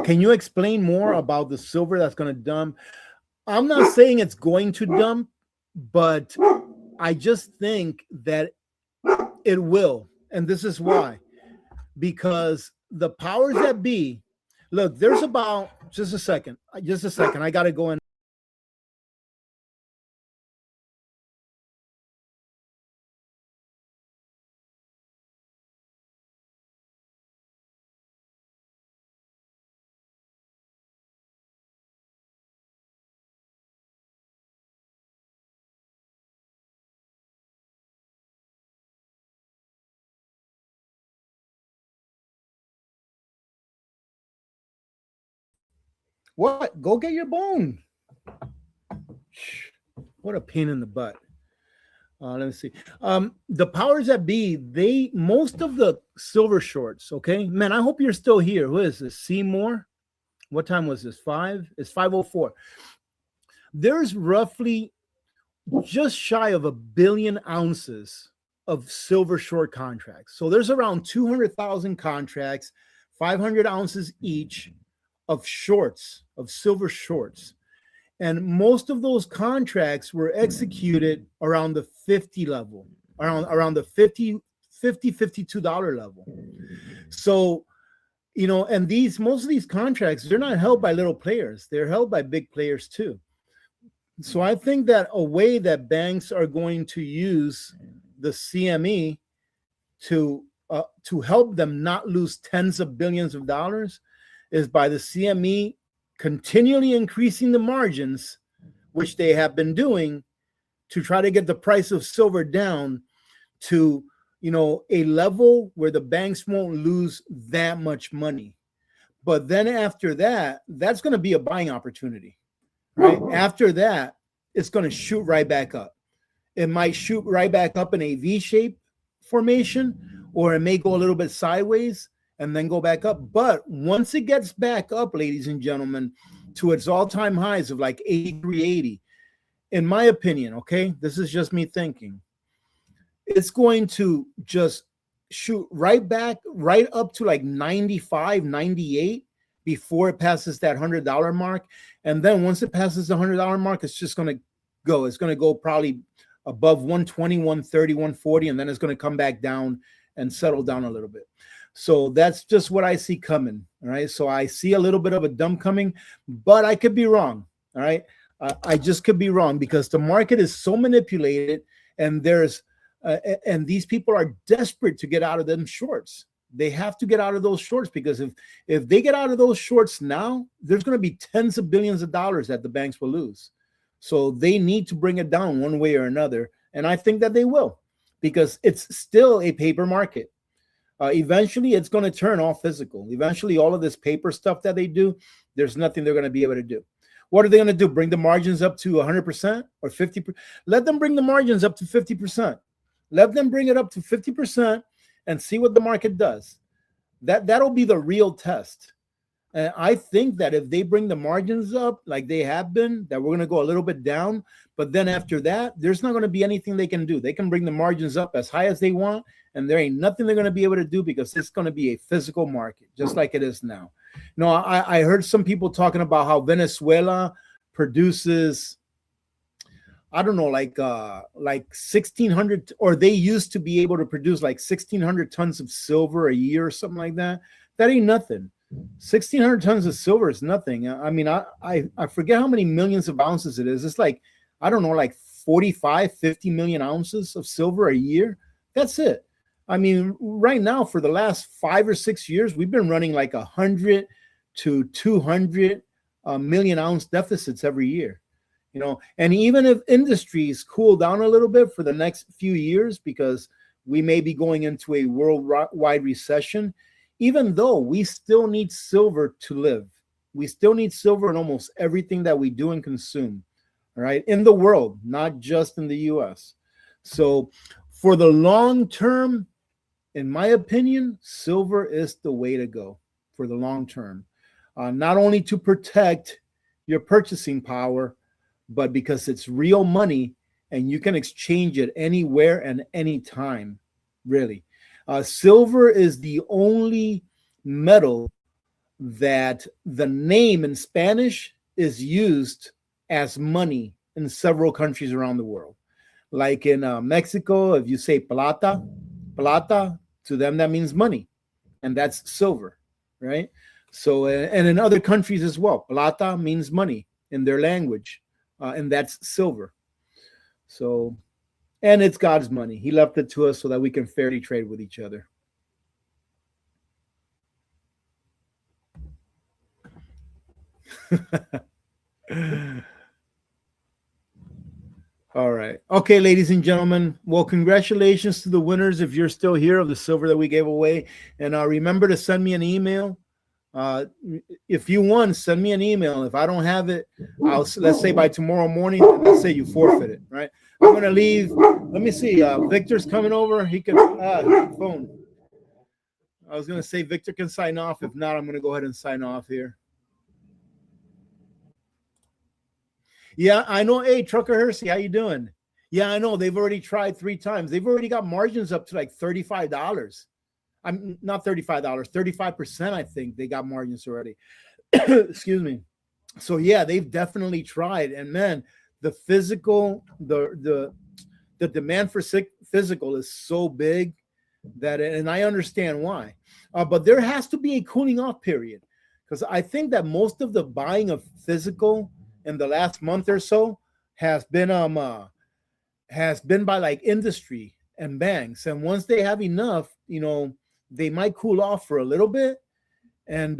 Can you explain more about the silver that's going to dump? I'm not saying it's going to dump, but I just think that it will. And this is why. Because the powers that be, look, there's about just a second. I got to go in. What? Go get your bone. What a pain in the butt. Let me see. The powers that be, most of the silver shorts, okay? Man, I hope you're still here. Who is this? Seymour? What time was this? 5? It's 5:04. There's roughly just shy of 1 billion ounces of silver short contracts. So there's around 200,000 contracts, 500 ounces each of shorts, of silver shorts. And most of those contracts were executed around the 50 level, around the $52 level. So, and most of these contracts, they're not held by little players. They're held by big players too. So I think that a way that banks are going to use the CME to help them not lose tens of billions of dollars is by the CME continually increasing the margins, which they have been doing, to try to get the price of silver down to, a level where the banks won't lose that much money. But then after that, that's going to be a buying opportunity, right? After that, it's going to shoot right back up. It might shoot right back up in a V-shaped formation, or it may go a little bit sideways and then go back up. But once it gets back up, ladies and gentlemen, to its all-time highs of like 83.80, in my opinion, okay, this is just me thinking, it's going to just shoot right back, right up to like 95, 98 before it passes that $100 mark. And then once it passes the $100 mark, it's just going to go. It's going to go probably above 120, 130, 140, and then it's going to come back down and settle down a little bit. So that's just what I see coming. All right. So I see a little bit of a dump coming, but I could be wrong. All right. I just could be wrong because the market is so manipulated, and and these people are desperate to get out of them shorts. They have to get out of those shorts, because if they get out of those shorts now, there's going to be tens of billions of dollars that the banks will lose. So they need to bring it down one way or another. And I think that they will, because it's still a paper market. Eventually, it's going to turn all physical. Eventually, all of this paper stuff that they do, there's nothing they're going to be able to do. What are they going to do? Bring the margins up to 100% or 50%? Let them bring the margins up to 50%. Let them bring it up to 50% and see what the market does. That'll be the real test. And I think that if they bring the margins up like they have been, that we're going to go a little bit down. But then after that, there's not going to be anything they can do. They can bring the margins up as high as they want, and there ain't nothing they're going to be able to do, because it's going to be a physical market, just like it is now. No, I heard some people talking about how Venezuela produces, I don't know, like 1,600, or they used to be able to produce like 1,600 tons of silver a year or something like that. That ain't nothing. 1,600 tons of silver is nothing. I mean, I forget how many millions of ounces it is. It's like, I don't know, like 45, 50 million ounces of silver a year. That's it. I mean, right now, for the last 5 or 6 years, we've been running like 100 to 200 million ounce deficits every year. And even if industries cool down a little bit for the next few years, because we may be going into a worldwide recession, even though we still need silver to live, we still need silver in almost everything that we do and consume, all right, in the world, not just in the US. So for the long term, in my opinion, silver is the way to go for the long term, not only to protect your purchasing power, but because it's real money and you can exchange it anywhere and anytime, really. Silver is the only metal that the name in Spanish is used as money in several countries around the world. Like in Mexico, if you say plata, plata, to them that means money, and that's silver, right? So, and in other countries as well, plata means money in their language, and that's silver. So, and it's God's money. He left it to us so that we can fairly trade with each other. All right. Okay, ladies and gentlemen. Well, congratulations to the winners if you're still here of the silver that we gave away. And remember to send me an email. If you won, send me an email. If I don't have it, let's say by tomorrow morning, let's say you forfeit it, right? I'm going to leave. Let me see. Victor's coming over. He can phone. I was going to say Victor can sign off. If not, I'm going to go ahead and sign off here. Yeah, I know. Hey, Trucker Hersey, how you doing? Yeah, I know. They've already tried 3 times. They've already got margins up to like $35. I'm not $35, 35%. I think they got margins already. Excuse me. So yeah, they've definitely tried. And man, the physical, the demand for physical is so big that, and I understand why. But there has to be a cooling off period, because I think that most of the buying of physical in the last month or so has been by like industry and banks. And once they have enough, they might cool off for a little bit. And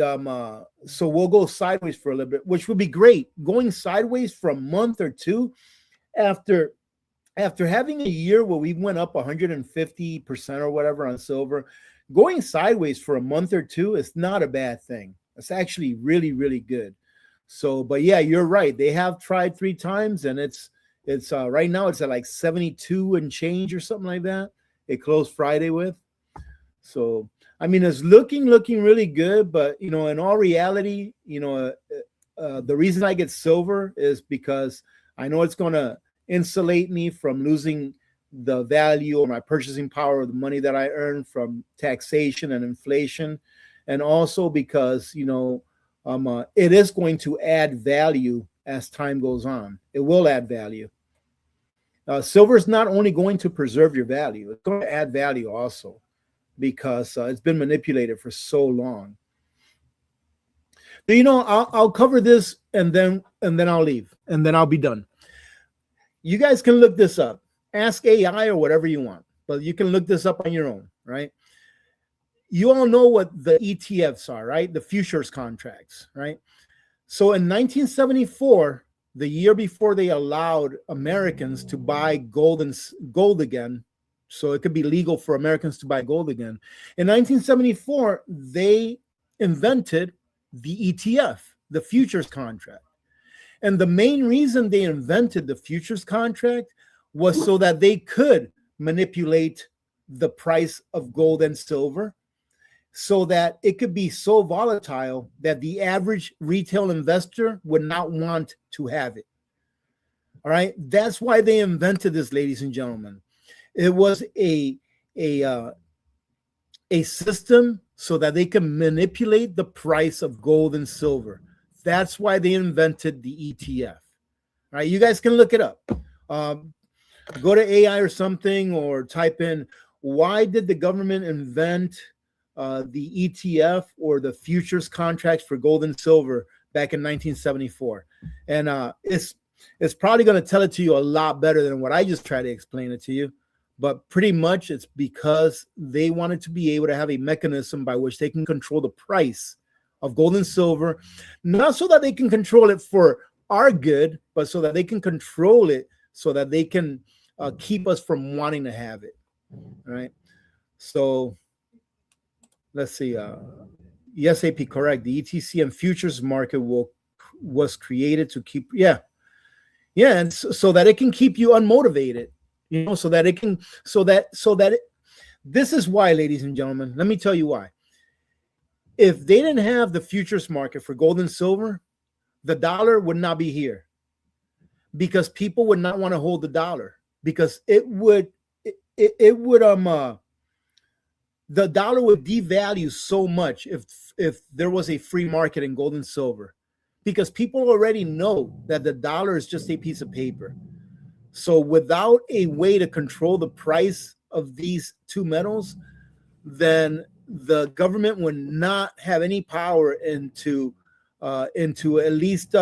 so we'll go sideways for a little bit, which would be great. Going sideways for a month or two after having a year where we went up 150% or whatever on silver, going sideways for a month or two is not a bad thing. It's actually really, really good. So, but yeah, you're right. They have tried 3 times, and it's right now it's at like 72 and change or something like that. It closed Friday with. So, I mean, it's looking really good, but in all reality, the reason I get silver is because I know it's going to insulate me from losing the value or my purchasing power of the money that I earn from taxation and inflation, and also because it is going to add value as time goes on. It will add value. Silver is not only going to preserve your value; it's going to add value also, because it's been manipulated for so long. I'll cover this and then I'll leave, and then I'll be done. You guys can look this up. Ask AI or whatever you want, but you can look this up on your own, right? You all know what the ETFs are, right? The futures contracts, right? So in 1974, the year before they allowed Americans to buy gold again, so it could be legal for Americans to buy gold again. In 1974, they invented the ETF, the futures contract. And the main reason they invented the futures contract was so that they could manipulate the price of gold and silver, so that it could be so volatile that the average retail investor would not want to have it. All right. That's why they invented this, ladies and gentlemen. It was a system so that they can manipulate the price of gold and silver. That's why they invented the ETF. All right. You guys can look it up. Go to AI or something, or type in, why did the government invent the ETF or the futures contracts for gold and silver back in 1974? And it's probably going to tell it to you a lot better than what I just tried to explain it to you. But pretty much it's because they wanted to be able to have a mechanism by which they can control the price of gold and silver, not so that they can control it for our good, but so that they can control it so that they can keep us from wanting to have it. All right. So let's see. Yes, AP, correct. The ETC and futures market was created to keep, and so that it can keep you unmotivated, so that it can, this is why, ladies and gentlemen, let me tell you why. If they didn't have the futures market for gold and silver, the dollar would not be here, because people would not want to hold the dollar, because the dollar would devalue so much if there was a free market in gold and silver, because people already know that the dollar is just a piece of paper. So without a way to control the price of these two metals, then the government would not have any power into at least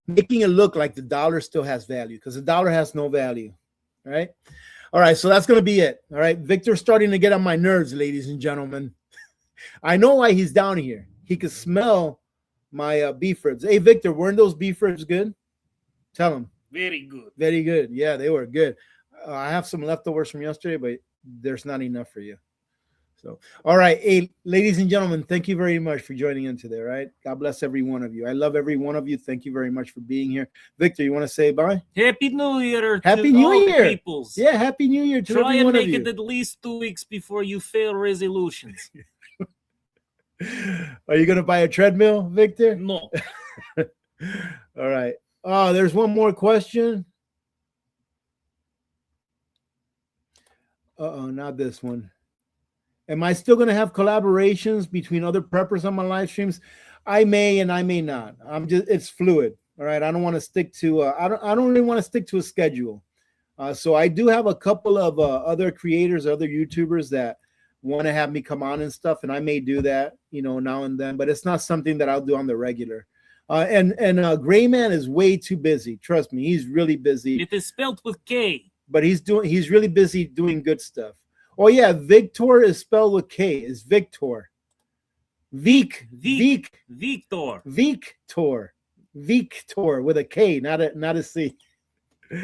making it look like the dollar still has value, because the dollar has no value. All right. All right. So that's going to be it. All right. Victor's starting to get on my nerves, ladies and gentlemen. I know why he's down here. He could smell my beef ribs. Hey, Victor, weren't those beef ribs good? Tell him.
Very good.
Very good. Yeah, they were good. I have some leftovers from yesterday, but there's not enough for you. So, all right. Hey, ladies and gentlemen, thank you very much for joining in today. Right. God bless every one of you. I love every one of you. Thank you very much for being here. Victor, you want to say bye?
Happy New Year.
Happy
to
New
all
Year.
The peoples.
Yeah. Happy New Year to
Try
every
and
one of
make
you.
it at least 2 weeks before you fail resolutions.
Are you going to buy a treadmill, Victor?
No.
All right. Oh, there's one more question. Uh-oh, not this one. Am I still going to have collaborations between other preppers on my live streams? I may and I may not. It's fluid. All right. I don't want to stick to, I don't really want to stick to a schedule. So I do have a couple of other creators, other YouTubers that want to have me come on and stuff. And I may do that, now and then, but it's not something that I'll do on the regular. And Gray Man is way too busy. Trust me. He's really busy.
It is spelled with K.
But he's really busy doing good stuff. Oh yeah, Victor is spelled with K. It's Victor. Victor with a K, not a C. All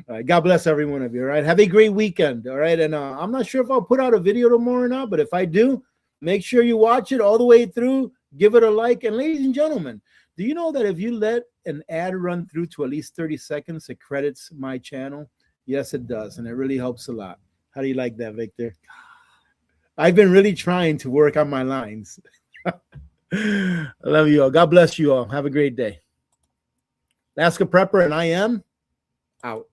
right, God bless every one of you. All right, have a great weekend. All right, and I'm not sure if I'll put out a video tomorrow or not, but if I do, make sure you watch it all the way through. Give it a like, and ladies and gentlemen, do you know that if you let an ad run through to at least 30 seconds, it credits my channel? Yes, it does, and it really helps a lot. How do you like that, Victor? I've been really trying to work on my lines. I love you all. God bless you all. Have a great day. Ask a Prepper, and I am out.